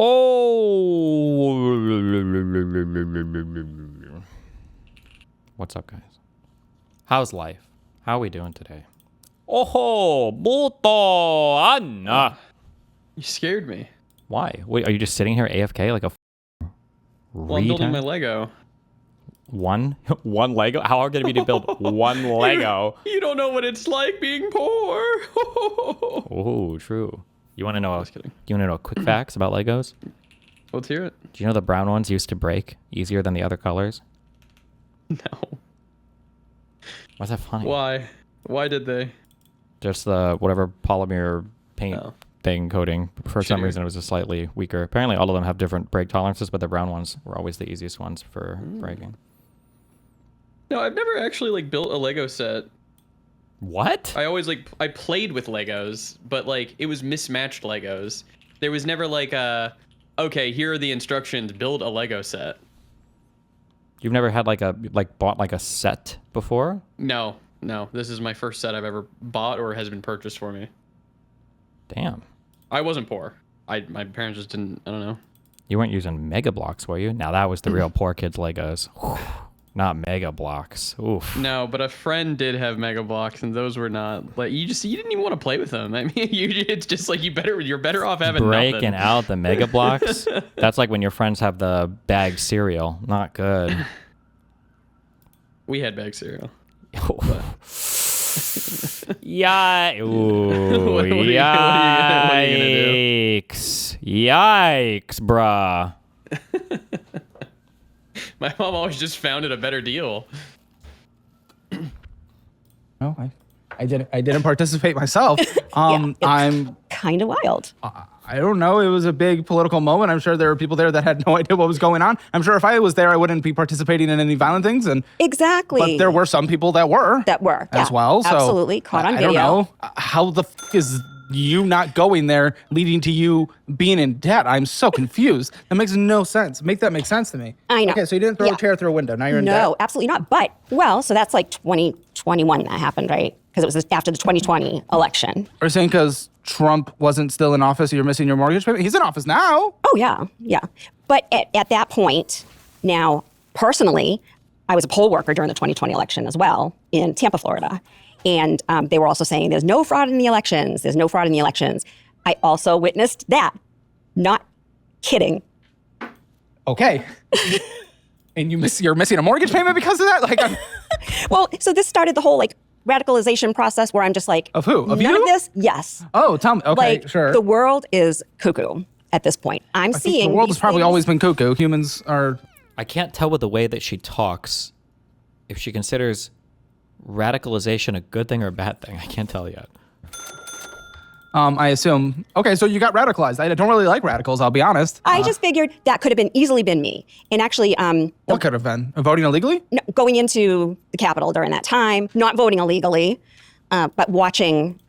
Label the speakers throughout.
Speaker 1: Oh. What's up, guys? How's life? How are we doing today? Oh, buto, Anna.
Speaker 2: You scared me.
Speaker 1: Why? Wait, are you just sitting here AFK like a
Speaker 2: Well, I'm building my Lego.
Speaker 1: One Lego? How hard can it be to build one Lego?
Speaker 2: You don't know what it's like being poor.
Speaker 1: Oh, true. You want to know?
Speaker 2: Just kidding.
Speaker 1: You want to know quick facts about Legos?
Speaker 2: Let's hear it.
Speaker 1: Do you know the brown ones used to break easier than the other colors?
Speaker 2: No.
Speaker 1: Why's that funny?
Speaker 2: Why? Why did they?
Speaker 1: Just the whatever polymer paint thing coating. For some
Speaker 2: Sure.
Speaker 1: reason, it was just slightly weaker. Apparently, all of them have different break tolerances, but the brown ones were always the easiest ones for breaking.
Speaker 2: No, I've never actually like built a Lego set.
Speaker 1: What?
Speaker 2: I always I played with Legos, but like it was mismatched Legos. There was never like okay, here are the instructions, build a Lego set.
Speaker 1: You've never had bought like a set before?
Speaker 2: No. This is my first set I've ever bought or has been purchased for me.
Speaker 1: Damn.
Speaker 2: I wasn't poor. My parents just didn't, I don't know.
Speaker 1: You weren't using Mega Blocks, were you? Now that was the real poor kids' Legos. Whew. Not Mega Blocks. Oof.
Speaker 2: No, but a friend did have Mega Blocks, and those were not like you didn't even want to play with them. I mean, it's just like you're better off having
Speaker 1: breaking
Speaker 2: nothing.
Speaker 1: out the Mega Blocks. That's like when your friends have the bag cereal. Not good.
Speaker 2: We had bag cereal.
Speaker 1: Yeah. Ooh,
Speaker 2: What are you gonna
Speaker 1: yikes. Yikes, bruh.
Speaker 2: My mom always just found it a better deal.
Speaker 3: No, I didn't participate myself. I'm
Speaker 4: kind of wild.
Speaker 3: I don't know. It was a big political moment. I'm sure there were people there that had no idea what was going on. I'm sure if I was there, I wouldn't be participating in any violent things. And
Speaker 4: Exactly.
Speaker 3: but there were some people that were as well. So
Speaker 4: absolutely caught on
Speaker 3: I
Speaker 4: video.
Speaker 3: don't know how the f is you not going there leading to you being in debt. I'm so confused. That makes no sense. Make that make sense to me.
Speaker 4: I know.
Speaker 3: Okay, so you didn't throw a chair through a window. Now you're in debt.
Speaker 4: No, absolutely not. But so that's like 2021 that happened, right? Because it was after the 2020 election.
Speaker 3: Are you saying because Trump wasn't still in office, you're missing your mortgage payment? He's in office now.
Speaker 4: Oh yeah. But at that point, now personally, I was a poll worker during the 2020 election as well in Tampa, Florida. And they were also saying there's no fraud in the elections. There's no fraud in the elections. I also witnessed that. Not kidding.
Speaker 3: Okay. And you're missing a mortgage payment because of that? Like,
Speaker 4: Well, so this started the whole radicalization process where I'm just like,
Speaker 3: of who? Of
Speaker 4: none
Speaker 3: you?
Speaker 4: of this? Yes.
Speaker 3: Oh, tell me. Okay,
Speaker 4: Like,
Speaker 3: sure.
Speaker 4: the world is cuckoo at this point. I'm
Speaker 3: I think
Speaker 4: seeing
Speaker 3: the world
Speaker 4: these
Speaker 3: has probably
Speaker 4: things-
Speaker 3: always been cuckoo. Humans are.
Speaker 1: I can't tell with the way that she talks if she considers radicalization a good thing or a bad thing. I can't tell yet.
Speaker 3: I assume. Okay, so you got radicalized. I don't really like radicals. I'll be honest.
Speaker 4: I just figured that could have easily been me. And actually,
Speaker 3: What could have been voting illegally?
Speaker 4: going into the Capitol during that time, not voting illegally, but watching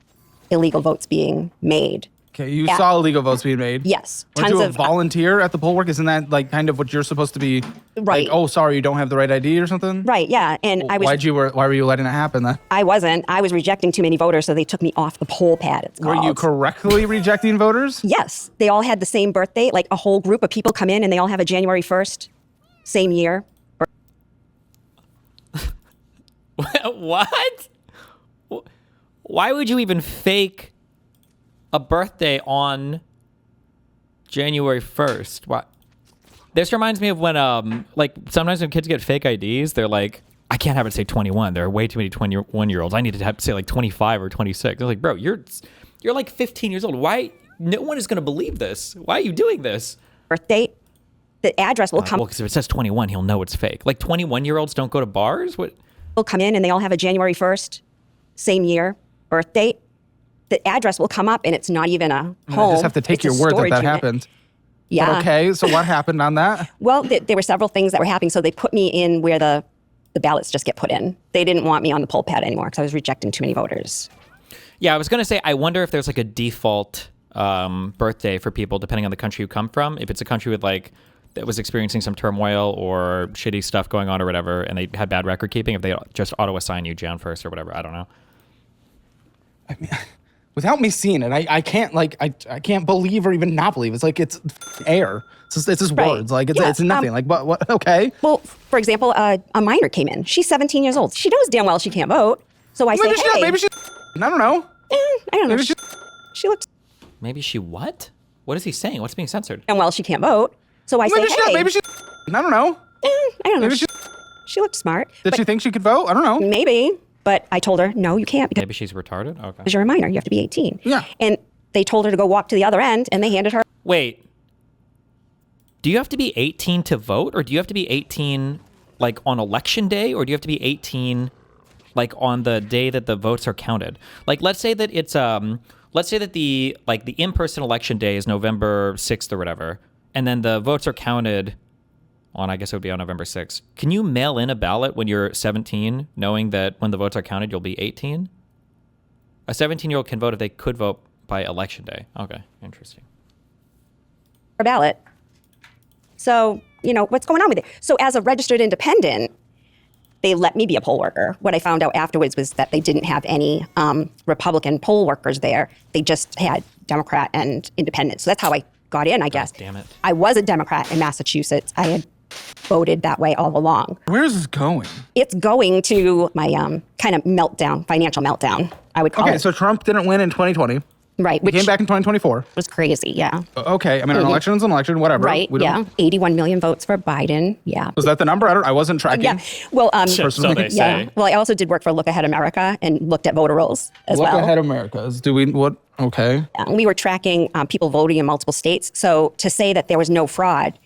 Speaker 4: illegal votes being made.
Speaker 3: Okay, you saw illegal votes being made.
Speaker 4: Yes,
Speaker 3: Weren't
Speaker 4: tons
Speaker 3: you a
Speaker 4: of
Speaker 3: volunteer at the poll work? Isn't that like kind of what you're supposed to be?
Speaker 4: Right.
Speaker 3: Like, oh, sorry, you don't have the right ID or something.
Speaker 4: right, yeah. And I was.
Speaker 3: Why were you letting it happen then?
Speaker 4: I wasn't. I was rejecting too many voters, so they took me off the poll pad. It's
Speaker 3: Were
Speaker 4: called.
Speaker 3: you correctly rejecting voters?
Speaker 4: Yes, they all had the same birthday. Like a whole group of people come in and they all have a January 1st, same year.
Speaker 1: What? Why would you even fake a birthday on January 1st? What? This reminds me of when, sometimes when kids get fake IDs, they're like, I can't have it say 21. There are way too many 21-year-olds. I need to have to say like 25 or 26. They're like, bro, you're like 15 years old. Why? No one is going to believe this. Why are you doing this?
Speaker 4: Birthday, the address will
Speaker 1: Well, because if it says 21, he'll know it's fake. Like 21-year-olds don't go to bars? What?
Speaker 4: will come in and they all have a January 1st, same year, birth date. The address will come up and it's not even a home.
Speaker 3: I just have to take
Speaker 4: It's a
Speaker 3: your word that
Speaker 4: storage
Speaker 3: that
Speaker 4: unit.
Speaker 3: happened.
Speaker 4: Yeah.
Speaker 3: But okay, so what happened on that?
Speaker 4: Well, there were several things that were happening. So they put me in where the ballots just get put in. They didn't want me on the poll pad anymore because I was rejecting too many voters.
Speaker 1: Yeah, I was going to say, I wonder if there's like a default birthday for people depending on the country you come from. If it's a country with that was experiencing some turmoil or shitty stuff going on or whatever, and they had bad record keeping, if they just auto-assign you Jan 1st or whatever. I don't know.
Speaker 3: I mean, without me seeing it, I can't like I can't believe or even not believe. It's like it's air. It's just
Speaker 4: Right.
Speaker 3: words. Like it's,
Speaker 4: Yeah,
Speaker 3: it's nothing. Like what? Okay.
Speaker 4: Well, for example, a minor came in. She's 17 years old. She knows damn well she can't vote. So I
Speaker 3: Maybe
Speaker 4: say,
Speaker 3: she.
Speaker 4: hey,
Speaker 3: Maybe she. I don't know.
Speaker 4: I don't know.
Speaker 3: Maybe she.
Speaker 4: She looks
Speaker 1: Maybe she what? What is he saying? What's being censored?
Speaker 4: damn well she can't vote. So I say,
Speaker 3: Maybe she.
Speaker 4: hey,
Speaker 3: Maybe she. I don't know.
Speaker 4: I don't know.
Speaker 3: Maybe she.
Speaker 4: She looked smart.
Speaker 3: Did
Speaker 4: but
Speaker 3: she think she could vote? I don't know.
Speaker 4: maybe, but I told her, no, you can't because
Speaker 1: Maybe she's retarded? Okay.
Speaker 4: you're a minor. You have to be 18.
Speaker 3: Yeah.
Speaker 4: And they told her to go walk to the other end, and they handed her.
Speaker 1: Wait. Do you have to be 18 to vote, or do you have to be 18 like on election day, or do you have to be 18 like on the day that the votes are counted? Like let's say that it's let's say that the in-person election day is November 6th or whatever, and then the votes are counted on, I guess it would be on November 6th. Can you mail in a ballot when you're 17 knowing that when the votes are counted you'll be 18? A 17-year-old can vote if they could vote by election day. Okay, interesting.
Speaker 4: Ballot. So, what's going on with it? So as a registered independent, they let me be a poll worker. What I found out afterwards was that they didn't have any Republican poll workers there. They just had Democrat and independent. So that's how I got in, I guess.
Speaker 1: Damn it.
Speaker 4: I was a Democrat in Massachusetts. I had voted that way all along.
Speaker 3: Where is this going?
Speaker 4: It's going to my kind of meltdown, financial meltdown, I would call
Speaker 3: Okay,
Speaker 4: it.
Speaker 3: so Trump didn't win in 2020.
Speaker 4: Right,
Speaker 3: He
Speaker 4: which
Speaker 3: came back in 2024.
Speaker 4: was crazy, yeah.
Speaker 3: Okay, I mean, an election is an election, whatever.
Speaker 4: Right,
Speaker 3: We don't-
Speaker 4: yeah. 81 million votes for Biden, yeah.
Speaker 3: Was that the number? I wasn't tracking.
Speaker 4: Yeah, well,
Speaker 1: So they
Speaker 4: yeah.
Speaker 1: say.
Speaker 4: Well, I also did work for Look Ahead America and looked at voter rolls as
Speaker 3: Look
Speaker 4: well.
Speaker 3: ahead, Americas. Do we what? Okay.
Speaker 4: We were tracking people voting in multiple states. So to say that there was no fraud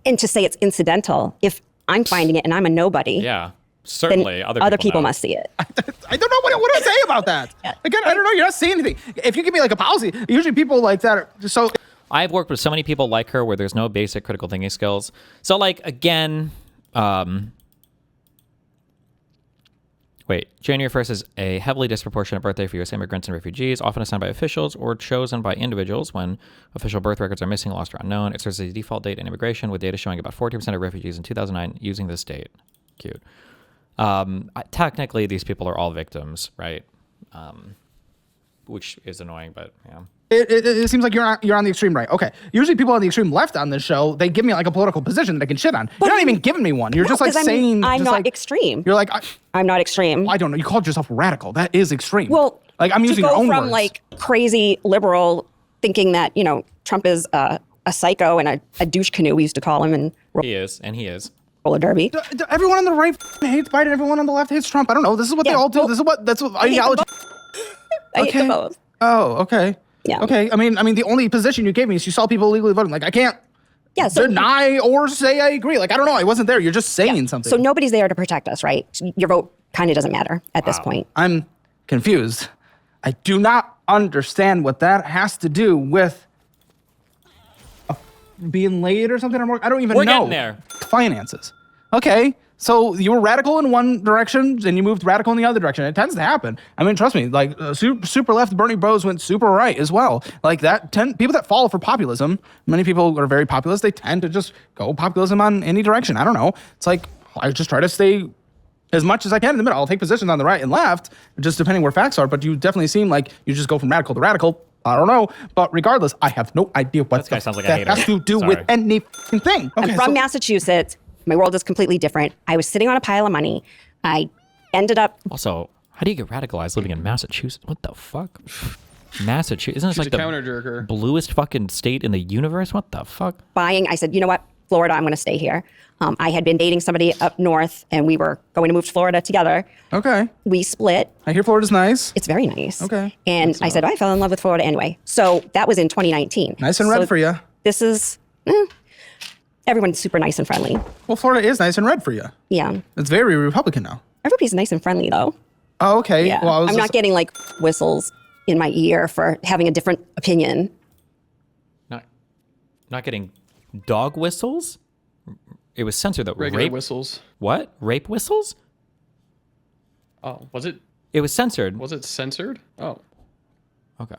Speaker 4: and to say it's incidental, if I'm finding it and I'm a nobody,
Speaker 1: Yeah,
Speaker 4: then
Speaker 1: certainly
Speaker 4: other people
Speaker 1: know.
Speaker 4: must see it.
Speaker 3: I don't know what to say about that. Again, I don't know. You're not saying anything. If you give me like a policy, usually people like that are so.
Speaker 1: I've worked with so many people like her where there's no basic critical thinking skills. So like again, wait, January 1st is a heavily disproportionate birthday for U.S. immigrants and refugees, often assigned by officials or chosen by individuals when official birth records are missing, lost, or unknown. It serves as a default date in immigration, with data showing about 40% of refugees in 2009 using this date. Cute. Technically, these people are all victims, right? Which is annoying, but yeah.
Speaker 3: It seems like you're on the extreme right. Okay. Usually people on the extreme left on this show, they give me like a political position that I can shit on. You're not even giving me one. You're just like
Speaker 4: 'cause
Speaker 3: saying
Speaker 4: I'm
Speaker 3: just
Speaker 4: not
Speaker 3: like,
Speaker 4: extreme.
Speaker 3: You're like
Speaker 4: I'm not extreme.
Speaker 3: I don't know. You called yourself radical. That is extreme.
Speaker 4: Well,
Speaker 3: like I'm
Speaker 4: to
Speaker 3: using
Speaker 4: go
Speaker 3: your own
Speaker 4: from
Speaker 3: words.
Speaker 4: like crazy liberal thinking that Trump is a psycho and a douche canoe, we used to call him, and
Speaker 1: He is, and he is.
Speaker 4: roller derby.
Speaker 3: Everyone on the right hates Biden. Everyone on the left hates Trump. I don't know. This is what they
Speaker 4: Yeah,
Speaker 3: all do.
Speaker 4: well,
Speaker 3: That's what
Speaker 4: I hate them
Speaker 3: ideology.
Speaker 4: I hate them both.
Speaker 3: Oh, okay.
Speaker 4: Yeah.
Speaker 3: Okay. I mean, the only position you gave me is you saw people illegally voting. Like, I can't
Speaker 4: Yeah. So
Speaker 3: deny or say I agree. Like, I don't know. I wasn't there. You're just saying something.
Speaker 4: So nobody's there to protect us, right? Your vote kind of doesn't matter at this point.
Speaker 3: I'm confused. I do not understand what that has to do with being late or something. I don't even
Speaker 1: We're
Speaker 3: know.
Speaker 1: getting there.
Speaker 3: Finances. Okay. So you were radical in one direction and you moved radical in the other direction. It tends to happen. I mean, trust me, like super left Bernie bros went super right as well. Like people that fall for populism, many people are very populist. They tend to just go populism on any direction. I don't know. It's like, I just try to stay as much as I can in the middle. I'll take positions on the right and left, just depending where facts are. But you definitely seem like you just go from radical to radical. I don't know. But regardless, I have no idea what
Speaker 1: This guy sounds like a
Speaker 3: that
Speaker 1: hater.
Speaker 3: has to do
Speaker 1: Sorry.
Speaker 3: with anything. Okay,
Speaker 4: I'm from Massachusetts. My world is completely different. I was sitting on a pile of money. I ended up
Speaker 1: Also, how do you get radicalized living in Massachusetts? What the fuck? Massachusetts? Isn't this
Speaker 2: She's
Speaker 1: like
Speaker 2: a
Speaker 1: the
Speaker 2: counter-jerker.
Speaker 1: bluest fucking state in the universe? What the fuck?
Speaker 4: buying. I said, you know what? Florida, I'm going to stay here. I had been dating somebody up north, and we were going to move to Florida together.
Speaker 3: Okay.
Speaker 4: We split.
Speaker 3: I hear Florida's nice.
Speaker 4: It's very nice.
Speaker 3: Okay.
Speaker 4: And I said, I fell in love with Florida anyway. So that was in 2019.
Speaker 3: Nice and red
Speaker 4: So
Speaker 3: for you.
Speaker 4: This is, everyone's super nice and friendly.
Speaker 3: Well, Florida is nice and red for you.
Speaker 4: Yeah.
Speaker 3: It's very Republican now.
Speaker 4: Everybody's nice and friendly, though.
Speaker 3: Oh, okay.
Speaker 4: Yeah.
Speaker 3: Well,
Speaker 4: I'm not getting like whistles in my ear for having a different opinion.
Speaker 1: Not getting dog whistles? It was censored though.
Speaker 2: Regular
Speaker 1: Rape
Speaker 2: whistles.
Speaker 1: What? Rape whistles?
Speaker 2: Oh, was it
Speaker 1: It was censored.
Speaker 2: censored? Oh.
Speaker 1: Okay.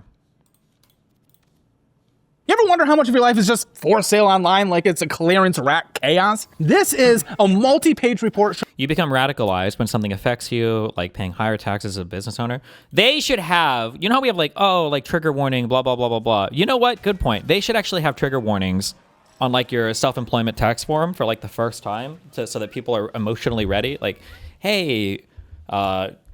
Speaker 3: You ever wonder how much of your life is just for sale online like it's a clearance rack chaos? This is a multi-page report.
Speaker 1: You become radicalized when something affects you, like paying higher taxes as a business owner. They should have, you know how we have like, oh, like trigger warning, blah, blah, blah, blah, blah. You know what? Good point. They should actually have trigger warnings on like your self-employment tax form for like the first time so that people are emotionally ready. Like, hey,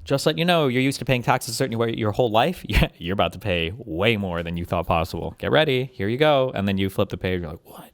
Speaker 1: just let you know, you're used to paying taxes a certain way your whole life. Yeah, you're about to pay way more than you thought possible. Get ready. Here you go. And then you flip the page. You're like, what?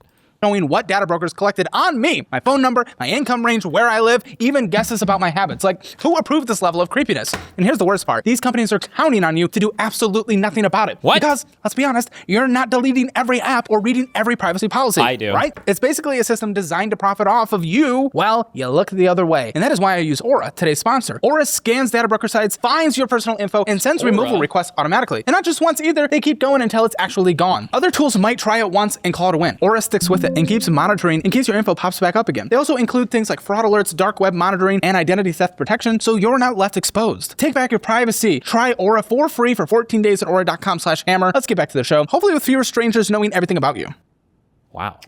Speaker 3: Knowing what data brokers collected on me, my phone number, my income range, where I live, even guesses about my habits. Like, who approved this level of creepiness? And here's the worst part. These companies are counting on you to do absolutely nothing about it.
Speaker 1: What?
Speaker 3: Because, let's be honest, you're not deleting every app or reading every privacy policy.
Speaker 1: I do.
Speaker 3: Right? It's basically a system designed to profit off of you while you look the other way. And that is why I use Aura, today's sponsor. Aura scans data broker sites, finds your personal info, and sends removal requests automatically. And not just once either, they keep going until it's actually gone. Other tools might try it once and call it a win. Aura sticks with it and keeps monitoring in case your info pops back up again. They also include things like fraud alerts, dark web monitoring, and identity theft protection, so you're not left exposed. Take back your privacy. Try Aura for free for 14 days at aura.com/hammer. Let's get back to the show. Hopefully with fewer strangers knowing everything about you.
Speaker 1: Wow.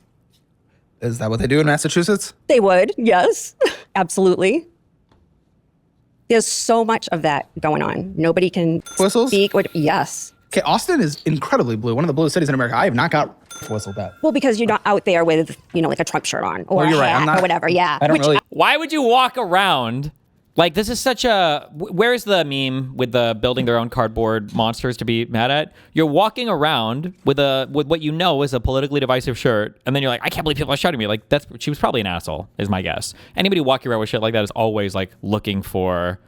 Speaker 3: Is that what they do in Massachusetts?
Speaker 4: They would, yes, absolutely. There's so much of that going on. Nobody can
Speaker 3: Whistles?
Speaker 4: speak. Yes.
Speaker 3: Okay, Austin is incredibly blue. One of the bluest cities in America. I have not got whistled at.
Speaker 4: Well, because you're not out there with, like a Trump shirt on or
Speaker 3: Well, you're
Speaker 4: a
Speaker 3: right.
Speaker 4: hat
Speaker 3: I'm not-
Speaker 4: or whatever. Yeah.
Speaker 3: I don't really.
Speaker 1: Why would you walk around like this? Is such a where's the meme with the building their own cardboard monsters to be mad at? You're walking around with what you know is a politically divisive shirt, and then you're like, I can't believe people are shouting at me. Like she was probably an asshole, is my guess. Anybody walking around with shit like that is always like looking for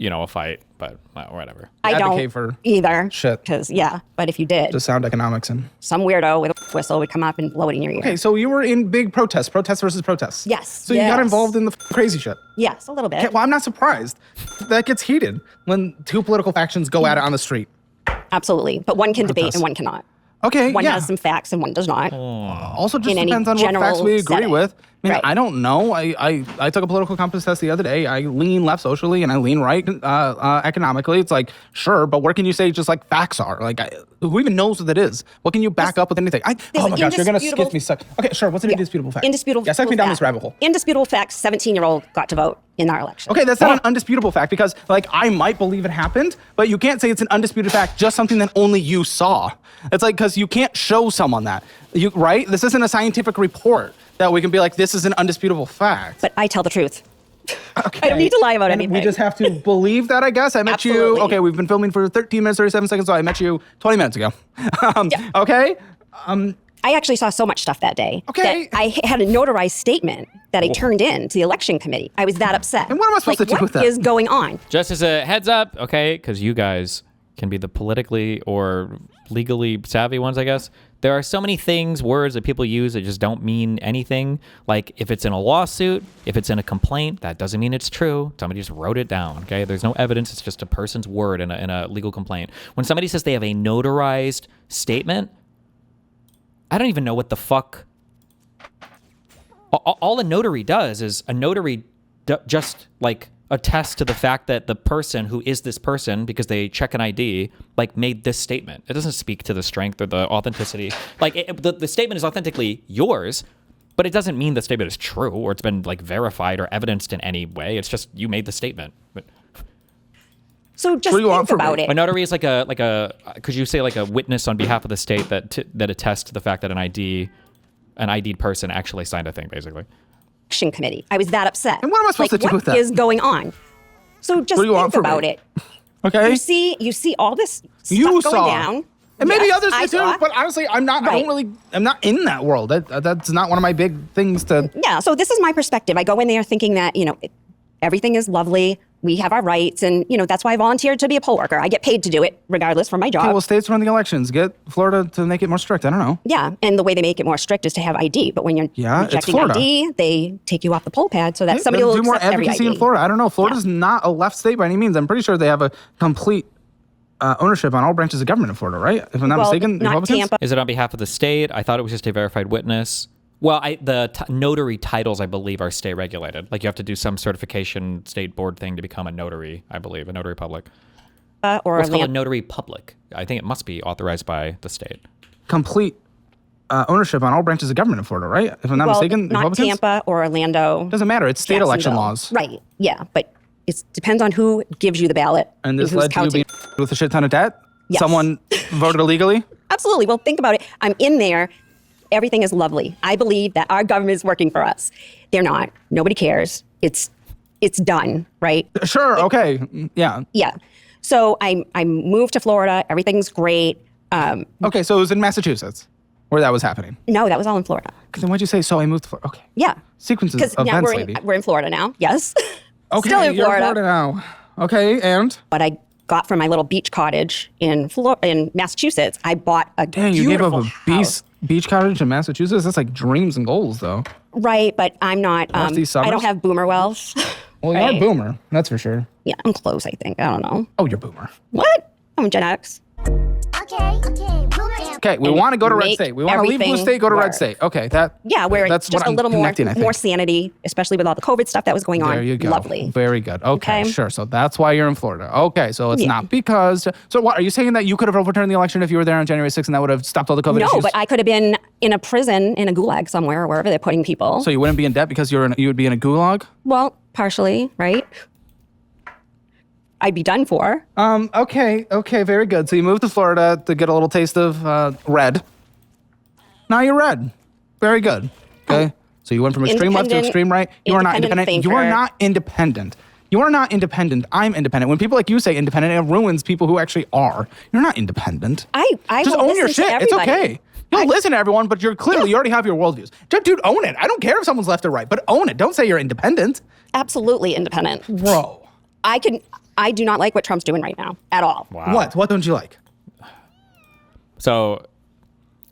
Speaker 1: a fight, but whatever.
Speaker 4: I
Speaker 3: Advocate
Speaker 4: don't
Speaker 3: for
Speaker 4: either.
Speaker 3: shit.
Speaker 4: Because, but if you did,
Speaker 3: Just sound economics and.
Speaker 4: some weirdo with a whistle would come up and blow it in your ear.
Speaker 3: Okay, so you were in big protests versus protests.
Speaker 4: Yes,
Speaker 3: So you got
Speaker 4: yes.
Speaker 3: involved in the crazy shit.
Speaker 4: Yes, a little bit.
Speaker 3: Okay, well, I'm not surprised. That gets heated when two political factions go at it on the street.
Speaker 4: Absolutely. But one can debate
Speaker 3: Protest.
Speaker 4: and one cannot.
Speaker 3: Okay,
Speaker 4: One
Speaker 3: yeah.
Speaker 4: has some facts and one does not.
Speaker 3: Also, just
Speaker 4: in any
Speaker 3: depends on what
Speaker 4: general
Speaker 3: facts we agree
Speaker 4: setting.
Speaker 3: with. I mean,
Speaker 4: Right.
Speaker 3: I don't know. I took a political compass test the other day. I lean left socially and I lean right economically. It's like, sure, but where can you say just like facts are? Like, who even knows what that is? What can you back up with anything? Oh my gosh, you're going to skip me. Okay, sure. What's an indisputable fact?
Speaker 4: Indisputable
Speaker 3: Yeah, suck me down
Speaker 4: fact.
Speaker 3: this rabbit hole.
Speaker 4: Indisputable fact, 17-year-old got to vote in our election.
Speaker 3: Okay, that's not an undisputable fact because, like, I might believe it happened, but you can't say it's an undisputed fact, just something that only you saw. It's like, because you can't show someone that. Right? This isn't a scientific report that we can be like, this is an undisputable fact.
Speaker 4: But I tell the truth.
Speaker 3: Okay.
Speaker 4: I don't need to lie about
Speaker 3: And
Speaker 4: anything.
Speaker 3: we just have to believe that, I guess. I met you.
Speaker 4: Absolutely.
Speaker 3: Okay, we've been filming for 13 minutes, 37 seconds, so I met you 20 minutes ago.
Speaker 4: Yeah.
Speaker 3: Okay?
Speaker 4: I actually saw so much stuff that day.
Speaker 3: Okay.
Speaker 4: That I had a notarized statement that I turned in to the election committee. I was that upset.
Speaker 3: And what am I supposed to do with that?
Speaker 4: What is going on?
Speaker 1: Just as a heads up, okay, because you guys can be the politically or legally savvy ones, I guess. There are so many things, words that people use that just don't mean anything. Like if it's in a lawsuit, if it's in a complaint, that doesn't mean it's true. Somebody just wrote it down, okay? There's no evidence. It's just a person's word in a legal complaint. When somebody says they have a notarized statement, I don't even know what the fuck. All a notary does is a notary just like attest to the fact that the person who is this person, because they check an ID, like made this statement. It doesn't speak to the strength or the authenticity. Like the statement is authentically yours, but it doesn't mean the statement is true or it's been like verified or evidenced in any way. It's just you made the statement. But
Speaker 4: So just
Speaker 3: What do you want
Speaker 4: think
Speaker 3: from
Speaker 4: about
Speaker 3: me?
Speaker 4: it.
Speaker 1: a notary is like a could you say like a witness on behalf of the state that attests to the fact that an ID'd person actually signed a thing, basically.
Speaker 4: Election committee. I was that upset.
Speaker 3: And what am I supposed to do with that?
Speaker 4: What is going on? So just
Speaker 3: What do you want
Speaker 4: think
Speaker 3: from
Speaker 4: about
Speaker 3: me?
Speaker 4: it.
Speaker 3: Okay?
Speaker 4: You see all this stuff
Speaker 3: You
Speaker 4: going
Speaker 3: saw.
Speaker 4: down.
Speaker 3: And maybe
Speaker 4: Yes,
Speaker 3: others
Speaker 4: I
Speaker 3: did too,
Speaker 4: saw it.
Speaker 3: but honestly, I'm not.
Speaker 4: Right.
Speaker 3: I'm not in that world. That's not one of my big things to.
Speaker 4: Yeah, so this is my perspective. I go in there thinking that, everything is lovely. We have our rights. And, that's why I volunteered to be a poll worker. I get paid to do it regardless for my job.
Speaker 3: Okay, well, states run the elections. Get Florida to make it more strict. I don't know.
Speaker 4: Yeah, and the way they make it more strict is to have ID. But when you're
Speaker 3: Yeah, it's
Speaker 4: rejecting
Speaker 3: Florida.
Speaker 4: ID, they take you off the poll pad so that
Speaker 3: Hey,
Speaker 4: somebody will
Speaker 3: do more
Speaker 4: accept every
Speaker 3: advocacy
Speaker 4: ID.
Speaker 3: in Florida. I don't know. Florida's not a left state by any means. I'm pretty sure they have a complete ownership on all branches of government in Florida, right? If I'm not
Speaker 4: Well,
Speaker 3: mistaken,
Speaker 4: not
Speaker 3: Republicans?
Speaker 4: Tampa.
Speaker 1: Is it on behalf of the state? I thought it was just a verified witness. Well, the notary titles, I believe, are state regulated. Like you have to do some certification state board thing to become a notary, I believe, a notary public.
Speaker 4: Or
Speaker 1: What's
Speaker 4: a
Speaker 1: called a
Speaker 4: land.
Speaker 1: notary public. I think it must be authorized by the state.
Speaker 3: Complete ownership on all branches of government in Florida, right? If I'm not mistaken,
Speaker 4: not
Speaker 3: Republicans?
Speaker 4: Tampa or Orlando.
Speaker 3: Doesn't matter. It's state election
Speaker 4: Jacksonville.
Speaker 3: laws.
Speaker 4: Right. Yeah, but it depends on who gives you the ballot
Speaker 3: And this
Speaker 4: who's
Speaker 3: led to you
Speaker 4: counting.
Speaker 3: being with a shit ton of debt?
Speaker 4: Yes.
Speaker 3: Someone voted illegally?
Speaker 4: Absolutely. Well, think about it. I'm in there. Everything is lovely. I believe that our government is working for us. They're not. Nobody cares. It's done, right?
Speaker 3: Sure. Okay. Yeah.
Speaker 4: Yeah. So I moved to Florida. Everything's great.
Speaker 3: Okay. So it was in Massachusetts where that was happening.
Speaker 4: No, that was all in Florida.
Speaker 3: Then why'd you say, so I moved to Florida? Okay.
Speaker 4: Yeah.
Speaker 3: Sequences
Speaker 4: Because
Speaker 3: of
Speaker 4: now
Speaker 3: events, lady.
Speaker 4: we're in Florida now. Yes.
Speaker 3: Okay.
Speaker 4: Still in
Speaker 3: You're
Speaker 4: Florida.
Speaker 3: in Florida now. Okay. And?
Speaker 4: What I got from my little beach cottage in Massachusetts, I bought a
Speaker 3: Dang, you gave up
Speaker 4: beautiful
Speaker 3: a
Speaker 4: house.
Speaker 3: beach cottage in Massachusetts? That's like dreams and goals, though.
Speaker 4: Right, but I'm not.
Speaker 3: Lefty
Speaker 4: I
Speaker 3: summers?
Speaker 4: don't have boomer wealth.
Speaker 3: Well, you're a boomer. That's for sure.
Speaker 4: Yeah, I'm close. I think. I don't know.
Speaker 3: Oh, you're boomer.
Speaker 4: What? I'm Gen X.
Speaker 5: Okay, boomer.
Speaker 3: Okay, we
Speaker 4: And
Speaker 3: want to go to red
Speaker 4: make
Speaker 3: state. We want to leave blue
Speaker 4: everything
Speaker 3: state, go to red
Speaker 4: work.
Speaker 3: state. Okay, that.
Speaker 4: Yeah, where
Speaker 3: that's
Speaker 4: it's just
Speaker 3: what
Speaker 4: a
Speaker 3: I'm
Speaker 4: little more
Speaker 3: connecting, I think.
Speaker 4: sanity, especially with all the COVID stuff that was going on.
Speaker 3: There you go.
Speaker 4: Lovely.
Speaker 3: Very good. Okay,
Speaker 4: Okay.
Speaker 3: sure. So that's why you're in Florida. Okay, so it's
Speaker 4: Yeah.
Speaker 3: not because. So what are you saying that you could have overturned the election if you were there on January 6th and that would have stopped all the COVID
Speaker 4: No,
Speaker 3: issues?
Speaker 4: but I could have been in a prison, in a gulag somewhere, wherever they're putting people.
Speaker 3: So you wouldn't be in debt because you would be in a gulag?
Speaker 4: Well, partially, right? I'd be done for.
Speaker 3: Okay, very good. So you moved to Florida to get a little taste of red. Now you're red. Very good. Okay. So you went from extreme left to
Speaker 4: Independent-
Speaker 3: extreme right. You are not
Speaker 4: independent
Speaker 3: independent. You are
Speaker 4: thinker.
Speaker 3: not independent. You are not independent. I'm independent. When people like you say independent, it ruins people who actually are. You're not independent.
Speaker 4: I
Speaker 3: Just
Speaker 4: will
Speaker 3: own your
Speaker 4: listen to
Speaker 3: shit. It's
Speaker 4: everybody.
Speaker 3: okay. You don't listen to everyone, but you already have your worldviews. Dude, own it. I don't care if someone's left or right, but own it. Don't say you're independent.
Speaker 4: Absolutely independent.
Speaker 3: Bro.
Speaker 4: I do not like what Trump's doing right now at all.
Speaker 1: Wow.
Speaker 3: What don't you like?
Speaker 1: So,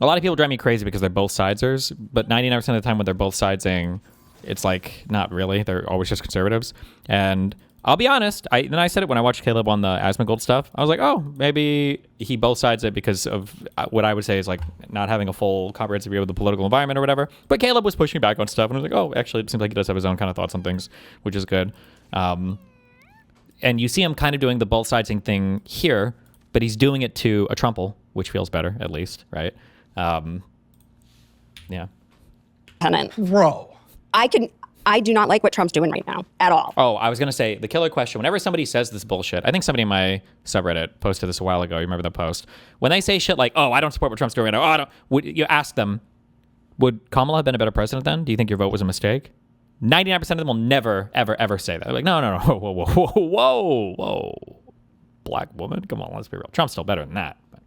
Speaker 1: a lot of people drive me crazy because they're both sidesers, but 99% of the time when they're both sidesing, it's like, not really. They're always just conservatives. And I'll be honest, I said it when I watched Caleb on the Asmongold stuff. I was like, oh, maybe he both sides it because of what I would say is like not having a full comprehensive view of the political environment or whatever. But Caleb was pushing back on stuff, and I was like, oh, actually, it seems like he does have his own kind of thoughts on things, which is good. And you see him kind of doing the both sidesing thing here, but he's doing it to a Trumple, which feels better, at least, right? Yeah.
Speaker 4: Independent.
Speaker 3: Bro.
Speaker 4: I do not like what Trump's doing right now at all.
Speaker 1: Oh, I was going to say, the killer question, whenever somebody says this bullshit, I think somebody in my subreddit posted this a while ago. You remember the post? When they say shit like, oh, I don't support what Trump's doing right now. Oh, I don't. You ask them, would Kamala have been a better president then? Do you think your vote was a mistake? 99% of them will never, ever, ever say that. They're like, no. Whoa. Black woman? Come on, let's be real. Trump's still better than that. But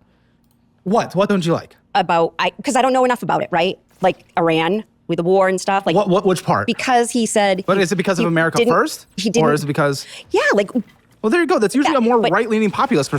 Speaker 3: What don't you like?
Speaker 4: Because I don't know enough about it, right? Like Iran with the war and stuff. Like
Speaker 3: Which part?
Speaker 4: because he said.
Speaker 3: But is it because of America First?
Speaker 4: He didn't.
Speaker 3: Or is it because...
Speaker 4: Yeah, like
Speaker 3: Well, there you go. That's usually
Speaker 4: Yeah,
Speaker 3: a more
Speaker 4: but-
Speaker 3: right-leaning populist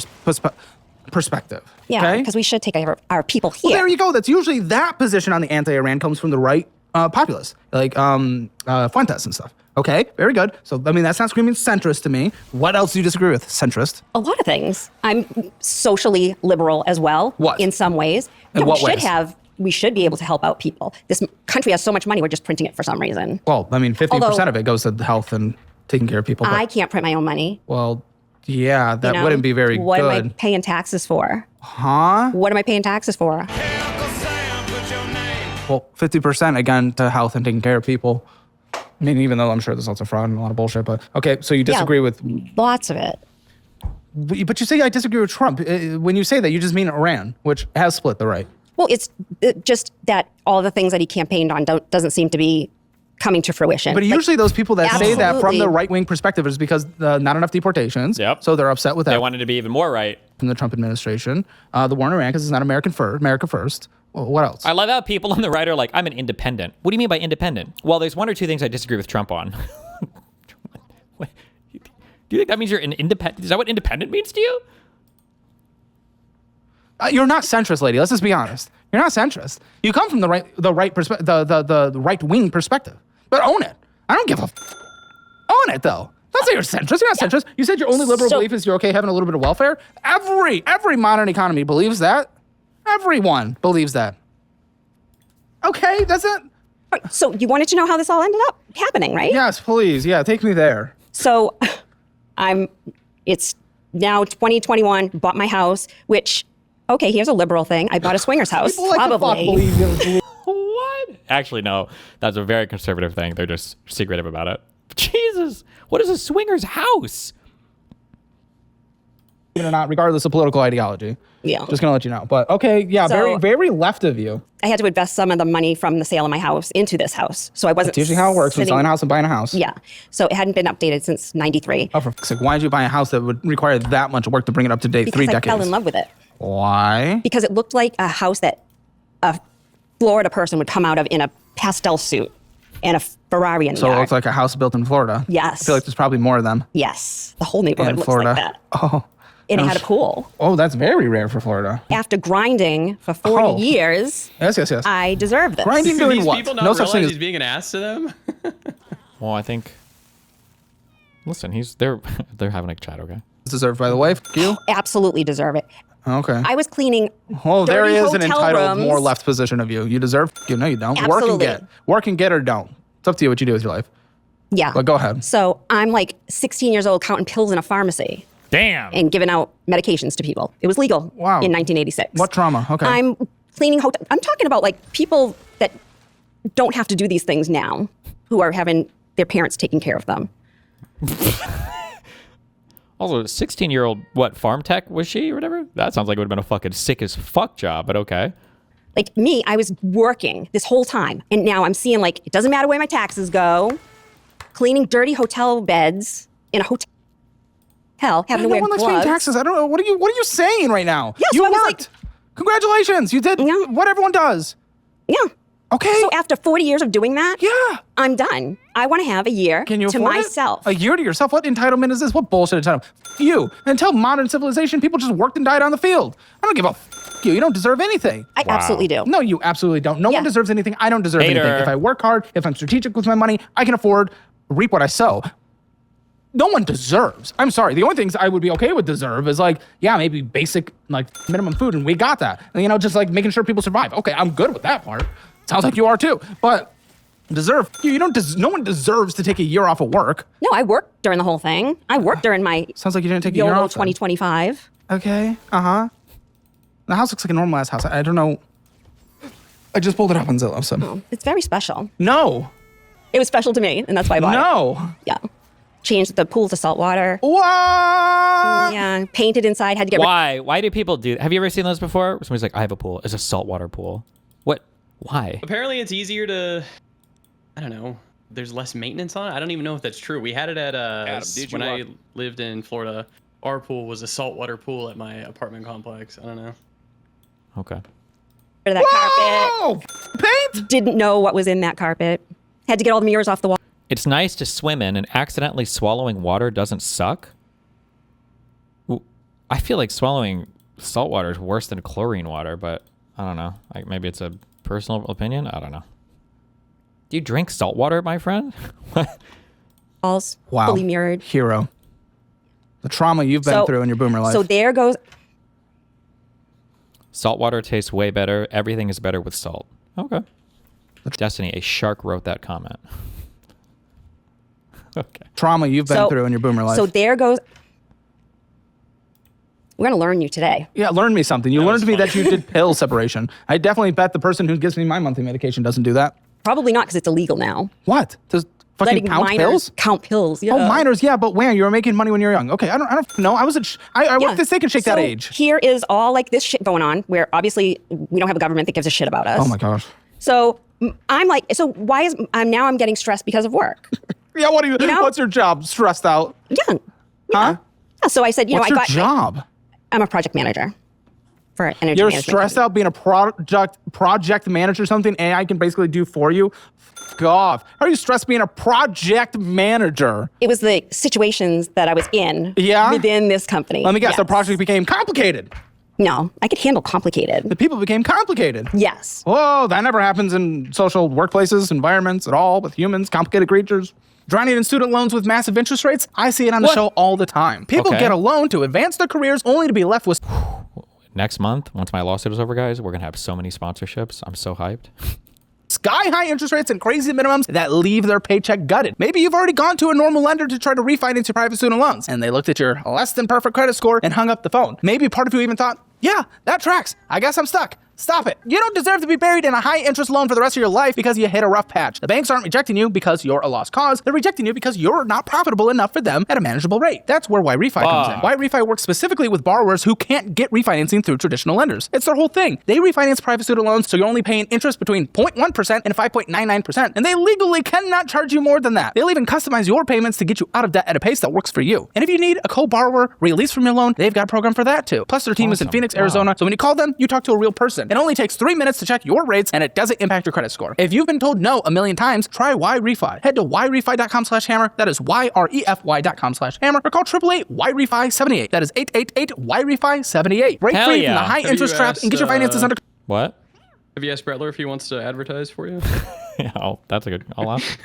Speaker 3: perspective.
Speaker 4: yeah,
Speaker 3: okay?
Speaker 4: because we should take our people here.
Speaker 3: Well, there you go. That's usually that position on the anti-Iran comes from the right populist, like Fuentes and stuff. Okay, very good. So, I mean, that's not screaming centrist to me. What else do you disagree with? Centrist?
Speaker 4: A lot of things. I'm socially liberal as well.
Speaker 3: What?
Speaker 4: In some ways.
Speaker 3: In
Speaker 4: Yeah,
Speaker 3: what ways?
Speaker 4: We should be able to help out people. This country has so much money, we're just printing it for some reason.
Speaker 3: Well, I mean, 50%
Speaker 4: Although-
Speaker 3: of it goes to health and taking care of people. But,
Speaker 4: I can't print my own money.
Speaker 3: well, yeah, that
Speaker 4: you know?
Speaker 3: wouldn't be very
Speaker 4: What am I
Speaker 3: good.
Speaker 4: paying taxes for?
Speaker 3: Huh?
Speaker 4: What am I paying taxes for?
Speaker 3: Well, 50% again to health and taking care of people. I mean, even though I'm sure there's lots of fraud and a lot of bullshit, but okay, so you disagree with...
Speaker 4: Lots of it.
Speaker 3: But you say I disagree with Trump. When you say that, you just mean Iran, which has split the right.
Speaker 4: Well, it's just that all the things that he campaigned on doesn't seem to be coming to fruition.
Speaker 3: But
Speaker 4: Like,
Speaker 3: usually those people that say that from the
Speaker 4: absolutely.
Speaker 3: right-wing perspective is because not enough deportations.
Speaker 1: Yep.
Speaker 3: So they're upset with
Speaker 1: they
Speaker 3: that
Speaker 1: wanted to be even more right.
Speaker 3: from the Trump administration. The war in Iran because it's not America first. Well, what else?
Speaker 1: I love how people on the right are like, I'm an independent. What do you mean by independent? Well, there's one or two things I disagree with Trump on. Do you think that means you're an independent? Is that what independent means to you?
Speaker 3: You're not centrist, lady. Let's just be honest. You're not centrist. You come from the right-wing perspective. But own it. I don't give a own it though. Don't say you're centrist. You're not centrist. You said your only liberal
Speaker 4: So-
Speaker 3: belief is you're okay having a little bit of welfare. Every modern economy believes that. Everyone believes that. Okay, that's it.
Speaker 4: So you wanted to know how this all ended up happening, right?
Speaker 3: Yes, please. Yeah, take me there.
Speaker 4: So it's now 2021, bought my house, which okay, here's a liberal thing. I bought a swingers house.
Speaker 3: People like to fuck,
Speaker 4: Probably.
Speaker 3: believe.
Speaker 1: What? Actually, no. That's a very conservative thing. They're just secretive about it. Jesus. What is a swinger's house?
Speaker 3: Or not, regardless of political ideology.
Speaker 4: Yeah.
Speaker 3: Just gonna let you know. But okay, yeah,
Speaker 4: So-
Speaker 3: very, very left of you.
Speaker 4: I had to invest some of the money from the sale of my house into this house. So I wasn't
Speaker 3: That's usually how it works when
Speaker 4: sitting-
Speaker 3: selling a house and buying a house.
Speaker 4: Yeah. So it hadn't been updated since 93.
Speaker 3: Oh, for fuck's sake, why did you buy a house that would require that much work to bring it up to date?
Speaker 4: Because
Speaker 3: 3
Speaker 4: I
Speaker 3: decades.
Speaker 4: fell in love with it.
Speaker 3: Why?
Speaker 4: Because it looked like a house that a Florida person would come out of in a pastel suit and a Ferrari in the
Speaker 3: So it
Speaker 4: yard.
Speaker 3: looks like a house built in Florida.
Speaker 4: Yes.
Speaker 3: I feel like there's probably more of them
Speaker 4: Yes. The whole neighborhood
Speaker 3: in
Speaker 4: looks
Speaker 3: Florida.
Speaker 4: like that.
Speaker 3: Oh.
Speaker 4: And it had a pool.
Speaker 3: Oh, that's very rare for Florida.
Speaker 4: After grinding for 40
Speaker 3: Oh.
Speaker 4: years,
Speaker 3: Yes, yes, yes.
Speaker 4: I deserve this.
Speaker 3: Grinding
Speaker 2: Do
Speaker 3: doing
Speaker 2: these
Speaker 3: what?
Speaker 2: people not
Speaker 3: No such
Speaker 2: realize
Speaker 3: thing as
Speaker 2: he's being an ass to them?
Speaker 1: Well, I think. Listen, they're having a chat, okay?
Speaker 3: deserved by the way. Fuck you.
Speaker 4: Absolutely deserve it.
Speaker 3: Okay.
Speaker 4: I was cleaning
Speaker 3: Oh, there
Speaker 4: dirty
Speaker 3: is an
Speaker 4: hotel
Speaker 3: entitled,
Speaker 4: rooms.
Speaker 3: more left position of you. You deserve. You know you don't. Work and
Speaker 4: Absolutely.
Speaker 3: get. Work and get or don't. It's up to you what you do with your life.
Speaker 4: Yeah.
Speaker 3: But go ahead.
Speaker 4: So I'm like 16 years old counting pills in a pharmacy
Speaker 1: Damn.
Speaker 4: and giving out medications to people. It was legal
Speaker 3: Wow.
Speaker 4: in 1986.
Speaker 3: What trauma? Okay.
Speaker 4: I'm cleaning hotel. I'm talking about like people that don't have to do these things now, who are having their parents taking care of them.
Speaker 1: Also, 16-year-old, what, farm tech was she or whatever? That sounds like it would have been a fucking sick as fuck job, but okay.
Speaker 4: Like me, I was working this whole time, and now I'm seeing like it doesn't matter where my taxes go, cleaning dirty hotel beds in a hotel, having to
Speaker 3: no
Speaker 4: wear
Speaker 3: one likes
Speaker 4: gloves.
Speaker 3: paying taxes. I don't know. What are you saying right now?
Speaker 4: Yeah, so
Speaker 3: you
Speaker 4: I was
Speaker 3: worked. Congratulations. You did
Speaker 4: Yeah.
Speaker 3: what everyone does.
Speaker 4: Yeah.
Speaker 3: Okay.
Speaker 4: So after 40 years of doing that,
Speaker 3: yeah.
Speaker 4: I'm done. I want to have a year
Speaker 3: Can you
Speaker 4: to
Speaker 3: afford
Speaker 4: myself.
Speaker 3: it? A year to yourself? What entitlement is this? What bullshit entitlement? F you. Until modern civilization, people just worked and died on the field. I don't give a f you. You don't deserve anything.
Speaker 4: I absolutely do.
Speaker 3: No, you absolutely don't. No
Speaker 4: Yeah.
Speaker 3: one deserves anything. I don't deserve
Speaker 1: Hater.
Speaker 3: anything. If I work hard, if I'm strategic with my money, I can afford reap what I sow. No one deserves. I'm sorry. The only things I would be okay with deserve is like, yeah, maybe basic like minimum food, and we got that. And, you know, just like making sure people survive. Okay, I'm good with that part. Sounds like you are too. But deserve. You don't. No one deserves to take a year off of work.
Speaker 4: No, I worked during the whole thing. I worked during my
Speaker 3: Sounds like you didn't take a year
Speaker 4: YOLO
Speaker 3: off. then.
Speaker 4: 2025.
Speaker 3: Okay. The house looks like a normal ass house. I don't know. I just pulled it up on Zillow. So
Speaker 4: It's very special.
Speaker 3: no,
Speaker 4: It was special to me, and that's why I bought it.
Speaker 3: no.
Speaker 4: Yeah. Changed the pool to salt water.
Speaker 3: What?
Speaker 4: Yeah. Painted inside. Had to get rid
Speaker 1: Why do people do that? Have you ever seen those before? Somebody's like, I have a pool. It's a saltwater pool. What? Why?
Speaker 2: Apparently, it's easier to. I don't know. There's less maintenance on it. I don't even know if that's true. We had it at when I lived in Florida. Our pool was a saltwater pool at my apartment complex. I don't know.
Speaker 1: Okay.
Speaker 4: of that carpet.
Speaker 3: Oh, paint.
Speaker 4: Didn't know what was in that carpet. Had to get all the mirrors off the wall.
Speaker 1: It's nice to swim in, and accidentally swallowing water doesn't suck. I feel like swallowing salt water is worse than chlorine water, but I don't know. Like maybe it's a personal opinion. I don't know. Do you drink salt water, my friend?
Speaker 4: Walls.
Speaker 3: Wow.
Speaker 4: Fully mirrored.
Speaker 3: Hero. The trauma you've been through in your boomer life.
Speaker 4: So there goes.
Speaker 1: Salt water tastes way better. Everything is better with salt. Okay. Destiny, a shark wrote that comment. Okay.
Speaker 3: Trauma you've been through in your boomer life.
Speaker 4: So there goes. We're gonna learn you today.
Speaker 3: Yeah, learn me something. You learned
Speaker 2: was
Speaker 3: to me
Speaker 2: funny.
Speaker 3: that you did pill separation. I definitely bet the person who gives me my monthly medication doesn't do that.
Speaker 4: Probably not because it's illegal now.
Speaker 3: What? Does fucking
Speaker 4: Letting
Speaker 3: count
Speaker 4: minors
Speaker 3: pills?
Speaker 4: count pills. Yeah.
Speaker 3: Oh, minors, yeah, but when you were making money when you were young. Okay, I don't know. I was I
Speaker 4: Yeah.
Speaker 3: worked this Steak and Shake that
Speaker 4: So
Speaker 3: age.
Speaker 4: Here is all like this shit going on where obviously we don't have a government that gives a shit about us.
Speaker 3: Oh my gosh.
Speaker 4: So I'm like, so why is now I'm getting stressed because of work?
Speaker 3: Yeah, what do you
Speaker 4: know?
Speaker 3: what's your job? Stressed out?
Speaker 4: Yeah.
Speaker 3: Huh?
Speaker 4: Yeah, so I said,
Speaker 3: What's
Speaker 4: I
Speaker 3: your
Speaker 4: got.
Speaker 3: job?
Speaker 4: I'm a project manager for an energy
Speaker 3: You're
Speaker 4: management
Speaker 3: stressed
Speaker 4: company.
Speaker 3: out being a project manager, something AI can basically do for you. Fuck off. How are you stressed being a project manager?
Speaker 4: It was the situations that I was in
Speaker 3: Yeah?
Speaker 4: within this company.
Speaker 3: Let me guess, the
Speaker 4: Yes.
Speaker 3: project became complicated.
Speaker 4: No, I could handle complicated.
Speaker 3: The people became complicated.
Speaker 4: Yes.
Speaker 3: Whoa, that never happens in social workplaces, environments at all with humans, complicated creatures. Drowning in student loans with massive interest rates? I see it on the
Speaker 1: What?
Speaker 3: show all the time. People
Speaker 1: Okay.
Speaker 3: get a loan to advance their careers only to be left with
Speaker 1: Next month, once my lawsuit is over, guys, we're going to have so many sponsorships. I'm so hyped.
Speaker 3: sky-high interest rates and crazy minimums that leave their paycheck gutted. Maybe you've already gone to a normal lender to try to refinance your private student loans, and they looked at your less than perfect credit score and hung up the phone. Maybe part of you even thought, Yeah, that tracks. I guess I'm stuck. Stop it. You don't deserve to be buried in a high-interest loan for the rest of your life because you hit a rough patch. The banks aren't rejecting you because you're a lost cause. They're rejecting you because you're not profitable enough for them at a manageable rate. That's where Y-Refi comes in. Y-Refi works specifically with borrowers who can't get refinancing through traditional lenders. It's their whole thing. They refinance private student loans, so you're only paying interest between 0.1% and 5.99%, and they legally cannot charge you more than that. They'll even customize your payments to get you out of debt at a pace that works for you. And if you need a co-borrower release from your loan, they've got a program for that too. Plus, their team is in Phoenix, Arizona, so when you call them, you talk to a real person. It only takes 3 minutes to check your rates, and it doesn't impact your credit score. If you've been told no a million times, try Y-Refi. Head to yrefi.com/hammer. That is YREFY.com/hammer, or call 888-YREFI78. That is 888-YREFI78. Break
Speaker 1: Hell
Speaker 3: free
Speaker 1: yeah.
Speaker 3: from the high interest trap and get your finances under
Speaker 1: What?
Speaker 2: Have you asked Brettler if he wants to advertise for you?
Speaker 1: Yeah, oh, that's a good. I'll ask.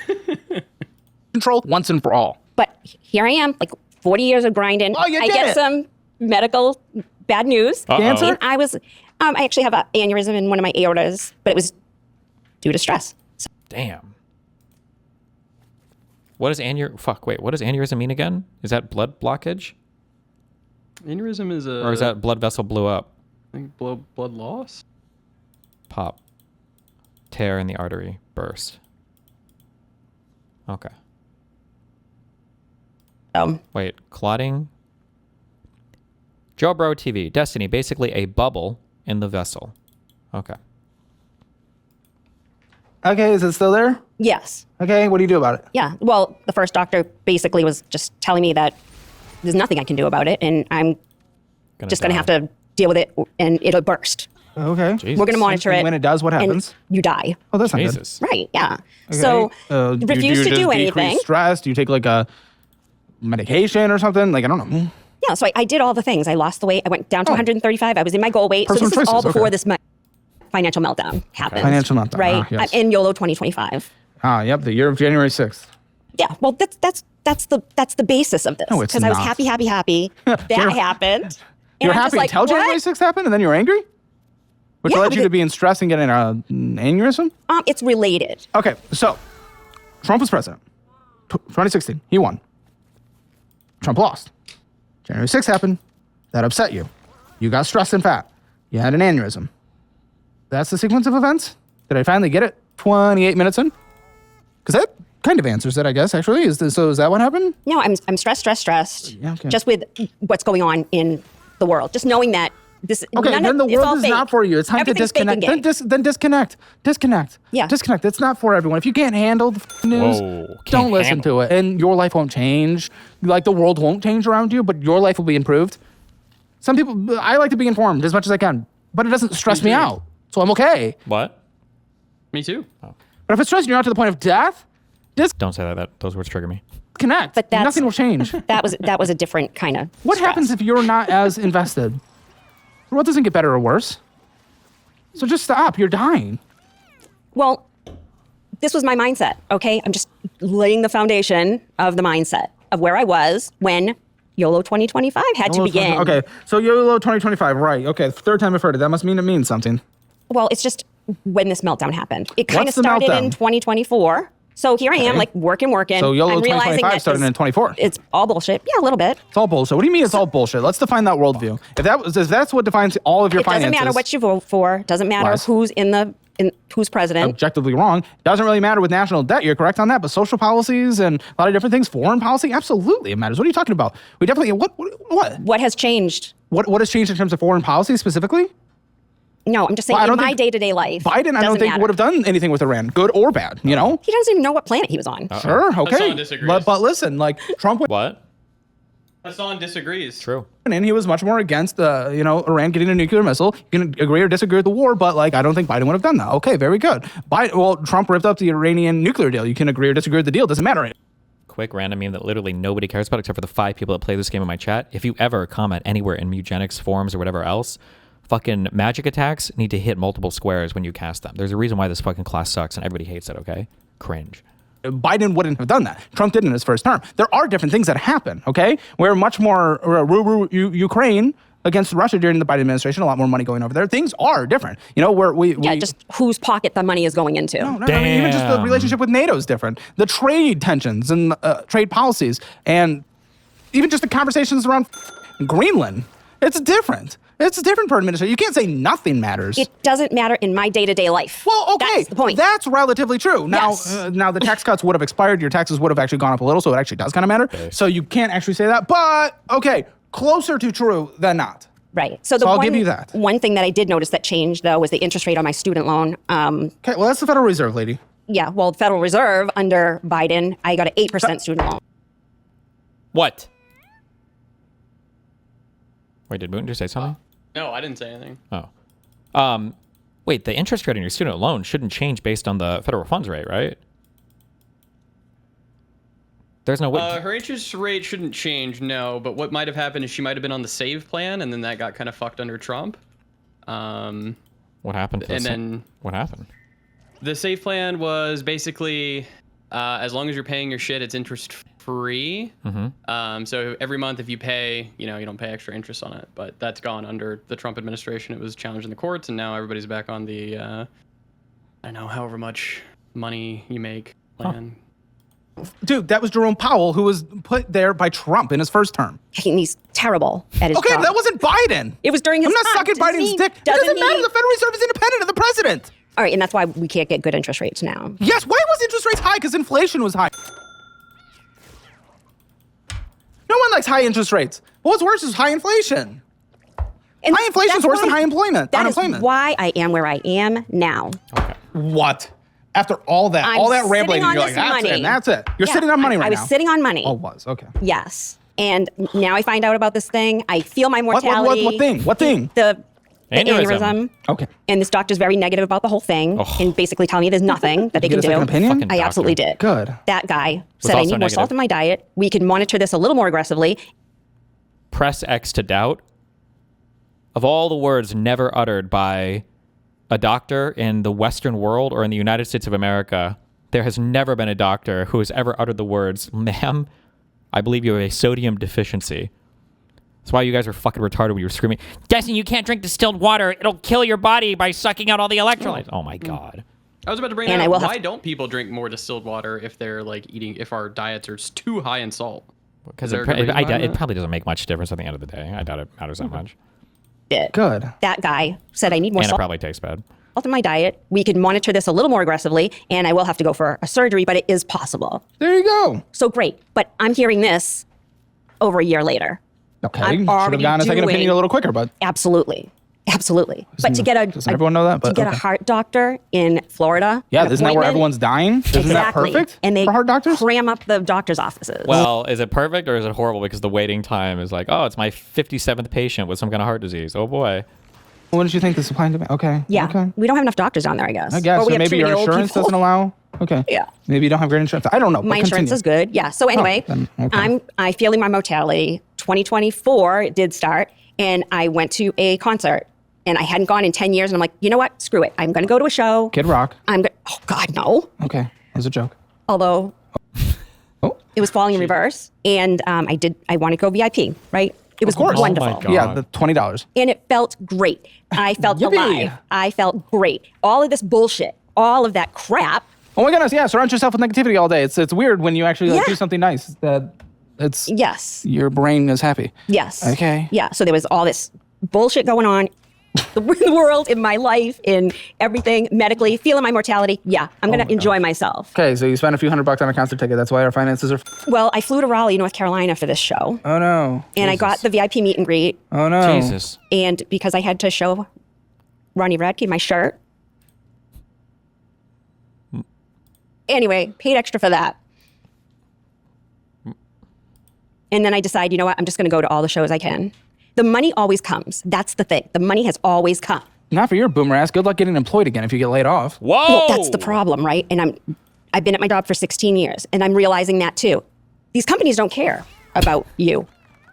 Speaker 3: control once and for all.
Speaker 4: But here I am, like 40 years of grinding.
Speaker 3: Oh, you
Speaker 4: I
Speaker 3: did
Speaker 4: get
Speaker 3: it.
Speaker 4: some medical bad news.
Speaker 3: Cancer?
Speaker 4: And I was, I actually have an aneurysm in one of my aortas, but it was due to stress. So,
Speaker 1: Damn. What does what does aneurysm mean again? Is that blood blockage?
Speaker 2: Aneurysm is a...
Speaker 1: Or is that blood vessel blew up?
Speaker 2: I think blood loss?
Speaker 1: Pop. Tear in the artery. Burst. Okay. Wait, clotting? Joe Bro TV. Destiny, basically a bubble in the vessel. Okay.
Speaker 3: Okay, is it still there?
Speaker 4: yes.
Speaker 3: Okay, what do you do about it?
Speaker 4: Yeah. Well, the first doctor basically was just telling me that there's nothing I can do about it, and I'm just going to have to deal with it, and it'll burst.
Speaker 3: Okay.
Speaker 1: Jesus.
Speaker 4: We're going to monitor
Speaker 3: And
Speaker 4: it.
Speaker 3: when it does, what
Speaker 4: and
Speaker 3: happens?
Speaker 4: you die.
Speaker 3: Oh, that's not good.
Speaker 1: Jesus.
Speaker 4: Right. Yeah.
Speaker 3: Okay.
Speaker 4: So
Speaker 3: do
Speaker 4: refuse
Speaker 3: you
Speaker 4: to
Speaker 3: just
Speaker 4: do
Speaker 3: decrease
Speaker 4: anything.
Speaker 3: stress? Do you take like a medication or something? Like, I don't know.
Speaker 4: Yeah. So I did all the things. I lost the weight. I went down to 135. I was in my goal weight.
Speaker 3: Personal
Speaker 4: so this is all
Speaker 3: choices,
Speaker 4: before
Speaker 3: okay.
Speaker 4: this financial meltdown happened.
Speaker 3: Financial meltdown,
Speaker 4: Right.
Speaker 3: yes.
Speaker 4: I'm in YOLO 2025.
Speaker 3: Ah, yep, the year of January 6th.
Speaker 4: Yeah. Well, that's the basis of this.
Speaker 3: No, it's
Speaker 4: Because I was
Speaker 3: not.
Speaker 4: happy. That happened.
Speaker 3: You're
Speaker 4: And I'm
Speaker 3: happy
Speaker 4: just like,
Speaker 3: until January
Speaker 4: what?
Speaker 3: 6th happened, and then you're angry? Which
Speaker 4: Yeah,
Speaker 3: led you to
Speaker 4: because-
Speaker 3: be in stress and getting an aneurysm?
Speaker 4: It's related.
Speaker 3: Okay, so Trump was president. 2016, he won. Trump lost. January 6th happened. That upset you. You got stressed and fat. You had an aneurysm. That's the sequence of events? Did I finally get it 28 minutes in? Because that kind of answers it, I guess, actually. So is that what happened?
Speaker 4: No, I'm stressed.
Speaker 3: Yeah, okay.
Speaker 4: Just with what's going on in the world. Just knowing that this.
Speaker 3: Okay, then the
Speaker 4: it's all
Speaker 3: world is
Speaker 4: fake.
Speaker 3: not for you. It's time to
Speaker 4: Everything's fake and
Speaker 3: disconnect.
Speaker 4: gay.
Speaker 3: Then disconnect. Disconnect.
Speaker 4: Yeah.
Speaker 3: Disconnect. It's not for everyone. If you can't handle the news,
Speaker 1: Whoa,
Speaker 3: don't
Speaker 1: can't
Speaker 3: listen
Speaker 1: handle.
Speaker 3: to it. And your life won't change. Like, the world won't change around you, but your life will be improved. Some people, I like to be informed as much as I can, but it doesn't stress me
Speaker 2: too.
Speaker 3: out. So I'm okay.
Speaker 1: What?
Speaker 2: Me too.
Speaker 3: But if it's stressing you out to the point of death,
Speaker 1: Don't say that. Those words trigger me.
Speaker 3: disconnect.
Speaker 4: But that's-
Speaker 3: Nothing will change.
Speaker 4: That was a different kind of.
Speaker 3: What
Speaker 4: stress.
Speaker 3: happens if you're not as invested? The world doesn't get better or worse. So just stop. You're dying.
Speaker 4: Well, this was my mindset. Okay, I'm just laying the foundation of the mindset of where I was when YOLO 2025 had to begin.
Speaker 3: Okay, so YOLO 2025, right. Okay, third time I've heard it. That must mean it means something.
Speaker 4: Well, it's just when this meltdown happened. It kind of
Speaker 3: What's the
Speaker 4: started
Speaker 3: meltdown?
Speaker 4: in 2024. So here I am,
Speaker 3: Okay.
Speaker 4: like working.
Speaker 3: So YOLO
Speaker 4: I'm realizing
Speaker 3: 2025
Speaker 4: that
Speaker 3: started in 24.
Speaker 4: It's all bullshit. Yeah, a little bit.
Speaker 3: It's all bullshit. What do you mean it's all bullshit? Let's define that worldview. If that's what defines all of your
Speaker 4: It
Speaker 3: finances.
Speaker 4: doesn't matter what you vote for. Doesn't matter
Speaker 3: Lies.
Speaker 4: who's who's president.
Speaker 3: Objectively wrong. Doesn't really matter with national debt. You're correct on that. But social policies and a lot of different things, foreign policy, absolutely it matters. What are you talking about? We definitely what
Speaker 4: What has changed?
Speaker 3: what has changed in terms of foreign policy specifically?
Speaker 4: No, I'm just saying
Speaker 3: Well, I
Speaker 4: in
Speaker 3: don't
Speaker 4: my
Speaker 3: think
Speaker 4: day-to-day life.
Speaker 3: Biden, I don't
Speaker 4: doesn't
Speaker 3: think
Speaker 4: matter.
Speaker 3: would have done anything with Iran, good or bad. You know.
Speaker 4: He doesn't even know what planet he was on.
Speaker 3: Sure. Okay.
Speaker 2: Hassan disagrees.
Speaker 3: But listen, like Trump went
Speaker 1: What?
Speaker 2: Hassan disagrees.
Speaker 1: True.
Speaker 3: in, he was much more against Iran getting a nuclear missile. You can agree or disagree with the war, but like I don't think Biden would have done that. Okay, very good. Trump ripped up the Iranian nuclear deal. You can agree or disagree with the deal. Doesn't matter.
Speaker 1: Quick random meme that literally nobody cares about except for the 5 people that play this game in my chat. If you ever comment anywhere in eugenics forums or whatever else, fucking magic attacks need to hit multiple squares when you cast them. There's a reason why this fucking class sucks and everybody hates it, okay? Cringe.
Speaker 3: Biden wouldn't have done that. Trump did in his first term. There are different things that happen, okay? We're much more Ukraine against Russia during the Biden administration, a lot more money going over there. Things are different. You know, where we
Speaker 4: just whose pocket the money is going into.
Speaker 3: No, I mean, even just the
Speaker 1: Damn.
Speaker 3: relationship with NATO is different. The trade tensions and trade policies, and even just the conversations around Greenland. It's different. It's different per administrator. You can't say nothing matters.
Speaker 4: It doesn't matter in my day-to-day life.
Speaker 3: Well, okay,
Speaker 4: That's the point.
Speaker 3: That's relatively true. Now,
Speaker 4: Yes.
Speaker 3: now the tax cuts would have expired. Your taxes would have actually gone up a little, so it actually does kind of matter.
Speaker 1: Okay.
Speaker 3: So you can't actually say that. But okay, closer to true than not.
Speaker 4: Right. So
Speaker 3: I'll give you that.
Speaker 4: One thing that I did notice that changed, though, was the interest rate on my student loan.
Speaker 3: Okay, well, that's the Federal Reserve, lady.
Speaker 4: Yeah, well, the Federal Reserve under Biden, I got an 8% student loan.
Speaker 1: What? Wait, did Moon just say something?
Speaker 2: No, I didn't say anything.
Speaker 1: Oh. Wait, the interest rate on your student loan shouldn't change based on the federal funds rate, right? There's no way.
Speaker 2: Her interest rate shouldn't change, no. But what might have happened is she might have been on the save plan, and then that got kind of fucked under Trump.
Speaker 1: What happened to what happened?
Speaker 2: The save plan was basically, as long as you're paying your shit, it's interest free. So every month if you pay, you don't pay extra interest on it. But that's gone under the Trump administration. It was challenged in the courts, and now everybody's back on the, I don't know, however much money you make plan.
Speaker 3: Dude, that was Jerome Powell, who was put there by Trump in his first term.
Speaker 4: And he's terrible at his
Speaker 3: Okay,
Speaker 4: job.
Speaker 3: that wasn't Biden.
Speaker 4: It was during his
Speaker 3: I'm not
Speaker 4: time.
Speaker 3: sucking
Speaker 4: Doesn't
Speaker 3: Biden's
Speaker 4: he-
Speaker 3: dick. It
Speaker 4: doesn't
Speaker 3: doesn't matter.
Speaker 4: he-
Speaker 3: The Federal Reserve is independent of the president.
Speaker 4: All right, and that's why we can't get good interest rates now.
Speaker 3: Yes, why was interest rates high? Because inflation was high. No one likes high interest rates. But what's worse is high inflation.
Speaker 4: And
Speaker 3: High inflation is
Speaker 4: that's
Speaker 3: worse than
Speaker 4: why-
Speaker 3: high employment.
Speaker 4: That is
Speaker 3: Unemployment.
Speaker 4: why I am where I am now.
Speaker 1: Okay.
Speaker 3: What? After all that,
Speaker 4: I'm
Speaker 3: all that rambling,
Speaker 4: sitting on
Speaker 3: you're like,
Speaker 4: this
Speaker 3: that's
Speaker 4: money.
Speaker 3: it, that's it. You're
Speaker 4: Yeah,
Speaker 3: sitting on money right
Speaker 4: I was
Speaker 3: now.
Speaker 4: sitting on money.
Speaker 3: Oh, was, okay.
Speaker 4: Yes. And now I find out about this thing. I feel my
Speaker 3: What
Speaker 4: mortality.
Speaker 3: thing? What thing?
Speaker 4: The
Speaker 1: Aneurysm.
Speaker 4: aneurysm.
Speaker 3: Okay.
Speaker 4: And this doctor's very negative about the whole thing and basically telling me there's nothing that they
Speaker 3: You
Speaker 4: can
Speaker 3: get a
Speaker 4: do.
Speaker 3: second opinion?
Speaker 1: Fucking
Speaker 4: I absolutely
Speaker 1: doctor.
Speaker 4: did.
Speaker 3: Good.
Speaker 4: That guy said I
Speaker 1: also
Speaker 4: need more salt
Speaker 1: negative.
Speaker 4: in my diet. We can monitor this a little more aggressively.
Speaker 1: Press X to doubt. Of all the words never uttered by a doctor in the Western world or in the United States of America, there has never been a doctor who has ever uttered the words, "Ma'am, I believe you have a sodium deficiency." That's why you guys were fucking retarded when you were screaming, "Destiny, you can't drink distilled water. It'll kill your body by sucking out all the electrolytes." Oh my God.
Speaker 2: I was about to bring
Speaker 4: And
Speaker 2: that
Speaker 4: I will
Speaker 2: up.
Speaker 4: have
Speaker 2: Why
Speaker 4: to-
Speaker 2: don't people drink more distilled water if they're like if our diets are too high in salt?
Speaker 1: Because
Speaker 2: Is there
Speaker 1: it,
Speaker 2: a good reason
Speaker 1: I
Speaker 2: behind
Speaker 1: doubt- it
Speaker 2: that?
Speaker 1: probably doesn't make much difference at the end of the day. I doubt it matters that much.
Speaker 4: Did.
Speaker 3: Good.
Speaker 4: That guy said I need more
Speaker 1: And it
Speaker 4: salt
Speaker 1: probably tastes bad.
Speaker 4: in my diet. We can monitor this a little more aggressively, and I will have to go for a surgery, but it is possible.
Speaker 3: There you go.
Speaker 4: So great. But I'm hearing this over a year later.
Speaker 3: Okay.
Speaker 4: I'm
Speaker 3: Should have
Speaker 4: already
Speaker 3: gotten a second opinion
Speaker 4: doing-
Speaker 3: a little quicker, but
Speaker 4: Absolutely. Absolutely. But to get
Speaker 3: doesn't everyone know that?
Speaker 4: to
Speaker 3: But
Speaker 4: get
Speaker 3: okay.
Speaker 4: a heart doctor in Florida.
Speaker 3: yeah,
Speaker 4: an
Speaker 3: isn't that where
Speaker 4: appointment-
Speaker 3: everyone's dying? Isn't that
Speaker 4: Exactly.
Speaker 3: perfect
Speaker 4: And they
Speaker 3: for heart doctors?
Speaker 4: cram up the doctor's offices.
Speaker 1: Well, is it perfect or is it horrible because the waiting time is like, oh, it's my 57th patient with some kind of heart disease. Oh boy.
Speaker 3: Wouldn't you think the supply and demand? Okay.
Speaker 4: yeah.
Speaker 3: Okay.
Speaker 4: We don't have enough doctors down there, I guess.
Speaker 3: I guess.
Speaker 4: Or we
Speaker 3: So
Speaker 4: have
Speaker 3: maybe
Speaker 4: too
Speaker 3: your
Speaker 4: many old
Speaker 3: insurance
Speaker 4: people.
Speaker 3: doesn't allow. Okay.
Speaker 4: Yeah.
Speaker 3: Maybe you don't have great insurance. I don't know.
Speaker 4: My
Speaker 3: but
Speaker 4: insurance
Speaker 3: continue.
Speaker 4: is good. Yeah. So anyway,
Speaker 3: then, okay.
Speaker 4: I feeling my mortality. 2024 it did start, and I went to a concert, and I hadn't gone in 10 years, and I'm like, you know what? Screw it. I'm going to go to a show.
Speaker 3: Kid Rock.
Speaker 4: Oh God, no.
Speaker 3: Okay. That was a joke.
Speaker 4: Although
Speaker 3: Oh.
Speaker 4: it was falling in reverse, and I wanted to go VIP. Right. It was
Speaker 3: course.
Speaker 4: wonderful.
Speaker 1: Oh my God.
Speaker 3: Yeah, the $20.
Speaker 4: And it felt great. I felt
Speaker 3: Yippee.
Speaker 4: alive. I felt great. All of this bullshit, all of that crap.
Speaker 3: Oh my goodness, yeah, surround yourself with negativity all day. It's weird when you actually
Speaker 4: Yeah.
Speaker 3: do something nice that it's
Speaker 4: Yes.
Speaker 3: your brain is happy.
Speaker 4: Yes.
Speaker 3: Okay.
Speaker 4: Yeah. So there was all this bullshit going on in the world, in my life, in everything, medically, feeling my mortality. Yeah. I'm going to enjoy myself.
Speaker 3: Okay, so you spent a few $100 on a concert ticket. That's why our finances are.
Speaker 4: Well, I flew to Raleigh, North Carolina for this show.
Speaker 3: Oh no.
Speaker 4: And I got the VIP meet and greet.
Speaker 3: Oh no.
Speaker 1: Jesus.
Speaker 4: And because I had to show Ronnie Radke my shirt. Anyway, paid extra for that. And then I decide, you know what? I'm just going to go to all the shows I can. The money always comes. That's the thing. The money has always come.
Speaker 3: Not for your boomer ass. Good luck getting employed again if you get laid off.
Speaker 1: Whoa.
Speaker 4: Well, that's the problem, right? And I've been at my job for 16 years, and I'm realizing that too. These companies don't care about you.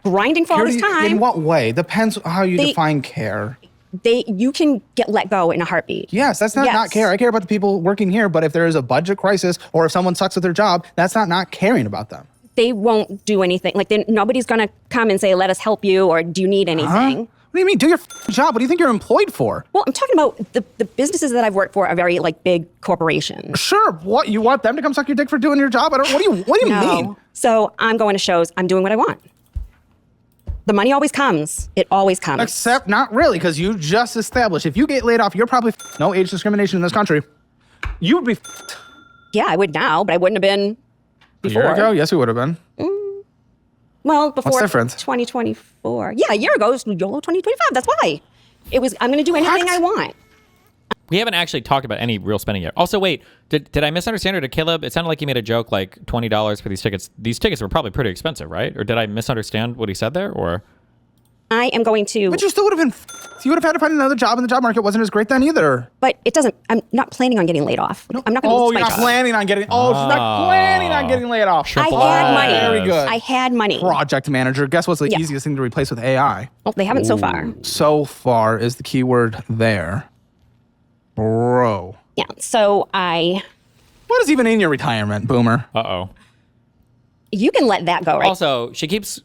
Speaker 4: Grinding for all this
Speaker 3: In
Speaker 4: time,
Speaker 3: what way? Depends how you
Speaker 4: They-
Speaker 3: define care.
Speaker 4: you can get let go in a heartbeat.
Speaker 3: Yes, that's not
Speaker 4: Yes.
Speaker 3: care. I care about the people working here, but if there is a budget crisis or if someone sucks at their job, that's not caring about them.
Speaker 4: They won't do anything. Like nobody's gonna come and say, "Let us help you," or "Do you need anything?"
Speaker 3: Huh? What do you mean? Do your job. What do you think you're employed for?
Speaker 4: Well, I'm talking about the businesses that I've worked for are very like big corporations.
Speaker 3: Sure. What, you want them to come suck your dick for doing your job? What do you
Speaker 4: No.
Speaker 3: mean?
Speaker 4: So I'm going to shows. I'm doing what I want. The money always comes. It always comes.
Speaker 3: Except not really, because you just established if you get laid off, you're probably no age discrimination in this country. You would be.
Speaker 4: Yeah, I would now, but I wouldn't have been
Speaker 3: A
Speaker 4: before.
Speaker 3: year ago, yes, you would have been.
Speaker 4: Well, before
Speaker 3: different?
Speaker 4: 2024. Yeah, a year ago, it was YOLO 2025. That's why. It was, I'm going to do anything I want.
Speaker 1: We haven't actually talked about any real spending yet. Also, wait, did I misunderstand, or did Caleb? It sounded like he made a joke, like $20 for these tickets. These tickets were probably pretty expensive, right? Or did I misunderstand what he said there? Or
Speaker 4: I am going to.
Speaker 3: But you still would have been. You would have had to find another job, and the job market wasn't as great then either.
Speaker 4: But it doesn't. I'm not planning on getting laid off. I'm not going to
Speaker 3: Oh,
Speaker 4: lose
Speaker 3: you're
Speaker 4: my
Speaker 3: not
Speaker 4: job.
Speaker 3: planning on getting. Oh, she's not planning on getting laid off.
Speaker 4: I had money.
Speaker 3: Very good.
Speaker 4: I had money.
Speaker 3: Project manager. Guess what's the
Speaker 4: Yeah.
Speaker 3: easiest thing to replace with AI?
Speaker 4: Well, they haven't so far.
Speaker 3: So far is the key word there, bro.
Speaker 4: Yeah. So
Speaker 3: What is even in your retirement, Boomer?
Speaker 4: you can let that go, right?
Speaker 1: Also, he keeps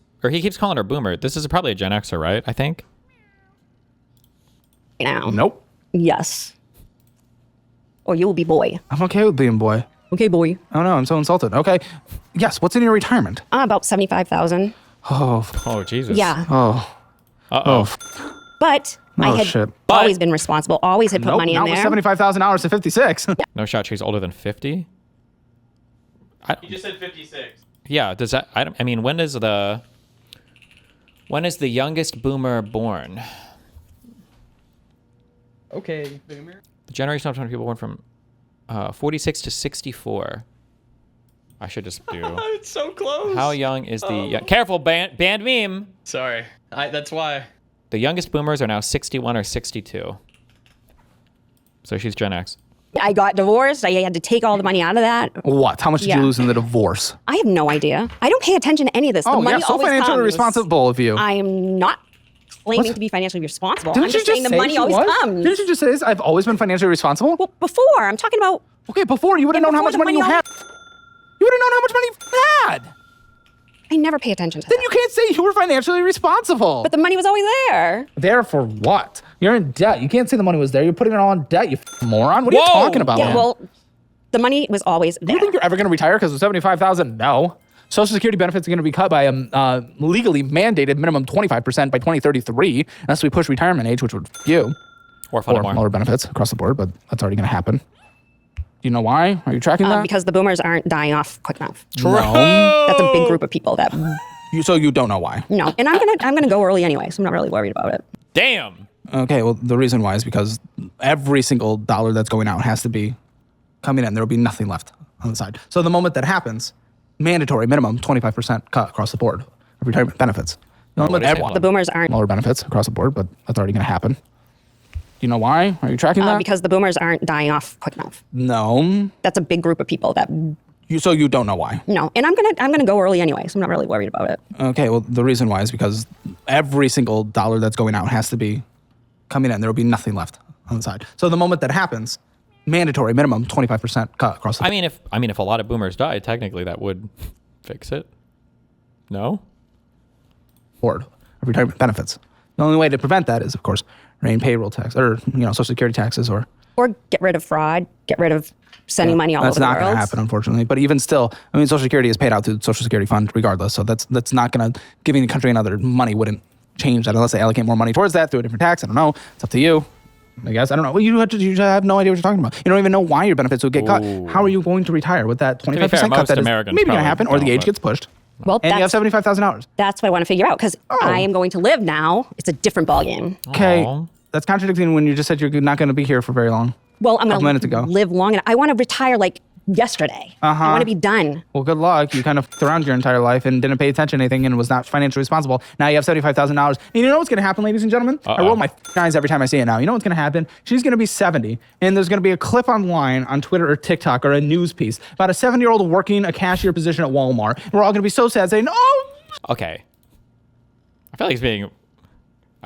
Speaker 1: calling her Boomer. This is probably a Gen Xer, right? I think.
Speaker 4: Now.
Speaker 3: Nope.
Speaker 4: Yes. Or you will be boy.
Speaker 3: I'm okay with being boy.
Speaker 4: Okay, boy.
Speaker 3: Oh no, I'm so insulted. Okay. Yes. What's in your retirement?
Speaker 4: About 75,000.
Speaker 1: Oh Jesus.
Speaker 4: Yeah.
Speaker 3: Oh.
Speaker 4: But I had
Speaker 3: shit.
Speaker 4: always been responsible. Always had put money in
Speaker 3: not with
Speaker 4: there.
Speaker 3: $75,000 to 56.
Speaker 1: No shot. She's older than 50.
Speaker 2: You just said 56.
Speaker 1: Yeah. Does that? I mean, when is the youngest Boomer born?
Speaker 2: Okay, Boomer.
Speaker 1: The generation of 20 people born from 46 to 64. I should just do.
Speaker 2: It's so close.
Speaker 1: How young is the careful banned meme?
Speaker 2: Sorry. That's why.
Speaker 1: The youngest boomers are now 61 or 62. So she's Gen X.
Speaker 4: I got divorced. I had to take all the money out of that.
Speaker 3: What? How much did
Speaker 4: Yeah.
Speaker 3: you lose in the divorce?
Speaker 4: I have no idea. I don't pay attention to any of this. The
Speaker 3: Oh,
Speaker 4: money
Speaker 3: yeah, so
Speaker 4: always
Speaker 3: financially
Speaker 4: comes.
Speaker 3: responsible of you.
Speaker 4: I am not claiming
Speaker 3: What?
Speaker 4: to be financially responsible.
Speaker 3: Didn't
Speaker 4: I'm
Speaker 3: you
Speaker 4: just saying the
Speaker 3: say
Speaker 4: money
Speaker 3: she
Speaker 4: always
Speaker 3: was?
Speaker 4: comes.
Speaker 3: Didn't you just say this? I've always been financially responsible?
Speaker 4: Well, before, I'm talking about.
Speaker 3: Okay, before you would have known how
Speaker 4: before
Speaker 3: much
Speaker 4: the
Speaker 3: money you
Speaker 4: money
Speaker 3: had. You would have known how much money you had.
Speaker 4: I never pay attention to
Speaker 3: Then
Speaker 4: that.
Speaker 3: you can't say you were financially responsible.
Speaker 4: But the money was always there.
Speaker 3: There for what? You're in debt. You can't say the money was there. You're putting it all in debt, you moron. What are you
Speaker 1: Whoa!
Speaker 3: talking about,
Speaker 4: Yeah,
Speaker 3: man?
Speaker 4: well, the money was always
Speaker 3: Do
Speaker 4: there.
Speaker 3: you think you're ever going to retire because of $75,000? No. Social Security benefits are going to be cut by a legally mandated minimum 25% by 2033, unless we push retirement age, which would f you.
Speaker 1: Or fund
Speaker 3: Or
Speaker 1: more.
Speaker 3: lower benefits across the board, but that's already going to happen. Do you know why? Are you tracking that?
Speaker 4: Because the boomers aren't dying off quick enough.
Speaker 3: No.
Speaker 4: That's a big group of people that
Speaker 3: So you don't know why?
Speaker 4: no. And I'm gonna go early anyway, so I'm not really worried about it.
Speaker 1: Damn.
Speaker 3: Okay, well, the reason why is because every single dollar that's going out has to be coming in. There will be nothing left on the side. So the moment that happens, mandatory minimum 25% cut across the board of retirement benefits. The moment
Speaker 1: what is it?
Speaker 3: everyone
Speaker 4: The boomers aren't
Speaker 3: lower benefits across the board, but that's already going to happen. Do you know why? Are you tracking that?
Speaker 4: because the boomers aren't dying off quick enough.
Speaker 3: No.
Speaker 4: That's a big group of people that
Speaker 3: So you don't know why?
Speaker 4: no. And I'm gonna go early anyway, so I'm not really worried about it.
Speaker 3: Okay, well, the reason why is because every single dollar that's going out has to be coming in. There will be nothing left on the side. So the moment that happens, mandatory minimum 25% cut across the
Speaker 1: I mean, if a lot of boomers die, technically that would fix it. No.
Speaker 3: board of retirement benefits. The only way to prevent that is, of course, rain payroll tax or Social Security taxes or
Speaker 4: Or get rid of fraud, get rid of sending money all
Speaker 3: that's
Speaker 4: over the
Speaker 3: not
Speaker 4: world.
Speaker 3: going to happen, unfortunately. But even still, I mean, Social Security is paid out to the Social Security fund regardless. So that's not going to giving the country another money wouldn't change that unless they allocate more money towards that through a different tax. I don't know. It's up to you. I guess I don't know. Well, you have no idea what you're talking about. You don't even know why your benefits would get cut. How are you going to retire with that 25%
Speaker 1: fair,
Speaker 3: cut?
Speaker 1: most
Speaker 3: That is
Speaker 1: Americans
Speaker 3: maybe going to
Speaker 1: probably
Speaker 3: happen, or the
Speaker 1: don't,
Speaker 3: age
Speaker 1: but-
Speaker 3: gets pushed.
Speaker 4: Well,
Speaker 3: And you have $75,000.
Speaker 4: that's what I want to figure out because I am going to live now. It's a different ballgame.
Speaker 3: Okay,
Speaker 1: Aw.
Speaker 3: that's contradicting when you just said you're not going to be here for very long.
Speaker 4: Well, I'm
Speaker 3: Couple minutes
Speaker 4: going
Speaker 3: ago.
Speaker 4: to live long enough. I want to retire like yesterday. I want to be done.
Speaker 3: Well, good luck. You kind of f***ed around your entire life and didn't pay attention to anything and was not financially responsible. Now you have $75,000. And you know what's going to happen, ladies and gentlemen? I roll my eyes every time I see it now. You know what's going to happen? She's going to be 70, and there's going to be a clip online on Twitter or TikTok or a news piece about a 70-year-old working a cashier position at Walmart. And we're all going to be so sad saying, oh,
Speaker 1: Okay. I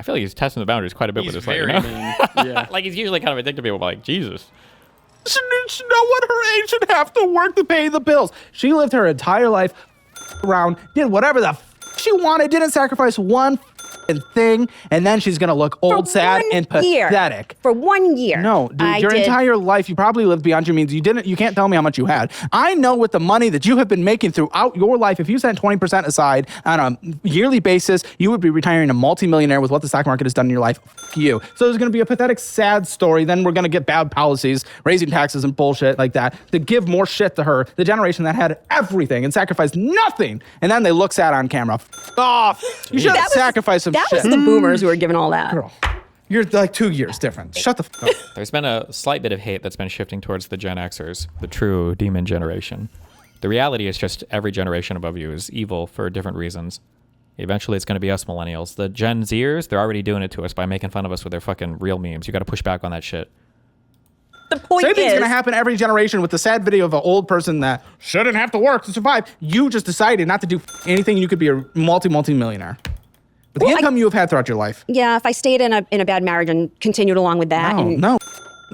Speaker 1: feel like he's testing the boundaries quite a bit
Speaker 2: He's
Speaker 1: with this.
Speaker 2: very
Speaker 1: Like, you know?
Speaker 2: mean. Yeah.
Speaker 1: Like he's usually kind of addicted to people. But like Jesus.
Speaker 3: she didn't know what her age should have to work to pay the bills. She lived her entire life around, did whatever the she wanted, didn't sacrifice one f***ing thing, and then she's gonna look old, sad, and pathetic.
Speaker 4: For 1 year.
Speaker 3: No, dude, your entire life, you probably lived beyond your means. You can't tell me how much you had. I know with the money that you have been making throughout your life, if you set 20% aside on a yearly basis, you would be retiring a multimillionaire with what the stock market has done in your life. F you. So there's gonna be a pathetic, sad story. Then we're gonna get bad policies, raising taxes and bullshit like that to give more shit to her, the generation that had everything and sacrificed nothing. And then they look sad on camera. F off. You should have sacrificed some
Speaker 4: That
Speaker 3: shit.
Speaker 4: was the boomers who were giving all that.
Speaker 3: Girl, you're like 2 years different. Shut the f up.
Speaker 1: There's been a slight bit of hate that's been shifting towards the Gen Xers, the true demon generation. The reality is just every generation above you is evil for different reasons. Eventually, it's going to be us millennials. The Gen Zers, they're already doing it to us by making fun of us with their fucking real memes. You got to push back on that shit.
Speaker 4: The point
Speaker 3: Same thing's
Speaker 4: is,
Speaker 3: gonna happen every generation with the sad video of an old person that shouldn't have to work to survive. You just decided not to do anything. You could be a multi-millionaire with the income you have had throughout your life.
Speaker 4: yeah, if I stayed in a bad marriage and continued along with that,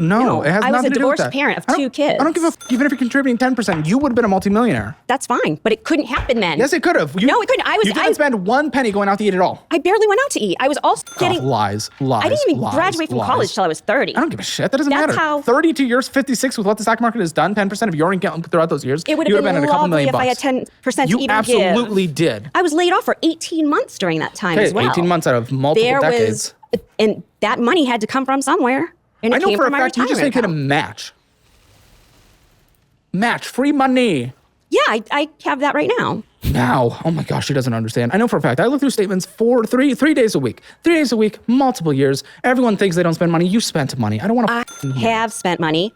Speaker 3: No, it has
Speaker 4: I was
Speaker 3: nothing
Speaker 4: a
Speaker 3: to do with
Speaker 4: divorced
Speaker 3: that.
Speaker 4: parent of
Speaker 3: I don't-
Speaker 4: 2 kids.
Speaker 3: I don't give a even if you're contributing 10%, you would have been a multimillionaire.
Speaker 4: That's fine, but it couldn't happen then.
Speaker 3: Yes, it could have.
Speaker 4: No, it couldn't.
Speaker 3: You didn't spend 1 penny going out to eat at all.
Speaker 4: I barely went out to eat. I was also getting.
Speaker 3: Lies.
Speaker 4: I didn't even
Speaker 3: lies,
Speaker 4: graduate from
Speaker 3: lies.
Speaker 4: college till I was 30.
Speaker 3: I don't give a shit. That doesn't
Speaker 4: That's
Speaker 3: matter.
Speaker 4: how-
Speaker 3: 32 years, 56 with what the stock market has done, 10% of your income throughout those years.
Speaker 4: It would
Speaker 3: you
Speaker 4: have been
Speaker 3: at a couple
Speaker 4: lovely
Speaker 3: million
Speaker 4: if I had
Speaker 3: bucks.
Speaker 4: 10% to
Speaker 3: You
Speaker 4: even
Speaker 3: absolutely
Speaker 4: give.
Speaker 3: did.
Speaker 4: I was laid off for 18 months during that time as well.
Speaker 3: 18 months out of multiple decades.
Speaker 4: And that money had to come from somewhere. And it
Speaker 3: I know
Speaker 4: came
Speaker 3: for a
Speaker 4: from my
Speaker 3: fact you just
Speaker 4: retirement
Speaker 3: didn't get a
Speaker 4: account.
Speaker 3: match. Match, free money.
Speaker 4: Yeah, I have that right now.
Speaker 3: Now, oh my gosh, she doesn't understand. I know for a fact. I look through statements for three days a week. 3 days a week, multiple years. Everyone thinks they don't spend money. You spent money. I don't want to.
Speaker 4: Have spent money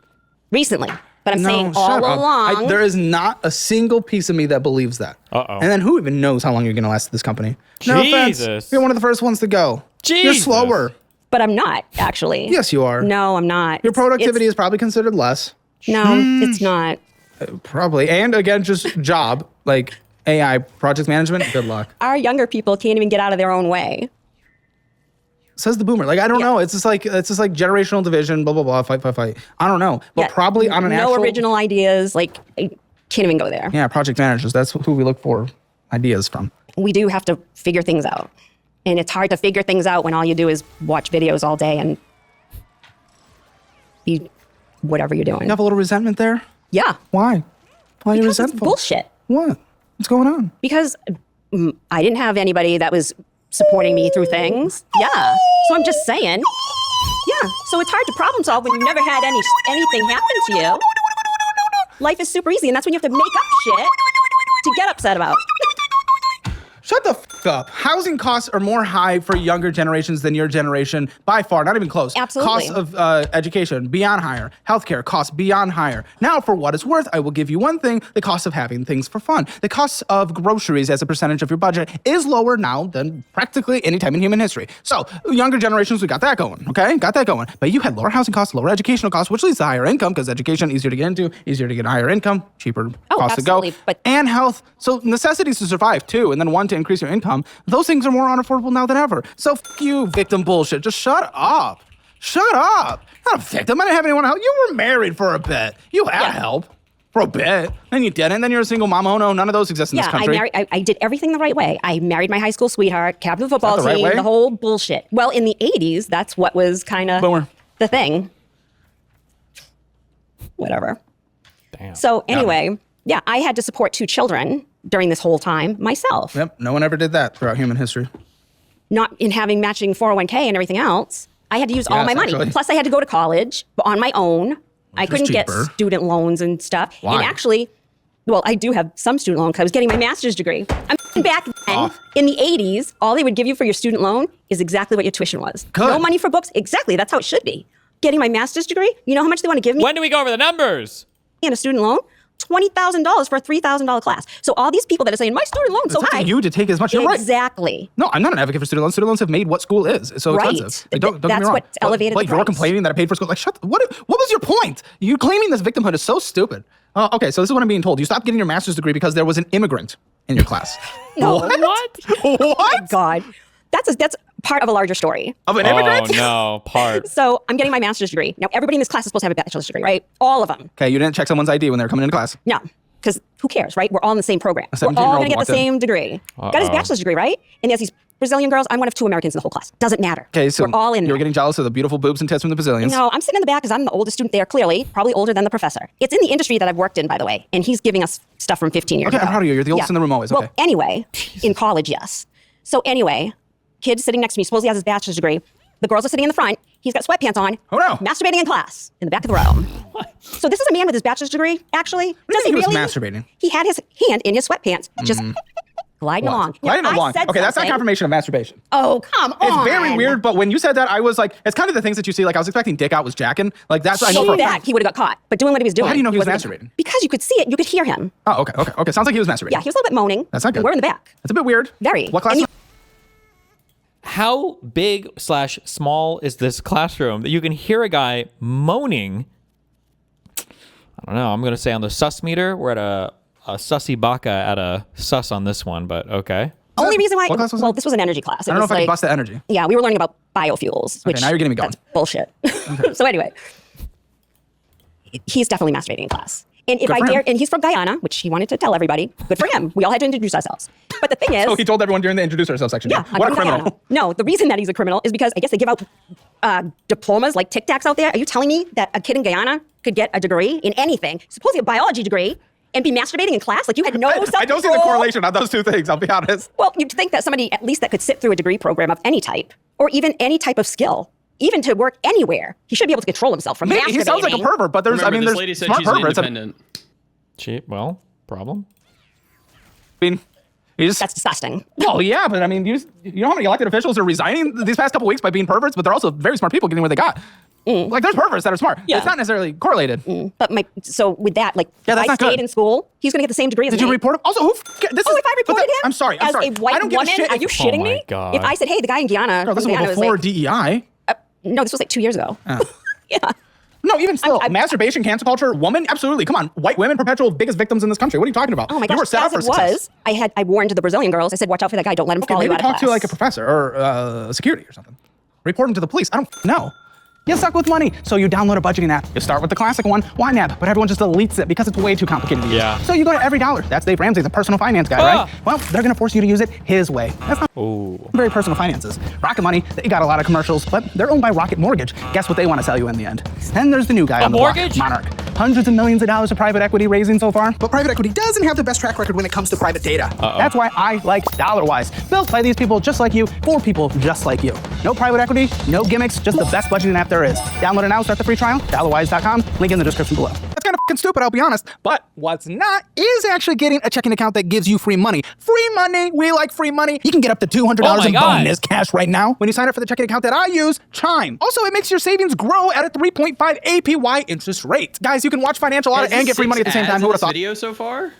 Speaker 4: recently, but I'm saying
Speaker 3: shut
Speaker 4: all
Speaker 3: up.
Speaker 4: along.
Speaker 3: There is not a single piece of me that believes that.
Speaker 1: Uh-oh.
Speaker 3: And then who even knows how long you're going to last at this company? No offense.
Speaker 1: Jesus.
Speaker 3: You're one of the first ones to go. You're
Speaker 1: Jesus.
Speaker 3: slower.
Speaker 4: But I'm not actually.
Speaker 3: Yes, you are.
Speaker 4: No, I'm not.
Speaker 3: Your productivity is probably considered less.
Speaker 4: No, it's not.
Speaker 3: Probably. And again, just job, like AI project management. Good luck.
Speaker 4: Our younger people can't even get out of their own way.
Speaker 3: Says the boomer. Like, I don't know. It's just like generational division, blah, blah, blah, fight. I don't know. But
Speaker 4: Yeah,
Speaker 3: probably on an
Speaker 4: no
Speaker 3: actual.
Speaker 4: original ideas. Like, I can't even go there.
Speaker 3: Yeah, project managers. That's who we look for ideas from.
Speaker 4: We do have to figure things out. And it's hard to figure things out when all you do is watch videos all day and be whatever you're doing.
Speaker 3: You have a little resentment there?
Speaker 4: Yeah.
Speaker 3: Why? Why are you
Speaker 4: Because it's
Speaker 3: resentful?
Speaker 4: bullshit.
Speaker 3: What? What's going on?
Speaker 4: Because I didn't have anybody that was supporting me through things. Yeah. So I'm just saying. Yeah. So it's hard to problem solve when you've never had anything happen to you. Life is super easy, and that's when you have to make up shit to get upset about.
Speaker 3: Shut the f up. Housing costs are more high for younger generations than your generation by far, not even close.
Speaker 4: Absolutely.
Speaker 3: Costs of education, beyond higher. Healthcare costs beyond higher. Now, for what it's worth, I will give you one thing, the cost of having things for fun. The cost of groceries as a percentage of your budget is lower now than practically any time in human history. So, younger generations, we got that going, okay? Got that going. But you had lower housing costs, lower educational costs, which leads to higher income, because education, easier to get into, easier to get higher income, cheaper cost to go.
Speaker 4: Absolutely, but-
Speaker 3: And health. So, necessities to survive, too, and then one to increase your income. Those things are more unaffordable now than ever. So f you, victim bullshit. Just shut up. Shut up. Not a victim. I didn't have anyone help. You were married for a bit. You had help for a bit. Then you didn't. Then you're a single mom. Oh no, none of those exist in this country.
Speaker 4: I did everything the right way. I married my high school sweetheart, captain of the football
Speaker 3: the right
Speaker 4: team,
Speaker 3: way?
Speaker 4: the whole bullshit. Well, in the 80s, that's what was kind of
Speaker 3: Boomer.
Speaker 4: the thing. Whatever.
Speaker 1: Damn.
Speaker 4: So anyway, yeah, I had to support 2 children during this whole time myself.
Speaker 3: Yep. No one ever did that throughout human history.
Speaker 4: Not in having matching 401k and everything else. I had to use all
Speaker 3: Yes,
Speaker 4: my money.
Speaker 3: actually.
Speaker 4: Plus, I had to go to college, but on my own. I couldn't get
Speaker 3: cheaper.
Speaker 4: student loans and stuff.
Speaker 3: Why?
Speaker 4: And actually, well, I do have some student loan because I was getting my master's degree. I'm back then, in the 80s, all they would give you for your student loan is exactly what your tuition was.
Speaker 3: Good.
Speaker 4: No money for books. Exactly. That's how it should be. Getting my master's degree, you know how much they want to give me
Speaker 1: When do we go over the numbers?
Speaker 4: in a student loan? $20,000 for a $3,000 class. So all these people that are saying, my student loan's so
Speaker 3: It's up
Speaker 4: high.
Speaker 3: to you to take as much. You're right.
Speaker 4: Exactly.
Speaker 3: No, I'm not an advocate for student loans. Student loans have made what school is. It's so
Speaker 4: Right.
Speaker 3: expensive. Like, don't get
Speaker 4: That's
Speaker 3: me wrong.
Speaker 4: what's elevated
Speaker 3: Like,
Speaker 4: the
Speaker 3: you're
Speaker 4: price.
Speaker 3: complaining that I paid for school. Like, what was your point? You claiming this victimhood is so stupid. Okay, so this is what I'm being told. You stopped getting your master's degree because there was an immigrant in your class.
Speaker 4: No.
Speaker 3: What?
Speaker 1: What?
Speaker 3: What?
Speaker 4: God. That's part of a larger story.
Speaker 3: Of an
Speaker 1: Oh
Speaker 3: immigrant?
Speaker 1: no, part.
Speaker 4: So I'm getting my master's degree. Now, everybody in this class is supposed to have a bachelor's degree, right? All of them.
Speaker 3: Okay, you didn't check someone's ID when they were coming into class.
Speaker 4: No, because who cares, right? We're all in the same program. We're all
Speaker 3: 17-year-old
Speaker 4: going to get the
Speaker 3: walked in.
Speaker 4: same degree. Got his bachelor's degree, right? And he has these Brazilian girls. I'm one of 2 Americans in the whole class. Doesn't matter.
Speaker 3: Okay, so
Speaker 4: we're all in
Speaker 3: you're
Speaker 4: there.
Speaker 3: getting jealous of the beautiful boobs and tits from the Brazilians.
Speaker 4: No, I'm sitting in the back because I'm the oldest student there, clearly, probably older than the professor. It's in the industry that I've worked in, by the way, and he's giving us stuff from 15 years
Speaker 3: Okay,
Speaker 4: ago.
Speaker 3: I'm proud of you. You're the oldest in the room always.
Speaker 4: Well,
Speaker 3: Okay.
Speaker 4: anyway, in college, yes. So anyway, kid sitting next to me, supposedly has his bachelor's degree. The girls are sitting in the front. He's got sweatpants on.
Speaker 3: Oh, no.
Speaker 4: Masturbating in class in the back of the room. So this is a man with his bachelor's degree, actually.
Speaker 3: do you mean he was masturbating?
Speaker 4: He had his hand in his sweatpants, just gliding along. Now,
Speaker 3: Gliding
Speaker 4: I
Speaker 3: along.
Speaker 4: said
Speaker 3: Okay, that's not
Speaker 4: something-
Speaker 3: confirmation of masturbation.
Speaker 4: Oh, come on.
Speaker 3: It's very weird, but when you said that, I was like, it's kind of the things that you see. Like, I was expecting Dick out was jacking. Like, that's, I know for a
Speaker 4: that
Speaker 3: fact.
Speaker 4: he would have got caught, but doing what he was doing.
Speaker 3: how do you know he was
Speaker 4: wasn't
Speaker 3: masturbating?
Speaker 4: Because you could see it, you could hear him.
Speaker 3: Oh, okay. Sounds like he was masturbating.
Speaker 4: Yeah, he was a little bit moaning.
Speaker 3: That's not
Speaker 4: and
Speaker 3: good.
Speaker 4: We're in the back.
Speaker 3: That's a bit weird.
Speaker 4: Very.
Speaker 3: What class?
Speaker 4: And
Speaker 1: How big / small is this classroom that you can hear a guy moaning? I don't know. I'm going to say on the sus meter, we're at a sussy baka at a sus on this one, but okay.
Speaker 4: Only reason why,
Speaker 3: What class was
Speaker 4: well,
Speaker 3: that?
Speaker 4: this was an energy class.
Speaker 3: I don't know if I can bust that energy.
Speaker 4: Yeah, we were learning about biofuels, which
Speaker 3: now you're getting me going.
Speaker 4: that's bullshit. So anyway, he's definitely masturbating in class. And if
Speaker 3: Good
Speaker 4: I
Speaker 3: for him.
Speaker 4: dare, and he's from Guyana, which he wanted to tell everybody. Good for him. We all had to introduce ourselves. But the thing is,
Speaker 3: Oh, he told everyone during the introduce ourselves section.
Speaker 4: yeah, I'm
Speaker 3: What a
Speaker 4: from
Speaker 3: criminal.
Speaker 4: Guyana. No, the reason that he's a criminal is because I guess they give out diplomas like Tic Tacs out there. Are you telling me that a kid in Guyana could get a degree in anything, supposedly a biology degree, and be masturbating in class? Like you had no self-control?
Speaker 3: I don't see the correlation on those two things, I'll be honest.
Speaker 4: Well, you'd think that somebody at least that could sit through a degree program of any type, or even any type of skill, even to work anywhere, he should be able to control himself from masturbating.
Speaker 3: He sounds like a pervert, but there's,
Speaker 2: Remember,
Speaker 3: I mean,
Speaker 2: this
Speaker 3: there's
Speaker 2: lady said
Speaker 3: smart
Speaker 2: she's an
Speaker 3: perverts.
Speaker 2: independent.
Speaker 1: Well, problem.
Speaker 3: I mean, you just,
Speaker 4: That's disgusting.
Speaker 3: well, yeah, but I mean, you know how many elected officials are resigning these past couple weeks by being perverts, but they're also very smart people getting what they got. Like, there's perverts that are smart.
Speaker 4: Yeah.
Speaker 3: It's not necessarily correlated.
Speaker 4: But so with that, like,
Speaker 3: Yeah,
Speaker 4: if
Speaker 3: that's
Speaker 4: I
Speaker 3: not
Speaker 4: stayed
Speaker 3: good.
Speaker 4: in school, he's gonna get the same degree as
Speaker 3: Did
Speaker 4: me.
Speaker 3: you report him? Also, who? This
Speaker 4: Oh,
Speaker 3: is,
Speaker 4: if I
Speaker 3: but
Speaker 4: reported him,
Speaker 3: I'm sorry.
Speaker 4: as a white
Speaker 3: I don't give
Speaker 4: woman,
Speaker 3: a shit.
Speaker 4: are you shitting
Speaker 1: Oh my
Speaker 4: me?
Speaker 1: God.
Speaker 4: If I said, hey, the guy in Guyana,
Speaker 3: Girl, this
Speaker 4: from
Speaker 3: was
Speaker 4: Guyana
Speaker 3: before
Speaker 4: like,
Speaker 3: DEI.
Speaker 4: no, this was like 2 years ago. Yeah.
Speaker 3: No, even still,
Speaker 4: I'm-
Speaker 3: masturbation, cancel culture, woman, absolutely. Come on, white women, perpetual biggest victims in this country. What are you talking about?
Speaker 4: Oh my
Speaker 3: You were
Speaker 4: gosh,
Speaker 3: set up
Speaker 4: as
Speaker 3: for
Speaker 4: it
Speaker 3: success.
Speaker 4: was, I warned the Brazilian girls. I said, watch out for that guy. Don't let him
Speaker 3: Okay,
Speaker 4: follow you
Speaker 3: maybe
Speaker 4: out of
Speaker 3: talk
Speaker 4: class.
Speaker 3: to like a professor or security or something. Report him to the police. I don't know. You suck with money, so you download a budgeting app. You start with the classic one, YNAB, but everyone just deletes it because it's way too complicated to use.
Speaker 1: Yeah.
Speaker 3: So you go to Every Dollar. That's Dave Ramsey, the personal finance guy,
Speaker 1: Ah.
Speaker 3: right? Well, they're gonna force you to use it his way. That's not
Speaker 1: Ooh.
Speaker 3: very personal finances. Rocket Money, they got a lot of commercials, but they're owned by Rocket Mortgage. Guess what they want to sell you in the end? Then there's the new guy on the
Speaker 1: mortgage?
Speaker 3: block, Monarch. Hundreds of millions of dollars of private equity raising so far, but private equity doesn't have the best track record when it comes to private data. That's why I like DollarWise, built by these people just like you, for people just like you. No private equity, no gimmicks, just the best budgeting app there is. Download it now, start the free trial, dollarwise.com, link in the description below. That's kind of fucking stupid, I'll be honest, but what's not is actually getting a checking account that gives you free money. Free money, we like free money. You can get up to $200
Speaker 1: Oh my
Speaker 3: in
Speaker 1: God.
Speaker 3: bonus cash right now when you sign up for the checking account that I use, Chime. Also, it makes your savings grow at a 3.5 APY interest rate. Guys, you can watch financial audit
Speaker 2: Has
Speaker 3: and get free
Speaker 2: 6
Speaker 3: money at the same
Speaker 2: ads
Speaker 3: time.
Speaker 2: in
Speaker 3: Who would have
Speaker 2: this
Speaker 3: thought?
Speaker 2: video so far?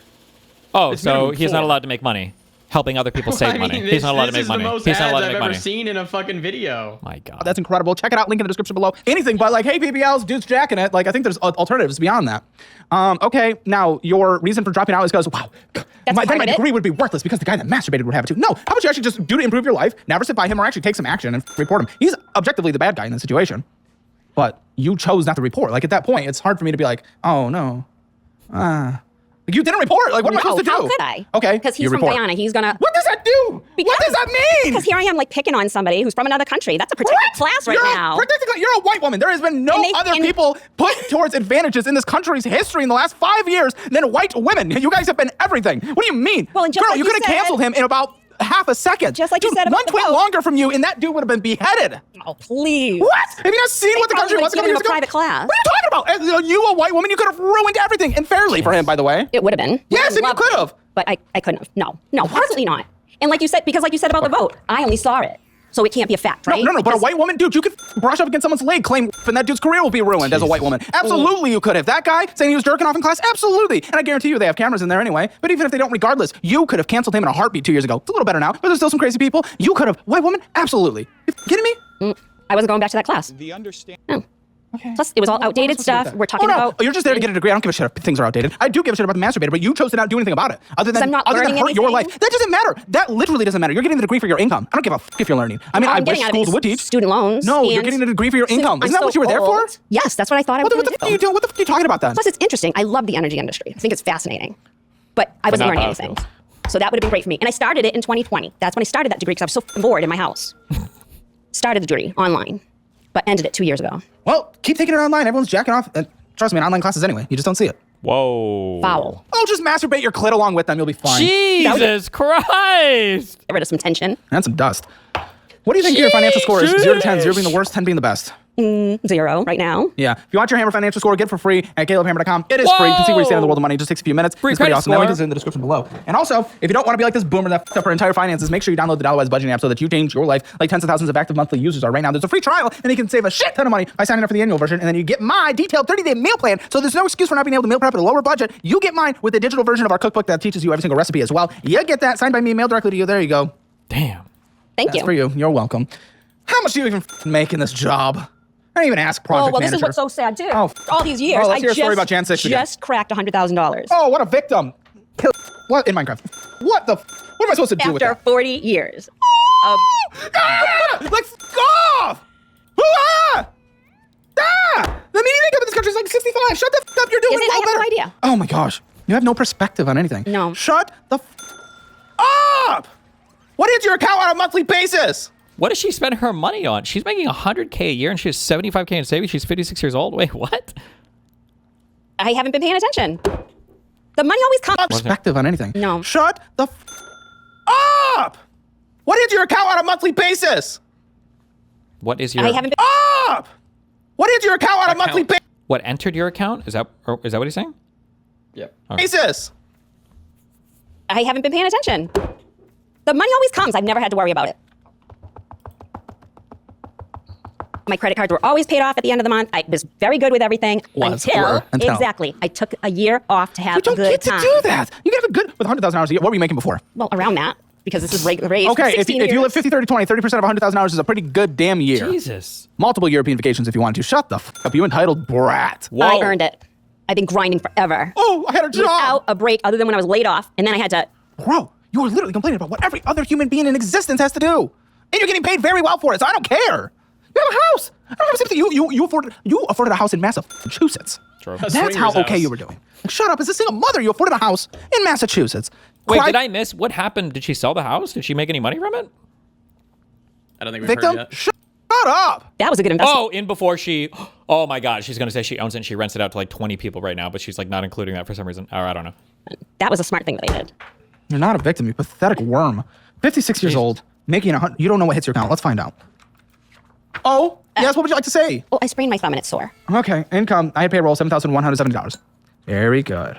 Speaker 1: Oh,
Speaker 2: It's
Speaker 1: so
Speaker 2: minimum
Speaker 1: he's not
Speaker 2: 4.
Speaker 1: allowed to make money. Helping other people save
Speaker 2: I mean,
Speaker 1: money.
Speaker 2: This,
Speaker 1: He's not allowed to
Speaker 2: this
Speaker 1: make
Speaker 2: is
Speaker 1: money.
Speaker 2: the most
Speaker 1: He's not
Speaker 2: ads
Speaker 1: allowed to
Speaker 2: I've
Speaker 1: make
Speaker 2: ever
Speaker 1: money.
Speaker 2: seen in a fucking video.
Speaker 1: My God.
Speaker 3: That's incredible. Check it out. Link in the description below. Anything but like, hey, PBLs, dude's jacking it. Like, I think there's alternatives beyond that. Okay, now your reason for dropping out is because, wow,
Speaker 4: That's
Speaker 3: then
Speaker 4: part
Speaker 3: my
Speaker 4: of it.
Speaker 3: degree would be worthless because the guy that masturbated would have it too. No, how about you actually just do to improve your life, never sit by him or actually take some action and report him. He's objectively the bad guy in this situation. But you chose not to report. Like, at that point, it's hard for me to be like, oh, no. Like, you didn't report. Like, what am I
Speaker 4: No,
Speaker 3: supposed to do?
Speaker 4: how could I?
Speaker 3: Okay,
Speaker 4: Because
Speaker 3: you
Speaker 4: he's from
Speaker 3: report.
Speaker 4: Guyana. He's gonna.
Speaker 3: What does that do? What does that mean?
Speaker 4: Because here I am, like picking on somebody who's from another country. That's a protected class right now.
Speaker 3: You're a white woman. There has been no
Speaker 4: And
Speaker 3: other
Speaker 4: and-
Speaker 3: people put towards advantages in this country's history in the last 5 years than white women. You guys have been everything. What do you mean?
Speaker 4: Well, and just
Speaker 3: Girl,
Speaker 4: like
Speaker 3: you
Speaker 4: you
Speaker 3: could have
Speaker 4: said-
Speaker 3: canceled him in about half a second.
Speaker 4: Just like you
Speaker 3: Dude,
Speaker 4: said about
Speaker 3: one
Speaker 4: the
Speaker 3: tweet
Speaker 4: vote.
Speaker 3: longer from you, and that dude would have been beheaded.
Speaker 4: Oh, please.
Speaker 3: What? Have you not seen what the country
Speaker 4: probably
Speaker 3: was a couple
Speaker 4: giving him
Speaker 3: years
Speaker 4: a
Speaker 3: ago?
Speaker 4: private class.
Speaker 3: What are you talking about? You, a white woman, you could have ruined everything, and fairly for him, by the way.
Speaker 4: It would have been.
Speaker 3: Yes, and you
Speaker 4: Loved
Speaker 3: could
Speaker 4: it.
Speaker 3: have.
Speaker 4: But I couldn't have. No, absolutely not. And like you said, because like you said about the vote, I only saw it. So it can't be a fact, right?
Speaker 3: No, but a
Speaker 4: Because-
Speaker 3: white woman, dude, you could brush up against someone's leg, claim, and that dude's career will be ruined as a white woman. Absolutely, you could have. That guy saying he was jerking off in class, absolutely. And I guarantee you they have cameras in there anyway. But even if they don't, regardless, you could have canceled him in a heartbeat 2 years ago. It's a little better now, but there's still some crazy people. You could have. White woman, absolutely. You kidding me?
Speaker 4: I wasn't going back to that class.
Speaker 6: The understand.
Speaker 4: No.
Speaker 3: Okay.
Speaker 4: Plus, it was all outdated stuff. We're talking about.
Speaker 3: Oh, you're just there to get a degree. I don't give a shit if things are outdated. I do give a shit about the masturbator, but you chose to not do anything about it. Other than,
Speaker 4: I'm not
Speaker 3: other than
Speaker 4: learning
Speaker 3: hurt your
Speaker 4: anything.
Speaker 3: life. That doesn't matter. That literally doesn't matter. You're getting the degree for your income. I don't give a fuck if you're learning. I mean,
Speaker 4: All
Speaker 3: I
Speaker 4: I'm
Speaker 3: wish
Speaker 4: getting out of it
Speaker 3: schools
Speaker 4: is
Speaker 3: would teach.
Speaker 4: student loans.
Speaker 3: No, you're
Speaker 4: and
Speaker 3: getting a degree for your
Speaker 4: since
Speaker 3: income.
Speaker 4: I'm
Speaker 3: Isn't that what
Speaker 4: so
Speaker 3: you were there for?
Speaker 4: old- Yes, that's what I thought I was
Speaker 3: What
Speaker 4: going
Speaker 3: the
Speaker 4: to
Speaker 3: fuck are
Speaker 4: do.
Speaker 3: you doing? What the fuck are you talking about then?
Speaker 4: Plus, it's interesting. I love the energy industry. I think it's fascinating. But I wasn't
Speaker 1: not
Speaker 4: learning
Speaker 1: biofuels.
Speaker 4: anything. So that would have been great for me. And I started it in 2020. That's when I started that degree because I was so f***ing bored in my house. Started the degree online, but ended it 2 years ago.
Speaker 3: Well, keep taking it online. Everyone's jacking off. Trust me, in online classes anyway. You just don't see it.
Speaker 1: Whoa.
Speaker 4: Foul.
Speaker 3: Oh, just masturbate your clit along with them. You'll be fine.
Speaker 1: Jesus Christ.
Speaker 4: Get rid of some tension.
Speaker 3: And some dust. What do you think your financial score is? 0 to 10, 0 being the worst, 10 being the best.
Speaker 4: 0 right now.
Speaker 3: Yeah. If you want your Hammer financial score, get it for free at calebhammer.com. It is free. You can see where you stand in the world of money. It just takes a few minutes.
Speaker 1: Free
Speaker 3: it's pretty
Speaker 1: credit
Speaker 3: awesome. That link
Speaker 1: score.
Speaker 3: is in the description below. And also, if you don't want to be like this boomer that f***ed up her entire finances, make sure you download the Dollarwise budgeting app so that you change your life like tens of thousands of active monthly users are right now. There's a free trial, and you can save a shit ton of money by signing up for the annual version. And then you get my detailed 30-day meal plan. So there's no excuse for not being able to meal prep at a lower budget. You get mine with the digital version of our cookbook that teaches you every single recipe as well. You get that signed by me, mailed directly to you. There you go.
Speaker 1: Damn.
Speaker 4: Thank
Speaker 3: That's
Speaker 4: you.
Speaker 3: for you. You're welcome. How much do you even make in this job? I didn't even ask project
Speaker 4: This is
Speaker 3: manager.
Speaker 4: what's so sad too.
Speaker 3: Oh,
Speaker 4: All these years,
Speaker 3: let's
Speaker 4: I
Speaker 3: hear a story about Jan 6 again.
Speaker 4: just cracked $100,000
Speaker 3: Oh, what a victim. What in Minecraft? What am I supposed to do with
Speaker 4: after
Speaker 3: that?
Speaker 4: 40 years.
Speaker 3: Let's go off! Ah! The median income in this country is like 65. Shut the f up. You're doing
Speaker 4: Is it?
Speaker 3: well
Speaker 4: I have no
Speaker 3: better.
Speaker 4: idea.
Speaker 3: Oh my gosh. You have no perspective on anything.
Speaker 4: No.
Speaker 3: Shut the up! What is your account on a monthly basis?
Speaker 1: What does she spend her money on? She's making $100K a year and she has $75K in savings. She's 56 years old. Wait, what?
Speaker 4: I haven't been paying attention. The money always comes.
Speaker 3: Perspective on anything.
Speaker 4: No.
Speaker 3: Shut the up! What is your account on a monthly basis?
Speaker 1: What is your...
Speaker 4: I haven't been.
Speaker 3: Up! What is your account on a monthly
Speaker 1: What entered your account? Is that what he's saying?
Speaker 2: Yep.
Speaker 3: basis?
Speaker 4: I haven't been paying attention. The money always comes. I've never had to worry about it. My credit cards were always paid off at the end of the month. I was very good with everything until exactly. I took a year off to have
Speaker 3: You don't
Speaker 4: a good
Speaker 3: get to
Speaker 4: time.
Speaker 3: do that. You can have a good with $100,000 a year. What were you making before?
Speaker 4: Well, around that because this is raised.
Speaker 3: Okay, if
Speaker 4: 16
Speaker 3: you live
Speaker 4: years.
Speaker 3: 50, 30, 20, 30% of $100,000 is a pretty good damn year.
Speaker 1: Jesus.
Speaker 3: Multiple European vacations if you want to. Shut the f up, you entitled brat.
Speaker 1: Whoa.
Speaker 4: I earned it. I've been grinding forever.
Speaker 3: Oh, I had a job.
Speaker 4: Without a break, other than when I was laid off, and then I had to.
Speaker 3: Bro, you are literally complaining about what every other human being in existence has to do. And you're getting paid very well for it, so I don't care. You have a house. I don't have a sympathy. You afforded a house in Massachusetts.
Speaker 1: True.
Speaker 3: That's
Speaker 2: swinger's
Speaker 3: how okay
Speaker 2: house.
Speaker 3: you were doing. Like, shut up. As a single mother, you afforded a house in Massachusetts.
Speaker 1: Wait,
Speaker 3: Cry-
Speaker 1: did I miss? What happened? Did she sell the house? Did she make any money from it?
Speaker 2: I don't think we've
Speaker 3: Victim?
Speaker 2: heard yet.
Speaker 3: Shut up.
Speaker 4: That was a good investment.
Speaker 1: Oh, in before she... Oh my God. She's going to say she owns it and she rents it out to like 20 people right now, but she's like not including that for some reason. Or I don't know.
Speaker 4: That was a smart thing that I did.
Speaker 3: You're not a victim, you pathetic worm. 56 years old, making you don't know what hits your account. Let's find out. Oh, yes, what would you like to say?
Speaker 4: Well, I sprained my thumb and it's sore.
Speaker 3: Okay, income. I had payroll, $7,170. Very good.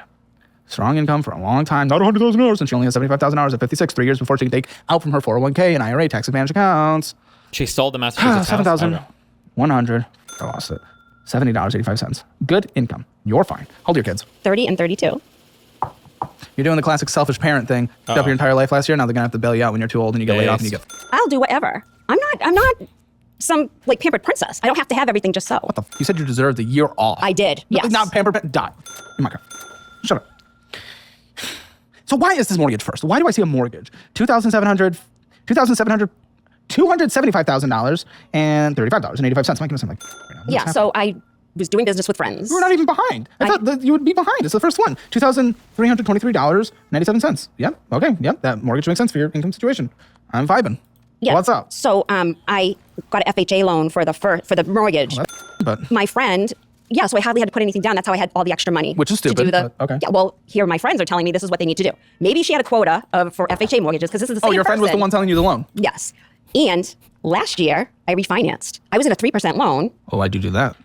Speaker 3: Strong income for a long time. Not $100,000 since she only has $75,000 at 56, 3 years before she can take out from her 401k and IRA tax advantage accounts.
Speaker 1: She sold the Massachusetts house? Okay.
Speaker 3: $7,100. I lost it. $70.85. Good income. You're fine. How old are your kids?
Speaker 4: 30 and 32.
Speaker 3: You're doing the classic selfish parent thing. Did up your entire life last year. Now they're gonna have to bail you out when you're too old and you get laid off and you get.
Speaker 4: I'll do whatever. I'm not some like pampered princess. I don't have to have everything just so.
Speaker 3: What the you said you deserved the year off.
Speaker 4: I did.
Speaker 3: No,
Speaker 4: Yes.
Speaker 3: Not pampered. Die. Oh my God. Shut up. So why is this mortgage first? Why do I see a mortgage? $275,000 and $35.85. Am I gonna sound like right now?
Speaker 4: Yeah. So I was doing business with friends.
Speaker 3: You were not even behind. I thought that you would be behind. It's the first one. $2,323.97. Yep. Okay. Yep. That mortgage makes sense for your income situation. I'm vibing.
Speaker 4: Yeah.
Speaker 3: What's up?
Speaker 4: So I got an FHA loan for the mortgage.
Speaker 3: But
Speaker 4: My friend. Yeah, so I hardly had to put anything down. That's how I had all the extra money.
Speaker 3: Which is
Speaker 4: to
Speaker 3: stupid,
Speaker 4: do the,
Speaker 3: but okay.
Speaker 4: Yeah, well, here my friends are telling me this is what they need to do. Maybe she had a quota for FHA mortgages because this is the same
Speaker 3: your friend was the
Speaker 4: person.
Speaker 3: one telling you the loan.
Speaker 4: Yes. And last year, I refinanced. I was in a 3% loan.
Speaker 3: Oh, why'd you do that?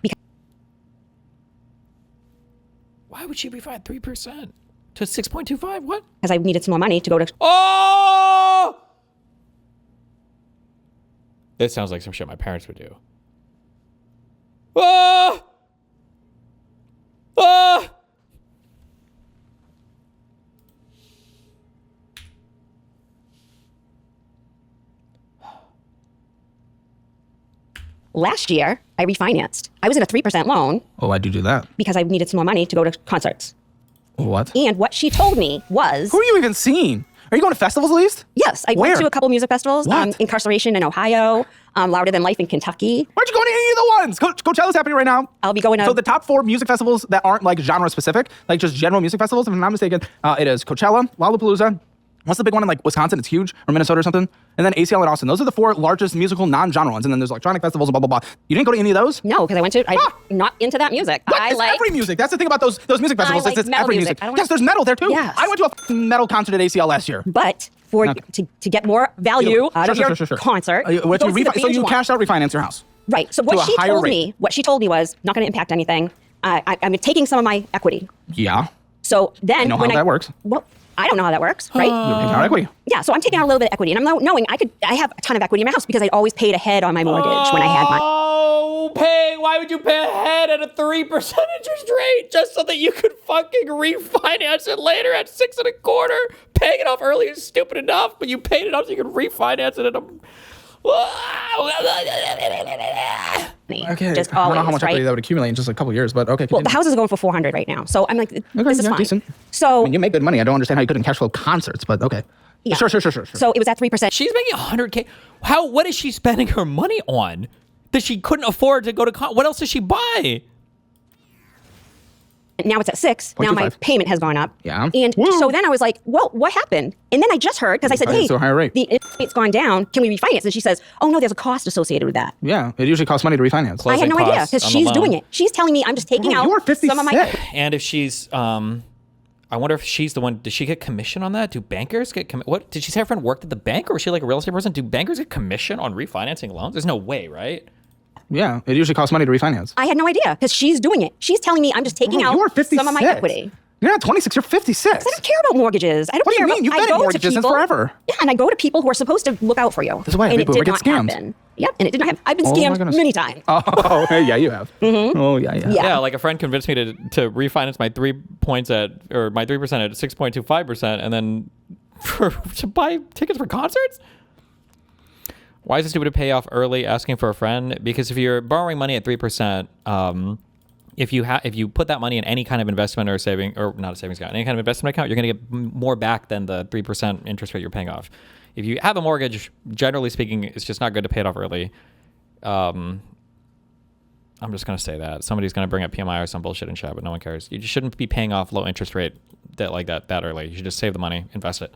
Speaker 1: Why would she refi 3% to 6.25? What?
Speaker 4: Because I needed some more money to go to.
Speaker 1: Oh! This sounds like some shit my parents would do. Ah! Ah!
Speaker 4: Last year, I refinanced. I was in a 3% loan
Speaker 3: Oh, why'd you do that?
Speaker 4: because I needed some more money to go to concerts.
Speaker 3: What?
Speaker 4: And what she told me was,
Speaker 3: Who are you even seeing? Are you going to festivals at least?
Speaker 4: yes, I
Speaker 3: Where?
Speaker 4: went to a couple music festivals.
Speaker 3: What?
Speaker 4: Incarceration in Ohio, Louder Than Life in Kentucky.
Speaker 3: Why'd you go to any of the ones? Coachella's happening right now.
Speaker 4: I'll be going to.
Speaker 3: So the top 4 music festivals that aren't like genre specific, like just general music festivals, if I'm not mistaken, it is Coachella, Lollapalooza, What's the big one in like Wisconsin? It's huge, or Minnesota or something. And then ACL in Austin. Those are the 4 largest musical non-genre ones. And then there's electronic festivals and blah blah blah. You didn't go to any of those?
Speaker 4: No, because I went to. I'm not into that music.
Speaker 3: What?
Speaker 4: I
Speaker 3: It's
Speaker 4: like
Speaker 3: every music. That's the thing about those music festivals.
Speaker 4: like
Speaker 3: It's
Speaker 4: metal
Speaker 3: every
Speaker 4: music.
Speaker 3: music.
Speaker 4: I don't
Speaker 3: Yes,
Speaker 4: wanna-
Speaker 3: there's metal there too.
Speaker 4: Yes.
Speaker 3: I went to a f***ing metal concert at ACL last year.
Speaker 4: But for to get more value out of your concert,
Speaker 3: What
Speaker 4: go
Speaker 3: you
Speaker 4: see the
Speaker 3: so
Speaker 4: band
Speaker 3: you
Speaker 4: want.
Speaker 3: cashed out, refinance your house.
Speaker 4: Right. So
Speaker 3: to a
Speaker 4: what she
Speaker 3: higher
Speaker 4: told
Speaker 3: rate.
Speaker 4: me, was not going to impact anything. I'm taking some of my equity.
Speaker 3: Yeah.
Speaker 4: So then
Speaker 3: I know
Speaker 4: when
Speaker 3: how that works.
Speaker 4: Well, I don't know how that works, right?
Speaker 3: You're taking out equity.
Speaker 4: Yeah. So I'm taking out a little bit of equity, and I'm now knowing I have a ton of equity in my house because I always paid ahead on my mortgage when I had my.
Speaker 1: Oh, why would you pay ahead at a 3% interest rate just so that you could fucking refinance it later at 6.25%? Paying it off early is stupid enough, but you paid it off so you could refinance it at a.
Speaker 3: Okay.
Speaker 4: Just
Speaker 3: I don't
Speaker 4: always,
Speaker 3: know how much
Speaker 4: right?
Speaker 3: equity that would accumulate in just a couple years, but okay.
Speaker 4: Well,
Speaker 3: continue.
Speaker 4: the house is going for 400 right now, so I'm like, this is
Speaker 3: yeah,
Speaker 4: fine.
Speaker 3: decent.
Speaker 4: So
Speaker 3: I mean, you make good money. I don't understand how you couldn't cash flow concerts, but okay.
Speaker 4: Yeah.
Speaker 3: Sure.
Speaker 4: So it was at 3%.
Speaker 1: She's making 100K. What is she spending her money on that she couldn't afford to go to what else does she buy?
Speaker 4: Now it's at 6. Now my
Speaker 3: 0.25.
Speaker 4: payment has gone up.
Speaker 3: Yeah.
Speaker 4: And
Speaker 3: Woo.
Speaker 4: so then I was like, well, what happened? And then I just heard, because I said,
Speaker 3: Refinance
Speaker 4: hey,
Speaker 3: to a higher rate.
Speaker 4: the interest rate's gone down. Can we refinance? And she says, oh, no, there's a cost associated with that.
Speaker 3: Yeah, it usually costs money to refinance.
Speaker 1: Close.
Speaker 4: I had no
Speaker 1: Closing
Speaker 4: idea
Speaker 1: costs
Speaker 4: because
Speaker 1: on the
Speaker 4: she's
Speaker 1: loan.
Speaker 4: doing it. She's telling me I'm just taking
Speaker 3: Bro,
Speaker 4: out
Speaker 3: you are 56.
Speaker 4: some of my.
Speaker 1: And if she's, I wonder if she's the one. Does she get commission on that? Do bankers get what? Did she say her friend worked at the bank, or is she like a real estate person? Do bankers get commission on refinancing loans? There's no way, right?
Speaker 3: Yeah, it usually costs money to refinance.
Speaker 4: I had no idea because she's doing it. She's telling me I'm just taking
Speaker 3: Bro,
Speaker 4: out
Speaker 3: you are 56.
Speaker 4: some of my equity.
Speaker 3: You're not 26. You're 56.
Speaker 4: I don't care about mortgages. I don't
Speaker 3: What do you
Speaker 4: care
Speaker 3: mean? You've
Speaker 4: about.
Speaker 3: been
Speaker 4: I
Speaker 3: in
Speaker 4: go
Speaker 3: mortgages
Speaker 4: to
Speaker 3: since
Speaker 4: people,
Speaker 3: forever.
Speaker 4: Yeah, and I go to people who are supposed to look out for you.
Speaker 3: This is why
Speaker 4: and
Speaker 3: every
Speaker 4: it did
Speaker 3: boomer
Speaker 4: not
Speaker 3: gets scammed.
Speaker 4: happen. Yep, and it did not happen. I've been
Speaker 3: Oh my
Speaker 4: scammed
Speaker 3: goodness.
Speaker 4: many times.
Speaker 3: Oh, yeah, you have. Oh, yeah.
Speaker 4: Yeah.
Speaker 1: Yeah, like a friend convinced me to refinance my 3 points my 3% at 6.25%, and then to buy tickets for concerts. Why is it stupid to pay off early asking for a friend? Because if you're borrowing money at 3%, if you put that money in any kind of investment or saving, or not a savings account, any kind of investment account, you're going to get more back than the 3% interest rate you're paying off. If you have a mortgage, generally speaking, it's just not good to pay it off early. I'm just going to say that. Somebody's going to bring up PMI or some bullshit in chat, but no one cares. You just shouldn't be paying off low interest rate that early. You should just save the money, invest it.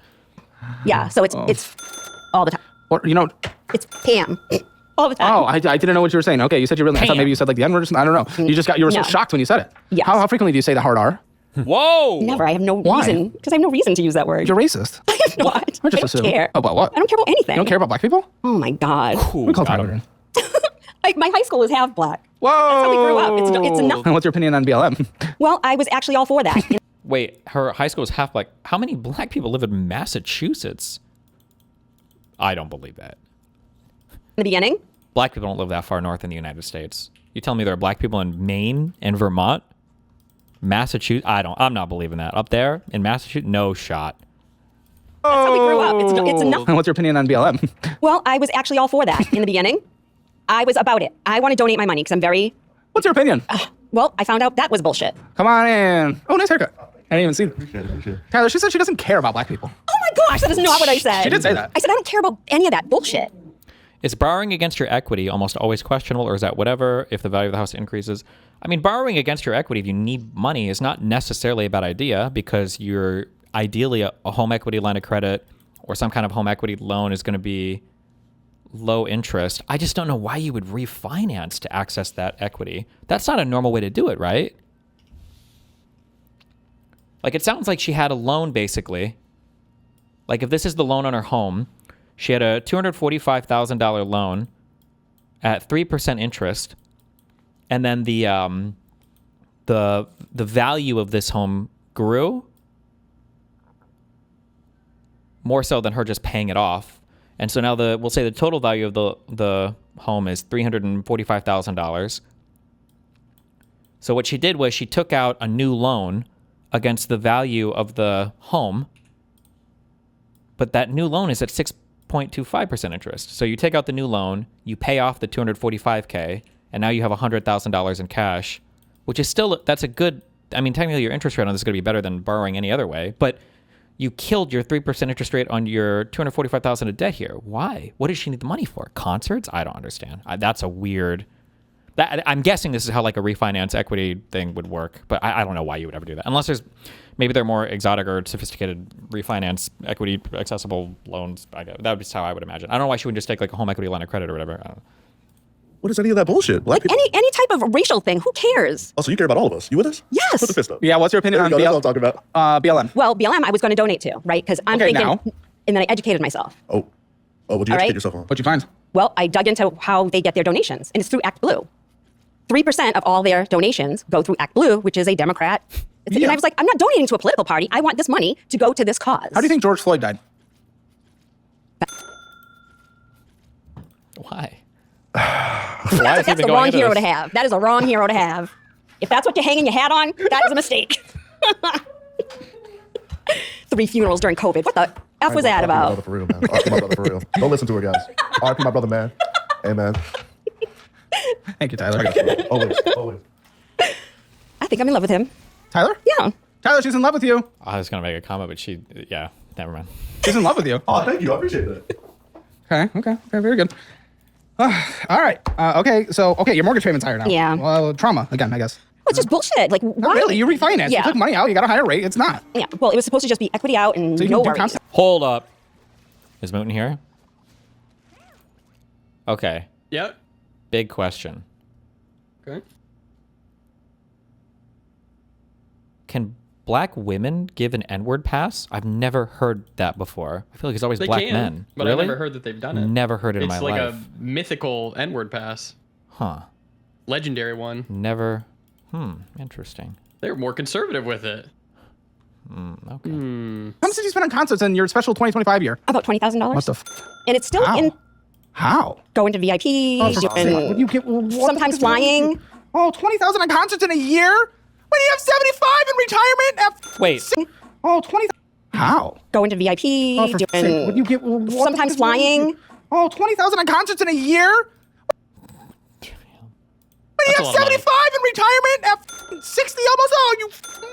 Speaker 4: Yeah. So it's all the time.
Speaker 3: What,
Speaker 4: It's Pam. All the time.
Speaker 3: Oh, I didn't know what you were saying. Okay, you said you really. I thought maybe you said like the N word. I don't know. You were so
Speaker 4: No.
Speaker 3: shocked when you said it.
Speaker 4: Yes.
Speaker 3: How frequently do you say the hard R?
Speaker 1: Whoa!
Speaker 4: Never. I have no
Speaker 3: Why?
Speaker 4: reason because I have no reason to use that word.
Speaker 3: You're racist.
Speaker 4: I'm not.
Speaker 3: I just
Speaker 4: don't
Speaker 3: assumed.
Speaker 4: care.
Speaker 3: About what?
Speaker 4: I don't care about anything.
Speaker 3: You don't care about black people?
Speaker 4: Oh my god.
Speaker 3: We call
Speaker 1: got
Speaker 3: Tyler.
Speaker 1: him.
Speaker 4: My high school was half black.
Speaker 3: Whoa!
Speaker 4: That's how we grew up. It's enough.
Speaker 3: And what's your opinion on BLM?
Speaker 4: Well, I was actually all for that. In
Speaker 1: Wait, her high school is half black. How many black people live in Massachusetts? I don't believe that.
Speaker 4: the beginning,
Speaker 1: Black people don't live that far north in the United States. You telling me there are black people in Maine and Vermont? Massachusetts? I'm not believing that. Up there in Massachusetts? No shot.
Speaker 4: that's how we grew up. It's enough.
Speaker 3: And what's your opinion on BLM?
Speaker 4: Well, I was actually all for that in the beginning. I was about it. I want to donate my money because I'm very.
Speaker 3: What's your opinion?
Speaker 4: Well, I found out that was bullshit.
Speaker 3: Come on in. Oh, nice haircut. I didn't even see it. Tyler, she said she doesn't care about black people.
Speaker 4: Oh my gosh, that is not what I said.
Speaker 3: She did say that.
Speaker 4: I said I don't care about any of that bullshit.
Speaker 1: Is borrowing against your equity almost always questionable, or is that whatever if the value of the house increases? I mean, borrowing against your equity if you need money is not necessarily a bad idea because you're ideally a home equity line of credit or some kind of home equity loan is going to be low interest. I just don't know why you would refinance to access that equity. That's not a normal way to do it, right? Like, it sounds like she had a loan, basically. Like, if this is the loan on her home, she had a $245,000 loan at 3% interest, and then the value of this home grew more so than her just paying it off. And so now we'll say the total value of the home is $345,000. So what she did was she took out a new loan against the value of the home, but that new loan is at 6.25% interest. So you take out the new loan, you pay off the $245K, and now you have $100,000 in cash, which is still, that's a good, I mean, technically your interest rate on this is going to be better than borrowing any other way, but you killed your 3% interest rate on your $245,000 of debt here. Why? What does she need the money for? Concerts? I don't understand. That's a weird, I'm guessing this is how like a refinance equity thing would work, but I don't know why you would ever do that unless maybe they're more exotic or sophisticated refinance equity accessible loans. That would be how I would imagine. I don't know why she wouldn't just take like a home equity line of credit or whatever. I don't know.
Speaker 6: What is any of that bullshit? Black
Speaker 4: Like
Speaker 6: people.
Speaker 4: any type of racial thing. Who cares?
Speaker 6: Oh, so you care about all of us? You with us?
Speaker 4: Yes.
Speaker 6: Put the fist up.
Speaker 3: Yeah, what's your opinion
Speaker 6: There
Speaker 3: on
Speaker 6: we go. That's what I'm talking about.
Speaker 3: BLM?
Speaker 4: Well, BLM, I was going to donate to, right? Because I'm
Speaker 3: Okay,
Speaker 4: thinking,
Speaker 3: now.
Speaker 4: and then I educated myself.
Speaker 6: Oh, what'd you
Speaker 4: All
Speaker 6: educate
Speaker 4: right.
Speaker 6: yourself on?
Speaker 3: What'd you find?
Speaker 4: Well, I dug into how they get their donations, and it's through Act Blue. 3% of all their donations go through Act Blue, which is a Democrat. And
Speaker 3: Yeah.
Speaker 4: I was like, I'm not donating to a political party. I want this money to go to this cause.
Speaker 3: How do you think George Floyd died?
Speaker 1: Why? Why is he
Speaker 4: That's
Speaker 1: even
Speaker 4: the
Speaker 1: going
Speaker 4: wrong
Speaker 1: into
Speaker 4: hero
Speaker 1: this?
Speaker 4: to have. That is a wrong hero to have. If that's what you're hanging your hat on, that is a mistake. 3 funerals during COVID. What the F was that
Speaker 6: RP my brother
Speaker 4: about?
Speaker 6: for real, man. RP my brother for real. Don't listen to her, guys. RP my brother, man. Hey, man.
Speaker 3: Thank you,
Speaker 6: I
Speaker 3: Tyler.
Speaker 6: got you. Always, always.
Speaker 4: I think I'm in love with him.
Speaker 3: Tyler?
Speaker 4: Yeah.
Speaker 3: Tyler, she's in love with you.
Speaker 1: I was gonna make a comment, but never mind.
Speaker 3: She's in love with you.
Speaker 6: Oh, thank you. I appreciate that.
Speaker 3: Okay, very good. All right. Okay, your mortgage payment's higher now.
Speaker 4: Yeah.
Speaker 3: Well, trauma again, I guess.
Speaker 4: Well, it's just bullshit. Like,
Speaker 3: Not
Speaker 4: why?
Speaker 3: really. You refinanced. You
Speaker 4: Yeah.
Speaker 3: took money out. You got a higher rate. It's not.
Speaker 4: Yeah. Well, it was supposed to just be equity out and
Speaker 3: So you
Speaker 4: no
Speaker 3: can do
Speaker 4: worries.
Speaker 3: constant.
Speaker 1: Hold up. Is Moon here? Okay.
Speaker 2: Yep.
Speaker 1: Big question.
Speaker 2: Okay.
Speaker 1: Can black women give an N-word pass? I've never heard that before. I feel like it's always
Speaker 2: They
Speaker 1: black
Speaker 2: can,
Speaker 1: men.
Speaker 2: but
Speaker 1: Really?
Speaker 2: I never heard that they've done it.
Speaker 1: Never heard it in
Speaker 2: It's
Speaker 1: my
Speaker 2: like
Speaker 1: life.
Speaker 2: a mythical N-word pass,
Speaker 1: Huh.
Speaker 2: legendary one.
Speaker 1: Never. Interesting.
Speaker 2: They're more conservative with it.
Speaker 1: Okay.
Speaker 3: How much did you spend on concerts in your special 2025 year?
Speaker 4: About $20,000.
Speaker 3: What the
Speaker 4: And it's still
Speaker 3: How?
Speaker 4: in
Speaker 3: How?
Speaker 4: going to VIP.
Speaker 3: Oh, for fuck's sake. Would you get- what
Speaker 4: sometimes
Speaker 3: the-
Speaker 4: flying.
Speaker 3: Oh, 20,000 on concerts in a year? When you have 75 in retirement?
Speaker 1: Wait.
Speaker 3: Oh, 20. How?
Speaker 4: Going to VIP.
Speaker 3: Oh, for fuck's sake. Would you get- what
Speaker 4: sometimes
Speaker 3: the-
Speaker 4: flying.
Speaker 3: Oh, 20,000 on concerts in a year? When you
Speaker 2: That's
Speaker 3: have
Speaker 2: a lot of money.
Speaker 3: 75 in retirement at 60 almost? Oh, you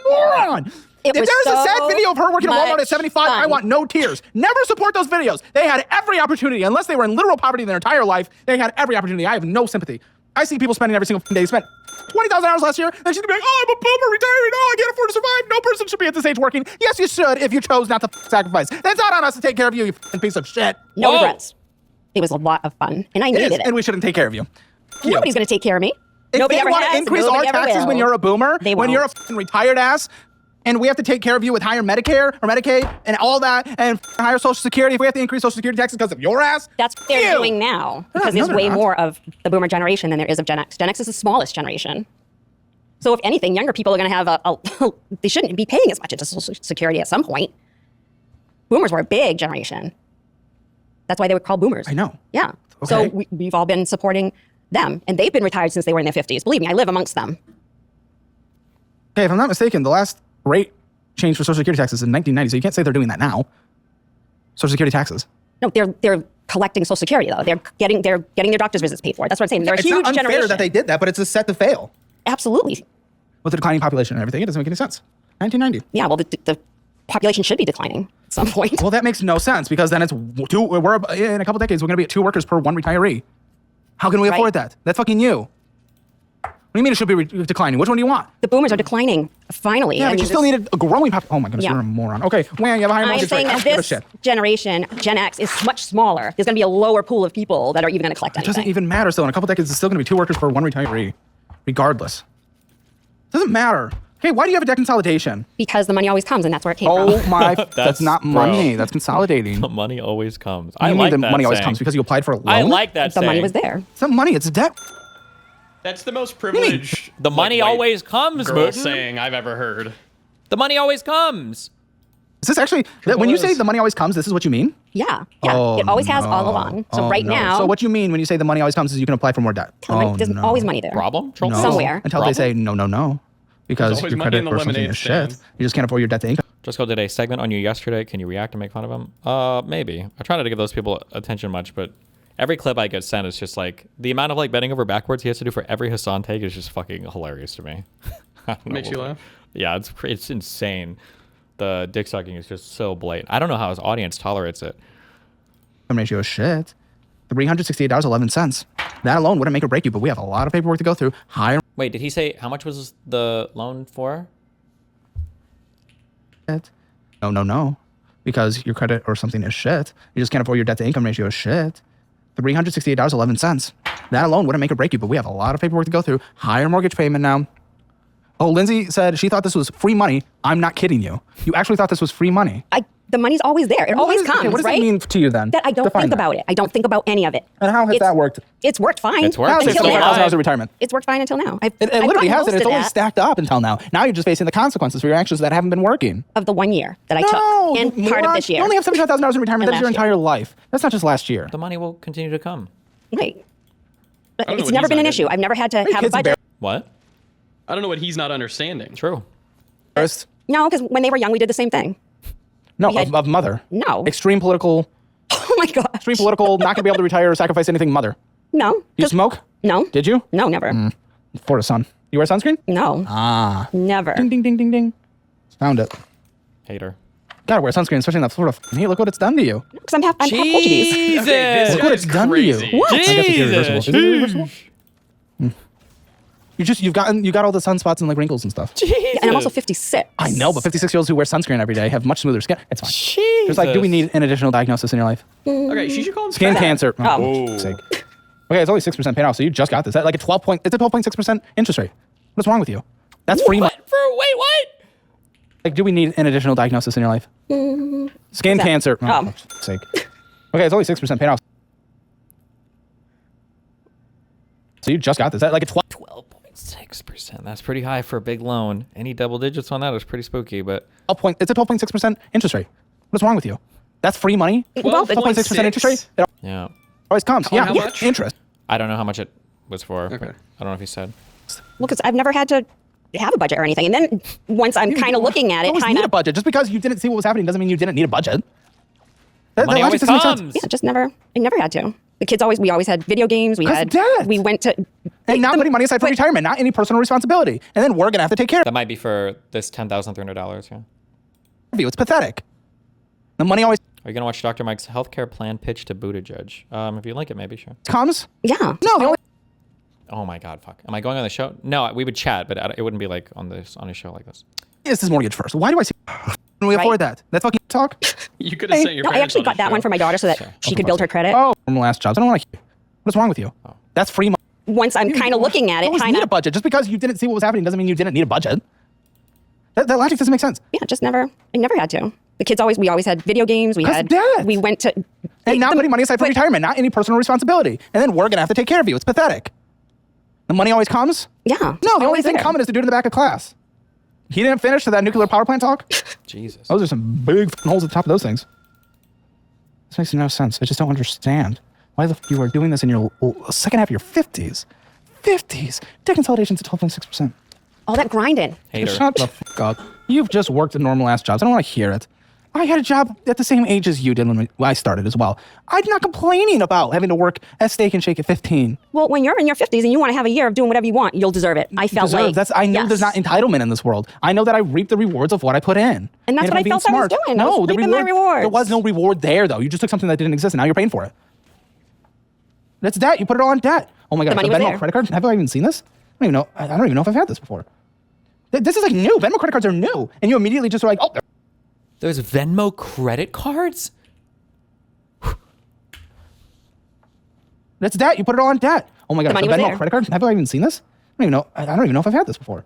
Speaker 3: moron.
Speaker 4: It
Speaker 3: If
Speaker 4: was
Speaker 3: there's a sad
Speaker 4: so
Speaker 3: video of her working at Walmart
Speaker 4: much
Speaker 3: at 75, I
Speaker 4: fun.
Speaker 3: want no tears. Never support those videos. They had every opportunity. Unless they were in literal poverty their entire life, they had every opportunity. I have no sympathy. I see people spending every single day. They spent 20,000 hours last year. Then she's gonna be like, oh, I'm a boomer, retiring. Oh, I can't afford to survive. No person should be at this age working. Yes, you should if you chose not to sacrifice. That's not on us to take care of you, you piece of shit.
Speaker 4: No
Speaker 1: Whoa.
Speaker 4: regrets. It was a lot of fun. And I
Speaker 3: It
Speaker 4: needed
Speaker 3: is,
Speaker 4: it.
Speaker 3: and we shouldn't take care of you.
Speaker 4: Nobody's going to take care of me.
Speaker 3: If
Speaker 4: Nobody
Speaker 3: they
Speaker 4: ever
Speaker 3: want to
Speaker 4: has,
Speaker 3: increase our
Speaker 4: nobody ever
Speaker 3: taxes
Speaker 4: will.
Speaker 3: when you're a boomer,
Speaker 4: They
Speaker 3: when you're a
Speaker 4: won't.
Speaker 3: fucking retired ass, and we have to take care of you with higher Medicare or Medicaid and all that, and higher Social Security, if we have to increase Social Security taxes because of your ass,
Speaker 4: That's what they're
Speaker 3: you.
Speaker 4: doing now. Because
Speaker 3: no,
Speaker 4: there's
Speaker 3: they're
Speaker 4: way
Speaker 3: not.
Speaker 4: more of the boomer generation than there is of Gen X. Gen X is the smallest generation. So if anything, younger people are going to have they shouldn't be paying as much into Social Security at some point. Boomers were a big generation. That's why they were called boomers.
Speaker 3: I know.
Speaker 4: Yeah. So
Speaker 3: Okay.
Speaker 4: we've all been supporting them. And they've been retired since they were in their 50s. Believe me, I live amongst them.
Speaker 3: Okay, if I'm not mistaken, the last rate change for Social Security taxes in 1990, so you can't say they're doing that now. Social Security taxes.
Speaker 4: No, they're collecting Social Security, though. They're getting their doctor's visits paid for. That's what I'm saying. They're a
Speaker 3: It's
Speaker 4: huge
Speaker 3: not unfair
Speaker 4: generation.
Speaker 3: that they did that, but it's a set to fail.
Speaker 4: Absolutely.
Speaker 3: With the declining population and everything, it doesn't make any sense. 1990.
Speaker 4: Yeah, well, the population should be declining at some point.
Speaker 3: Well, that makes no sense because then it's two. We're in a couple decades. We're going to be at 2 workers per 1 retiree. How can we
Speaker 4: Right.
Speaker 3: afford that? That's fucking you. What do you mean it should be declining? Which one do you want?
Speaker 4: The boomers are declining, finally.
Speaker 3: Yeah,
Speaker 4: I
Speaker 3: but
Speaker 4: mean,
Speaker 3: you still
Speaker 4: this-
Speaker 3: need a growing population. Oh my goodness,
Speaker 4: Yeah.
Speaker 3: you're a moron. Okay, well, you have a higher
Speaker 4: I'm
Speaker 3: mortgage rate.
Speaker 4: saying
Speaker 3: I
Speaker 4: that
Speaker 3: don't give a
Speaker 4: this
Speaker 3: shit.
Speaker 4: generation, Gen X, is much smaller. There's going to be a lower pool of people that are even going to collect
Speaker 3: It doesn't
Speaker 4: anything.
Speaker 3: even matter. So in a couple decades, it's still going to be 2 workers per 1 retiree, regardless. Doesn't matter. Okay, why do you have a debt consolidation?
Speaker 4: Because the money always comes, and that's where it came
Speaker 3: Oh
Speaker 4: from.
Speaker 3: my, that's not
Speaker 1: bro.
Speaker 3: money. That's consolidating.
Speaker 1: The money always comes.
Speaker 3: I
Speaker 1: I
Speaker 3: mean
Speaker 1: like
Speaker 3: the
Speaker 1: that
Speaker 3: money always
Speaker 1: saying.
Speaker 3: comes because you applied for a loan.
Speaker 1: I like that
Speaker 4: The money
Speaker 1: saying.
Speaker 4: was there.
Speaker 3: It's not money. It's debt.
Speaker 2: That's the most privileged.
Speaker 1: The money
Speaker 2: white
Speaker 1: always comes,
Speaker 2: girl
Speaker 1: Mootin.
Speaker 2: saying I've ever heard.
Speaker 1: The money always comes.
Speaker 3: Is this actually when you say
Speaker 2: was.
Speaker 3: the money always comes? This is what you mean?
Speaker 4: Yeah.
Speaker 3: Oh,
Speaker 4: It always has all
Speaker 3: no.
Speaker 4: along. So
Speaker 3: Oh,
Speaker 4: right
Speaker 3: no.
Speaker 4: now,
Speaker 3: So what you mean when you say the money always comes is you can apply for more debt?
Speaker 4: there's always money there.
Speaker 1: Problem? Troll?
Speaker 3: No.
Speaker 4: Somewhere.
Speaker 3: Until they say no. Because
Speaker 2: always
Speaker 3: your
Speaker 2: money
Speaker 3: credit
Speaker 2: in the
Speaker 3: or something
Speaker 2: lemonade
Speaker 3: is shit.
Speaker 2: stand.
Speaker 3: You just can't afford your debt to income.
Speaker 1: Driscoll did a segment on you yesterday. Can you react and make fun of him? Maybe. I try not to give those people attention much, but every clip I get sent is just like the amount of like bending over backwards he has to do for every Hassan take is just fucking hilarious to me. I don't know
Speaker 2: Makes you
Speaker 1: what-
Speaker 2: laugh?
Speaker 1: Yeah, it's insane. The dick sucking is just so blatant. I don't know how his audience tolerates it.
Speaker 3: The ratio is shit. $368.11. That alone wouldn't make or break you, but we have a lot of paperwork to go through. Hire.
Speaker 1: Wait, did he say how much was the loan for?
Speaker 3: No. Because your credit or something is shit. You just can't afford your debt to income ratio is shit. $368.11. That alone wouldn't make or break you, but we have a lot of paperwork to go through. Higher mortgage payment now. Oh, Lindsay said she thought this was free money. I'm not kidding you. You actually thought this was free money.
Speaker 4: The money's always there. It always comes,
Speaker 3: okay, what does
Speaker 4: right?
Speaker 3: that mean to you then?
Speaker 4: That I don't
Speaker 3: Define
Speaker 4: think
Speaker 3: that.
Speaker 4: about it. I don't think about any of it.
Speaker 3: And how has that worked?
Speaker 4: It's worked fine.
Speaker 1: It's worked.
Speaker 3: How's it
Speaker 1: Until
Speaker 3: $75,000
Speaker 1: now.
Speaker 3: of retirement?
Speaker 4: It's worked fine until now.
Speaker 3: It literally has it. It's only stacked up until now. Now you're just facing the consequences for your actions that haven't been working.
Speaker 4: Of the 1 year that I
Speaker 3: No,
Speaker 4: took and
Speaker 3: you
Speaker 4: part of
Speaker 3: moron.
Speaker 4: this year.
Speaker 3: You only have $75,000 in retirement.
Speaker 4: And
Speaker 3: That's your
Speaker 4: last year.
Speaker 3: entire life. That's not just last year.
Speaker 1: The money will continue to come.
Speaker 4: Right. But
Speaker 2: don't know
Speaker 4: it's
Speaker 2: what
Speaker 4: never
Speaker 2: he's
Speaker 4: been an
Speaker 2: not
Speaker 4: issue.
Speaker 2: getting.
Speaker 4: I've never had to have a
Speaker 3: kids
Speaker 4: budget.
Speaker 1: What?
Speaker 2: I don't know what he's not understanding.
Speaker 1: True.
Speaker 3: First,
Speaker 4: No, because when they were young, we did the same thing.
Speaker 3: no,
Speaker 4: We had-
Speaker 3: of mother.
Speaker 4: No.
Speaker 3: Extreme political,
Speaker 4: Oh my gosh.
Speaker 3: not going to be able to retire or sacrifice anything mother.
Speaker 4: No.
Speaker 3: You
Speaker 4: 'Cause-
Speaker 3: smoke?
Speaker 4: No.
Speaker 3: Did you?
Speaker 4: No, never.
Speaker 3: Florida sun. You wear sunscreen?
Speaker 4: No.
Speaker 3: Ah.
Speaker 4: Never.
Speaker 3: Ding, ding, ding, ding, ding. Found it.
Speaker 1: Hater.
Speaker 3: Gotta wear sunscreen, especially in that Florida. Hey, look what it's done to you.
Speaker 4: Because I'm half Portuguese.
Speaker 1: Jesus.
Speaker 2: Okay, this
Speaker 3: Look what
Speaker 2: guy
Speaker 3: it's
Speaker 2: is
Speaker 3: done
Speaker 2: crazy.
Speaker 3: to you.
Speaker 4: What?
Speaker 3: I guess it's irreversible.
Speaker 1: Jesus.
Speaker 3: Is it irreversible? You got all the sunspots and like wrinkles and stuff.
Speaker 1: Jesus.
Speaker 4: And I'm also 56.
Speaker 3: I know, but 56-years-olds who wear sunscreen every day have much smoother skin. It's fine.
Speaker 1: Jesus.
Speaker 3: It's like, do we need an additional diagnosis in your life?
Speaker 2: Okay, she should call him
Speaker 3: Skin
Speaker 2: fat.
Speaker 3: cancer. Oh,
Speaker 4: Oh.
Speaker 3: for sake. Okay, it's only 6% paid off, so you just got this. That's like it's a 12.6% interest rate. What's wrong with you? That's free money.
Speaker 1: Wait, what?
Speaker 3: Like, do we need an additional diagnosis in your life? Skin
Speaker 4: that?
Speaker 3: cancer.
Speaker 4: Oh.
Speaker 3: For sake. Okay, it's only 6% paid off. So you just got this. That's like a
Speaker 1: 12.6%. That's pretty high for a big loan. Any double digits on that is pretty spooky, but
Speaker 3: it's a 12.6% interest rate. What's wrong with you? That's free money.
Speaker 4: Well,
Speaker 3: 12.6% interest rate. It
Speaker 1: yeah.
Speaker 3: always comes.
Speaker 2: Oh,
Speaker 3: Yeah,
Speaker 2: how much?
Speaker 3: interest.
Speaker 1: I don't know how much it was for.
Speaker 2: Okay.
Speaker 1: But I don't know if he said.
Speaker 4: Well, because I've never had to have a budget or anything. And then once I'm kind of looking at
Speaker 3: You
Speaker 4: it,
Speaker 3: always
Speaker 4: kind
Speaker 3: need a
Speaker 4: of,
Speaker 3: budget. Just because you didn't see what was happening doesn't mean you didn't need a budget. That
Speaker 1: Money
Speaker 3: logic
Speaker 1: always
Speaker 3: doesn't make sense.
Speaker 1: comes.
Speaker 4: yeah, just never, I never had to. The kids we always had video games. We
Speaker 3: 'Cause
Speaker 4: had,
Speaker 3: debt.
Speaker 4: we went to,
Speaker 3: And now putting money aside for
Speaker 4: but-
Speaker 3: retirement, not any personal responsibility. And then we're gonna have to take care
Speaker 1: That might be for this $10,300. Yeah.
Speaker 3: of you. It's pathetic. The money always
Speaker 1: Are you gonna watch Dr. Mike's healthcare plan pitch to Buttigieg? If you like it, maybe sure.
Speaker 3: comes.
Speaker 4: yeah.
Speaker 3: No, the only
Speaker 1: Oh my God, fuck. Am I going on the show? No, we would chat, but it wouldn't be like on a show like this.
Speaker 3: is this mortgage first. Why do I see? Can we afford that? That's fucking talk.
Speaker 2: You could have sent your
Speaker 4: No, I
Speaker 2: parents
Speaker 4: actually
Speaker 2: on
Speaker 4: got
Speaker 2: a
Speaker 4: that
Speaker 2: show.
Speaker 4: one for my daughter so that
Speaker 1: Sure.
Speaker 4: she could build her credit.
Speaker 3: Oh, from last jobs. I don't want to hear. What's wrong with you? That's free money.
Speaker 4: Once I'm kind of looking at
Speaker 3: You
Speaker 4: it,
Speaker 3: always
Speaker 4: kind
Speaker 3: need a
Speaker 4: of,
Speaker 3: budget. Just because you didn't see what was happening doesn't mean you didn't need a budget. That logic doesn't make sense.
Speaker 4: yeah, just never, I never had to. The kids we always had video games. We
Speaker 3: 'Cause
Speaker 4: had,
Speaker 3: debt.
Speaker 4: we went to,
Speaker 3: And now putting money aside for
Speaker 4: but-
Speaker 3: retirement, not any personal responsibility. And then we're gonna have to take care of you. It's pathetic. The money always comes.
Speaker 4: yeah.
Speaker 3: No, the only
Speaker 4: always
Speaker 3: thing
Speaker 4: there.
Speaker 3: coming is the dude in the back of class. He didn't finish to that nuclear power plant talk.
Speaker 1: Jesus.
Speaker 3: Those are some big holes at the top of those things. This makes no sense. I just don't understand why the f you are doing this in your second half of your 50s. 50s. Debt consolidation's at 12.6%.
Speaker 4: All that grinding.
Speaker 1: Hater.
Speaker 3: Shut the f up. You've just worked at normal ass jobs. I don't want to hear it. I had a job at the same age as you did when I started as well. I'm not complaining about having to work at Steak and Shake at 15.
Speaker 4: Well, when you're in your 50s and you want to have a year of doing whatever you want, you'll deserve it. I felt
Speaker 3: Deserve.
Speaker 4: like
Speaker 3: I know
Speaker 4: yes.
Speaker 3: there's not entitlement in this world. I know that I reap the rewards of what I put in.
Speaker 4: And that's
Speaker 3: if
Speaker 4: what
Speaker 3: I'm
Speaker 4: I
Speaker 3: being
Speaker 4: felt I was
Speaker 3: smart.
Speaker 4: doing. I
Speaker 3: No,
Speaker 4: was
Speaker 3: the
Speaker 4: reaping my rewards.
Speaker 3: There was no reward there, though. You just took something that didn't exist, and now you're paying for it. That's debt. You put it all on debt. Oh my God.
Speaker 4: money
Speaker 3: The
Speaker 4: was
Speaker 3: Venmo
Speaker 4: there.
Speaker 3: credit card. Have I even seen this? I don't even know. I don't even know if I've had this before. This is like new. Venmo credit cards are new, and you immediately just are like, oh,
Speaker 1: There's Venmo credit cards?
Speaker 3: that's debt. You put it all on debt. Oh my God.
Speaker 4: money
Speaker 3: The
Speaker 4: was
Speaker 3: Venmo
Speaker 4: there.
Speaker 3: credit card. Have I even seen this? I don't even know if I've had this before.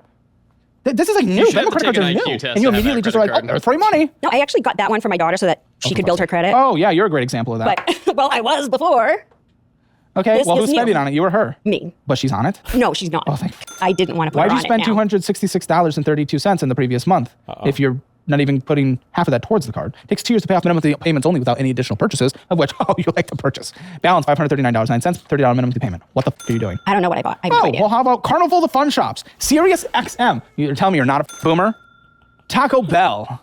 Speaker 3: This is like new.
Speaker 2: should have
Speaker 3: Venmo
Speaker 2: to
Speaker 3: credit
Speaker 2: take
Speaker 3: cards are
Speaker 2: an IQ
Speaker 3: new,
Speaker 2: test
Speaker 3: and you
Speaker 2: to have that
Speaker 3: immediately just are like,
Speaker 2: credit
Speaker 3: oh,
Speaker 2: card.
Speaker 3: there's free money.
Speaker 4: No, I actually got that one for my daughter so that she could build her credit.
Speaker 3: Oh yeah, you're a great example of that.
Speaker 4: But, well, I was before.
Speaker 3: Okay,
Speaker 4: This
Speaker 3: well,
Speaker 4: is
Speaker 3: who's
Speaker 4: new.
Speaker 3: spending on it? You or her?
Speaker 4: Me.
Speaker 3: But she's on it.
Speaker 4: No, she's not.
Speaker 3: Oh, thank.
Speaker 4: I didn't want to put
Speaker 3: Why'd
Speaker 4: her
Speaker 3: you
Speaker 4: on
Speaker 3: spend
Speaker 4: it now.
Speaker 3: $266.32 in the previous month if you're not even putting half of that towards the card? It takes 2 years to pay off minimum payments only without any additional purchases, of which, oh, you like to purchase. Balance $539.09, $30 minimum payment. What the f are you doing?
Speaker 4: I don't know what I bought. I have no
Speaker 3: Oh,
Speaker 4: idea.
Speaker 3: well, how about Carnival the Fun Shops? Sirius XM. You're telling me you're not a boomer? Taco Bell.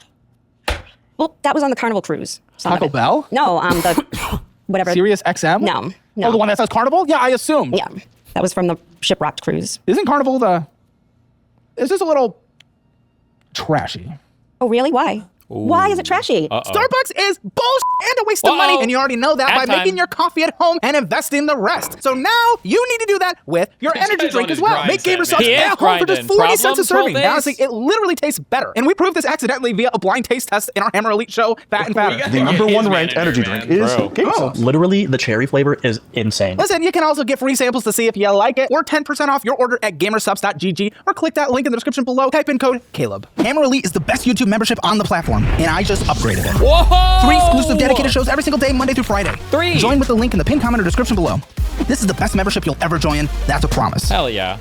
Speaker 4: Well, that was on the Carnival cruise. Some of
Speaker 3: Taco
Speaker 4: it.
Speaker 3: Bell?
Speaker 4: No, the whatever.
Speaker 3: Sirius XM?
Speaker 4: No.
Speaker 3: Oh, the one that says Carnival? Yeah, I assume.
Speaker 4: Yeah, that was from the Shiprocked cruise.
Speaker 3: Isn't Carnival the... Is this a little trashy?
Speaker 4: Oh, really? Why? Why is it trashy?
Speaker 3: Starbucks is bullshit and a waste of money, and you already know that by making your coffee at home and investing the rest. So now you need to do that with your energy
Speaker 2: guy's
Speaker 3: drink
Speaker 2: on
Speaker 3: as
Speaker 2: his
Speaker 3: well.
Speaker 2: grind
Speaker 3: Make Gamer
Speaker 2: set,
Speaker 3: Subs
Speaker 2: man.
Speaker 3: at home for just 40 cents a serving.
Speaker 1: Problem
Speaker 3: Honestly, it literally tastes better. And we proved this accidentally via a blind taste test in our Hammer Elite show, Fat and Fatter.
Speaker 6: The number one ranked energy drink is Gamer Subs.
Speaker 7: Literally, the cherry flavor is insane.
Speaker 3: Listen, you can also get free samples to see if you like it, or 10% off your order at gamersubs.gg, or click that link in the description below. Type in code Caleb. Hammer Elite is the best YouTube membership on the platform, and I just upgraded it.
Speaker 1: Whoa!
Speaker 3: 3 exclusive dedicated shows every single day, Monday through Friday.
Speaker 1: 3.
Speaker 3: Join with the link in the pinned comment or description below. This is the best membership you'll ever join. That's a promise.
Speaker 1: Hell yeah.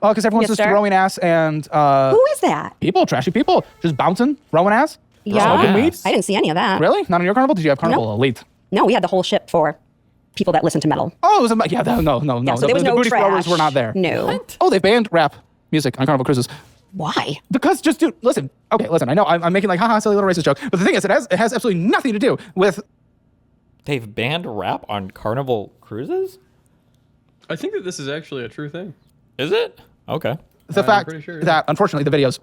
Speaker 3: Oh, because everyone's
Speaker 4: Yes,
Speaker 3: just
Speaker 4: sir.
Speaker 3: throwing ass and
Speaker 4: Who is that?
Speaker 3: people, trashy people, just bouncing, throwing ass.
Speaker 4: Yeah.
Speaker 3: Smoking weed.
Speaker 4: I didn't see any of that.
Speaker 3: Really? Not on your carnival? Did you have carnival
Speaker 4: Nope.
Speaker 3: elite?
Speaker 4: No, we had the whole ship for people that listen to metal.
Speaker 3: Oh, it was no.
Speaker 4: Yeah, so there was
Speaker 3: the
Speaker 4: no
Speaker 3: booty
Speaker 4: trash.
Speaker 3: throwers were not there.
Speaker 4: No.
Speaker 3: Oh, they banned rap music on Carnival Cruises.
Speaker 4: Why?
Speaker 3: Because just dude, listen. Okay, listen. I know I'm making like haha silly little racist joke, but the thing is, it has absolutely nothing to do with.
Speaker 1: They've banned rap on Carnival cruises?
Speaker 2: I think that this is actually a true thing.
Speaker 1: Is it? Okay.
Speaker 3: The
Speaker 2: I'm
Speaker 3: fact
Speaker 2: pretty sure, yeah.
Speaker 3: that unfortunately the videos.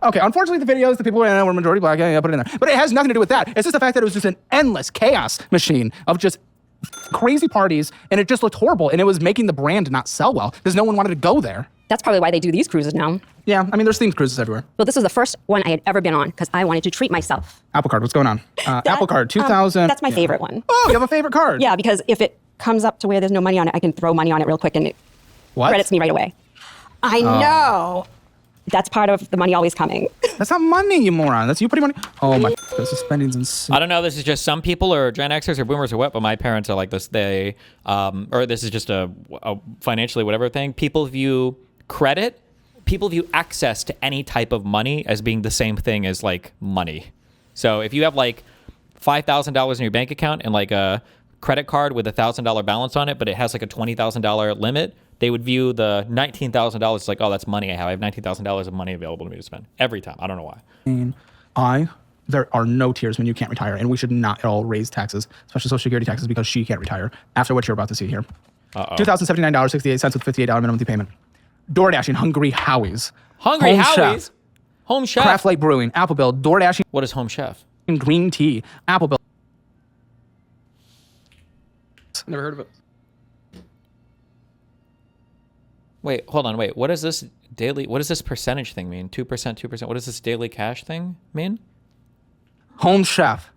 Speaker 3: Okay, unfortunately the videos, the people were majority black. Yeah, put it in there. But it has nothing to do with that. It's just the fact that it was just an endless chaos machine of just crazy parties, and it just looked horrible, and it was making the brand not sell well because no one wanted to go there.
Speaker 4: That's probably why they do these cruises now.
Speaker 3: Yeah, I mean, there's themed cruises everywhere.
Speaker 4: Well, this was the first one I had ever been on because I wanted to treat myself.
Speaker 3: Apple Card, what's going on? Apple Card, 2000.
Speaker 4: That's my favorite one.
Speaker 3: Oh, you have a favorite card?
Speaker 4: Yeah, because if it comes up to where there's no money on it, I can throw money on it real quick and it
Speaker 3: What?
Speaker 4: credits me right away. I know. That's part of the money always coming.
Speaker 3: That's not money, you moron. That's you putting money. Oh my, this is spending's insane.
Speaker 1: I don't know. This is just some people or Gen Xers or Boomers or what, but my parents are like this. They, or this is just a financially whatever thing. People view credit, people view access to any type of money as being the same thing as like money. So if you have like $5,000 in your bank account and like a credit card with $1,000 balance on it, but it has like a $20,000 limit, they would view the $19,000 like, oh, that's money I have. I have $19,000 of money available to me to spend every time. I don't know why.
Speaker 3: There are no tiers when you can't retire, and we should not at all raise taxes, especially Social Security taxes, because she can't retire after what you're about to see here. $2,079.68 with $58 minimum monthly payment. DoorDashing, Hungry Howie's.
Speaker 1: Hungry
Speaker 3: Home
Speaker 1: Howie's?
Speaker 3: Chef,
Speaker 1: Home Chef?
Speaker 3: Craft Lake Brewing, Applebell, DoorDashing,
Speaker 1: What is Home Chef?
Speaker 3: Green Tea, Applebell.
Speaker 2: Never heard of it.
Speaker 1: Wait, hold on. Wait, what is this daily? What does this percentage thing mean? 2%, 2%. What does this daily cash thing mean?
Speaker 3: Home Chef,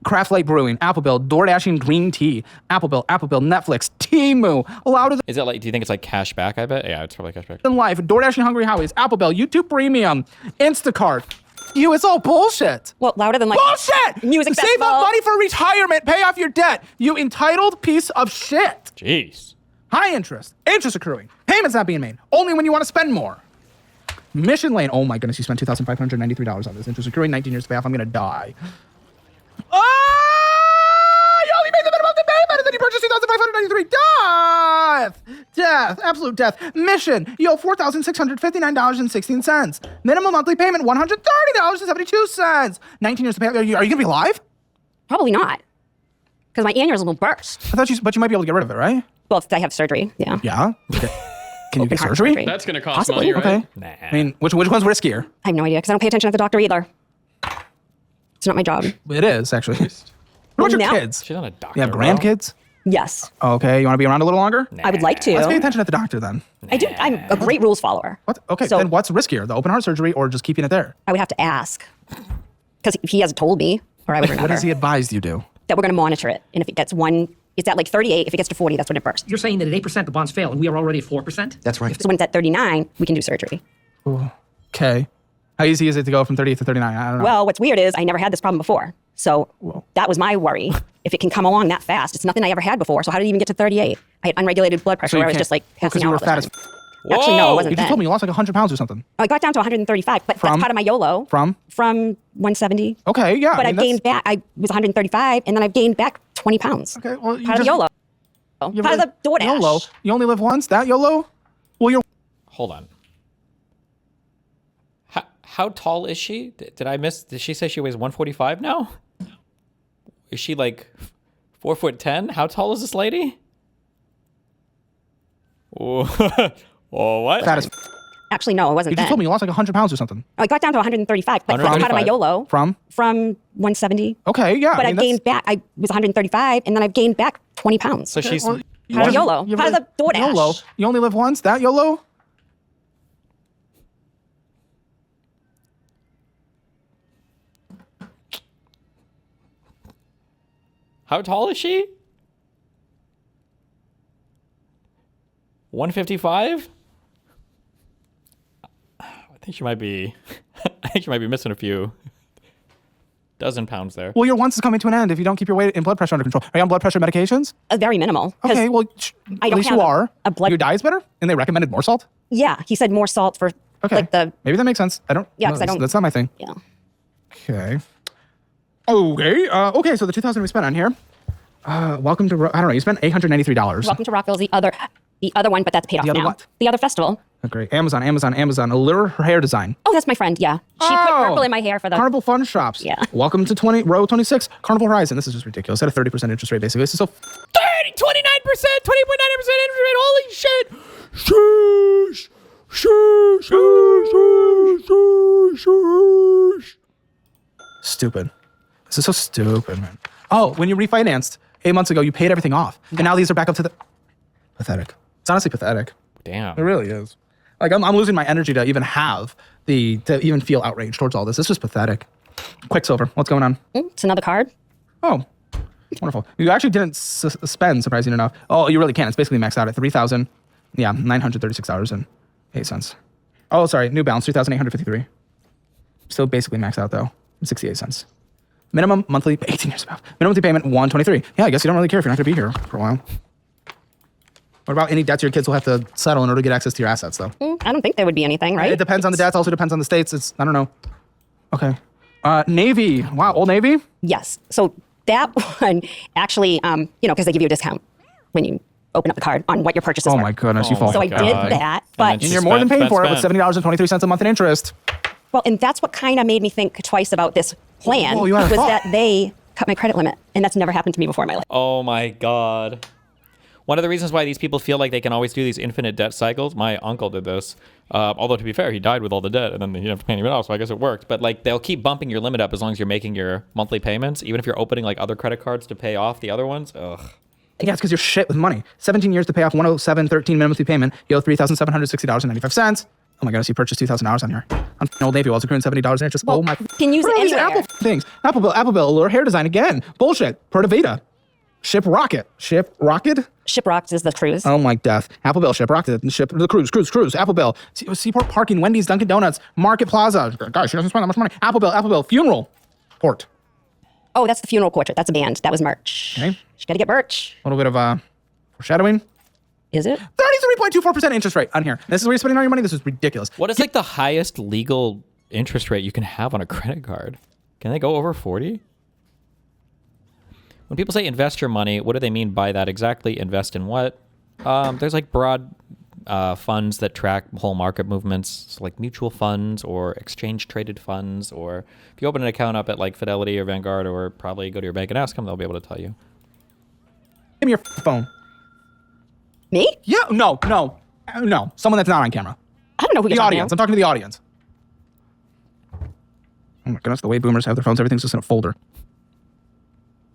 Speaker 3: Craft Lake Brewing, Applebell, DoorDashing, Green Tea, Applebell, Netflix, Temu, louder
Speaker 1: Is it like, do you think it's like cash back? I bet. Yeah, it's probably cash back.
Speaker 3: than life, DoorDashing, Hungry Howie's, Applebell, YouTube Premium, Instacart. It's all bullshit.
Speaker 4: Well, louder than like
Speaker 3: Bullshit!
Speaker 4: music
Speaker 3: Save
Speaker 4: festival.
Speaker 3: up money for retirement, pay off your debt, you entitled piece of shit.
Speaker 1: Jeez.
Speaker 3: High interest, interest accruing, payments not being made, only when you want to spend more. Mission Lane, oh my goodness, you spent $2,593 on this. Interest accruing, 19 years pay off, I'm gonna die. You only made the minimum payment and then you purchased $2,593. Death, absolute death. Mission, you owe $4,659.16. Minimum monthly payment, $130.72. 19 years to pay. Are you gonna be alive?
Speaker 4: Probably not. Because my aneurysm will burst.
Speaker 3: I thought but you might be able to get rid of it, right?
Speaker 4: Well, if I have surgery, yeah.
Speaker 3: Yeah. Okay. Can you get
Speaker 4: Heart
Speaker 3: surgery?
Speaker 2: That's going to cost
Speaker 4: Possibly.
Speaker 2: money, right?
Speaker 3: Okay.
Speaker 1: Nah.
Speaker 3: I mean, which one's riskier?
Speaker 4: I have no idea because I don't pay attention to the doctor either. It's not my job.
Speaker 3: It is actually. What about your
Speaker 4: now-
Speaker 3: kids?
Speaker 1: She's not a doctor.
Speaker 3: You have
Speaker 1: bro.
Speaker 3: grandkids?
Speaker 4: Yes,
Speaker 3: Okay, you want to be around a little longer?
Speaker 4: I would like
Speaker 3: Let's pay
Speaker 4: to.
Speaker 3: attention at the doctor then.
Speaker 4: I do. I'm a great rules follower.
Speaker 3: What? Okay,
Speaker 4: So-
Speaker 3: then what's riskier, the open heart surgery or just keeping it there?
Speaker 4: I would have to ask because he hasn't told me, or I would
Speaker 3: What
Speaker 4: remember
Speaker 3: has he advised you do?
Speaker 4: that we're going to monitor it. And if it gets it's at like 38. If it gets to 40, that's when it bursts.
Speaker 8: You're saying that at 8% the bonds fail, and we are already at 4%?
Speaker 6: That's right.
Speaker 4: So when it's at 39, we can do surgery.
Speaker 3: Okay. How easy is it to go from 38 to 39? I don't know.
Speaker 4: Well, what's weird is I never had this problem before. So that was my worry. If it can come along that fast, it's nothing I ever had before. So how did it even get to 38? I had unregulated blood pressure
Speaker 3: So you
Speaker 4: where I was
Speaker 3: can't-
Speaker 4: just like
Speaker 3: because
Speaker 4: passing
Speaker 3: you
Speaker 4: out
Speaker 3: were
Speaker 4: all the
Speaker 3: fat as
Speaker 4: time. Actually, no, it
Speaker 1: Whoa.
Speaker 4: wasn't
Speaker 3: you just
Speaker 4: then.
Speaker 3: told me you lost like 100 pounds or something.
Speaker 4: I got down to 135, but
Speaker 3: From?
Speaker 4: that's part of my YOLO.
Speaker 3: From?
Speaker 4: From 170.
Speaker 3: Okay, yeah.
Speaker 4: But
Speaker 3: I
Speaker 4: I've
Speaker 3: mean,
Speaker 4: gained back. I was 135, and then I've gained back 20 pounds.
Speaker 3: Okay, well, you
Speaker 4: part of
Speaker 3: just-
Speaker 4: the YOLO.
Speaker 3: you're
Speaker 4: Part of the DoorDash.
Speaker 3: YOLO. You only live once? That YOLO? Well, you're
Speaker 1: Hold on. How tall is she? Did I miss? Did she say she weighs 145 now? Is she like 4'10"? How tall is this lady? Oh, what?
Speaker 3: fat as
Speaker 4: Actually, no, it wasn't
Speaker 3: You just
Speaker 4: then.
Speaker 3: told me you lost like 100 pounds or something.
Speaker 4: I got down to 135, but from out of my
Speaker 1: 135.
Speaker 4: YOLO.
Speaker 3: From?
Speaker 4: From 170.
Speaker 3: Okay, yeah.
Speaker 4: But
Speaker 3: I
Speaker 4: I've
Speaker 3: mean,
Speaker 4: gained back. I was 135, and then I've gained back 20 pounds.
Speaker 1: So she's
Speaker 3: well,
Speaker 4: Out of YOLO.
Speaker 3: you
Speaker 4: Out of the DoorDash.
Speaker 3: YOLO. You only live once? That YOLO?
Speaker 1: how tall is she? 155? I think she might be. I think she might be missing a few dozen pounds there.
Speaker 3: Well, your once is coming to an end if you don't keep your weight and blood pressure under control. Are you on blood pressure medications?
Speaker 4: Very minimal. 'Cause
Speaker 3: Okay, well,
Speaker 4: I
Speaker 3: at
Speaker 4: don't
Speaker 3: least
Speaker 4: have
Speaker 3: you are.
Speaker 4: a blood-
Speaker 3: Your diet's better? And they recommended more salt?
Speaker 4: Yeah, he said more salt for
Speaker 3: Okay.
Speaker 4: like the.
Speaker 3: Maybe that makes sense. I don't.
Speaker 4: Yeah,
Speaker 3: no,
Speaker 4: 'cause I don't-
Speaker 3: That's not my thing.
Speaker 4: Yeah.
Speaker 3: Okay. Okay. Okay. So the 2,000 we spent on here. Welcome to. I don't know. You spent $893.
Speaker 4: Welcome to Rockville's the other one, but that's paid off
Speaker 3: The other
Speaker 4: now.
Speaker 3: what?
Speaker 4: The other festival.
Speaker 3: Okay. Amazon. Allure hair design.
Speaker 4: Oh, that's my friend. Yeah, she put purple in my hair for the.
Speaker 3: Carnival Fun Shops.
Speaker 4: Yeah.
Speaker 3: Welcome to row 26, Carnival Horizon. This is just ridiculous. At a 30% interest rate, basically. This is so
Speaker 1: 29%, 20.9% interest rate. Holy shit! Sheesh! Sheesh! Sheesh! Sheesh!
Speaker 3: stupid. This is so stupid, man. Oh, when you refinanced 8 months ago, you paid everything off, and now these are back up to the. Pathetic. It's honestly pathetic.
Speaker 1: Damn.
Speaker 3: It really is. Like I'm losing my energy to even to even feel outraged towards all this. It's just pathetic. Quicksilver, what's going on?
Speaker 4: It's another card.
Speaker 3: Oh, wonderful. You actually didn't spend, surprising enough. Oh, you really can't. It's basically maxed out at $3,000. Yeah, $936.08. Oh, sorry. New balance, $3,853. Still basically maxed out though. 68 cents. Minimum monthly, 18 years above. Minimum monthly payment, $123. Yeah, I guess you don't really care if you're not gonna be here for a while. What about any debts your kids will have to settle in order to get access to your assets, though?
Speaker 4: I don't think there would be anything, right?
Speaker 3: It depends on the debts. Also depends on the states. It's I don't know. Okay. Navy. Wow, Old Navy.
Speaker 4: Yes. So that one actually, because they give you a discount when you open up the card on what your purchases
Speaker 3: Oh
Speaker 4: were.
Speaker 3: my goodness, you fall.
Speaker 4: So I
Speaker 1: God.
Speaker 4: did that, but
Speaker 3: And you're more than paying for it with $70.23 a month in interest.
Speaker 4: well, and that's what kind of made me think twice about this plan
Speaker 3: Whoa, you had a
Speaker 4: was
Speaker 3: thought.
Speaker 4: that they cut my credit limit, and that's never happened to me before in my life.
Speaker 1: Oh my God. One of the reasons why these people feel like they can always do these infinite debt cycles, my uncle did this. Although to be fair, he died with all the debt and then he didn't have to pay anything else, so I guess it worked. But like they'll keep bumping your limit up as long as you're making your monthly payments, even if you're opening like other credit cards to pay off the other ones. Ugh.
Speaker 3: Yeah, it's because you're shit with money. 17 years to pay off $107.13 minimum monthly payment. You owe $3,760.95. Oh my goodness, you purchased $2,000 on here. On Old Navy, while it's accruing $70 in interest.
Speaker 4: Well,
Speaker 3: oh my.
Speaker 4: you can use
Speaker 3: What
Speaker 4: it
Speaker 3: are these
Speaker 4: anywhere.
Speaker 3: Apple things? Apple Bill, Allure hair design again. Bullshit. Perta Vita. Ship Rocket.
Speaker 4: Shiprocks is the cruise.
Speaker 3: Oh my death. Apple Bill, Ship Rocket, the cruise. Apple Bill, Seaport Parking, Wendy's, Dunkin' Donuts, Market Plaza. Gosh, she doesn't spend that much money. Apple Bill, Funeral Port.
Speaker 4: Oh, that's the funeral portrait. That's a band. That was merch.
Speaker 3: Okay.
Speaker 4: You got to get merch.
Speaker 3: A little bit of foreshadowing.
Speaker 4: Is it?
Speaker 3: 33.24% interest rate on here. This is where you're spending all your money. This is ridiculous.
Speaker 1: What is like the highest legal interest rate you can have on a credit card? Can they go over 40? When people say invest your money, what do they mean by that exactly? Invest in what? There's like broad funds that track whole market movements, so like mutual funds or exchange traded funds, or if you open an account up at like Fidelity or Vanguard, or probably go to your bank and ask them, they'll be able to tell you.
Speaker 3: Give me your phone.
Speaker 4: Me?
Speaker 3: Yeah, no. Someone that's not on camera.
Speaker 4: I don't know who
Speaker 3: The
Speaker 4: you're talking
Speaker 3: audience.
Speaker 4: to.
Speaker 3: I'm talking to the audience. Oh my goodness, the way boomers have their phones, everything's just in a folder.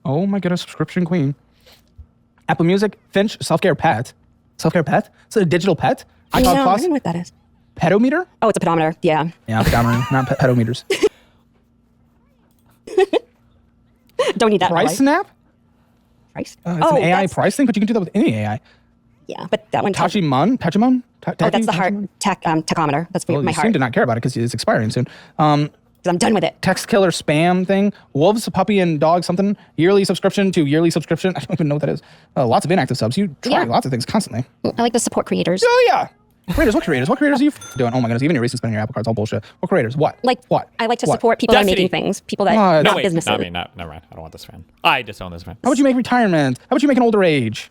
Speaker 3: Oh my goodness, subscription queen. Apple Music, Finch, self-care pet. Self-care pet? It's a digital pet? iCloud
Speaker 4: No, I
Speaker 3: Plus,
Speaker 4: don't know what that is.
Speaker 3: pedometer?
Speaker 4: Oh, it's a pedometer. Yeah.
Speaker 3: Yeah, pedometer, not pedometers.
Speaker 4: Don't need that. in my
Speaker 3: Price
Speaker 4: life.
Speaker 3: Snap?
Speaker 4: Price?
Speaker 3: It's an AI price thing, but you can do that with any AI.
Speaker 4: Yeah, but that one.
Speaker 3: Pachimon?
Speaker 4: Oh, that's the heart tachometer. That's for
Speaker 3: Well,
Speaker 4: my
Speaker 3: you
Speaker 4: heart.
Speaker 3: seem to not care about it because it's expiring soon.
Speaker 4: 'Cause I'm done with it.
Speaker 3: Text killer spam thing. Wolves, puppy, and dog something. Yearly subscription to yearly subscription. I don't even know what that is. Lots of inactive subs. You try
Speaker 4: Yeah.
Speaker 3: lots of things constantly.
Speaker 4: I like to support creators.
Speaker 3: Oh yeah. Creators, what creators? What creators are you doing? Oh my goodness, even your recent spending your Apple Card's all bullshit. What creators? What?
Speaker 4: Like
Speaker 3: what?
Speaker 4: I like to
Speaker 3: What?
Speaker 4: support people that are
Speaker 1: Destiny.
Speaker 4: making things. People that
Speaker 3: What?
Speaker 1: No,
Speaker 4: not
Speaker 1: wait.
Speaker 4: businesses.
Speaker 1: I mean, never mind. I don't want this fan. I disown this fan.
Speaker 3: How would you make retirement? How would you make an older age?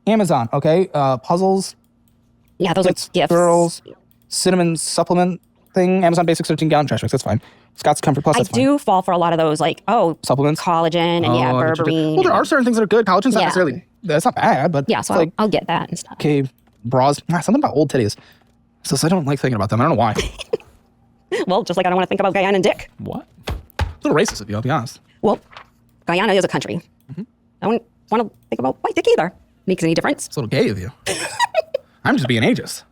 Speaker 3: Amazon, okay. Puzzles,
Speaker 4: Yeah, those
Speaker 3: Blitz
Speaker 4: are gifts.
Speaker 3: girls, cinnamon supplement thing. Amazon Basics 13-gallon trash bags. That's fine. Scott's Comfort Plus.
Speaker 4: I
Speaker 3: That's fine.
Speaker 4: do fall for a lot of those, like
Speaker 3: Supplements?
Speaker 4: collagen, and
Speaker 3: Oh,
Speaker 4: berberine.
Speaker 3: well, there are certain things that are good. Collagen's not
Speaker 4: Yeah.
Speaker 3: necessarily. That's not bad, but
Speaker 4: Yeah, so
Speaker 3: it's like
Speaker 4: I'll get that and stuff.
Speaker 3: okay, bras. Something about old titties. So I don't like thinking about them. I don't know why.
Speaker 4: Well, just like I don't want to think about Guyana and Dick.
Speaker 1: What?
Speaker 3: A little racist of you, I'll be honest.
Speaker 4: Well, Guyana is a country. I don't want to think about White Dick either. Makes any difference?
Speaker 3: It's a little gay of you. I'm just being ageist.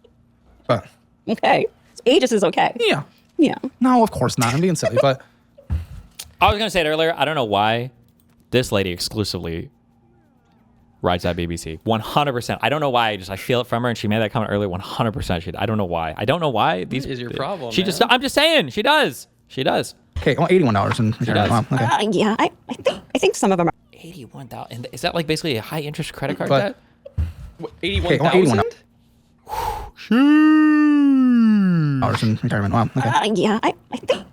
Speaker 3: But
Speaker 4: Okay. Aegis is okay.
Speaker 3: yeah.
Speaker 4: Yeah.
Speaker 3: No, of course not. I'm being silly, but
Speaker 1: I was going to say it earlier. I don't know why this lady exclusively rides that BBC. 100%. I don't know why. I feel it from her, and she made that comment earlier. 100%. I don't know why. I don't know why.
Speaker 2: What is your problem,
Speaker 1: She
Speaker 2: man?
Speaker 1: just. I'm just saying. She does. She does.
Speaker 3: okay, well, $81 in retirement.
Speaker 1: does.
Speaker 3: Wow, okay.
Speaker 4: Yeah. I think some of them are.
Speaker 1: 81,000. Is that like basically a high interest credit card
Speaker 3: But-
Speaker 1: debt?
Speaker 2: What,
Speaker 3: Okay,
Speaker 2: 81,000?
Speaker 3: $81 in retirement. Wow. Okay.
Speaker 4: Yeah. I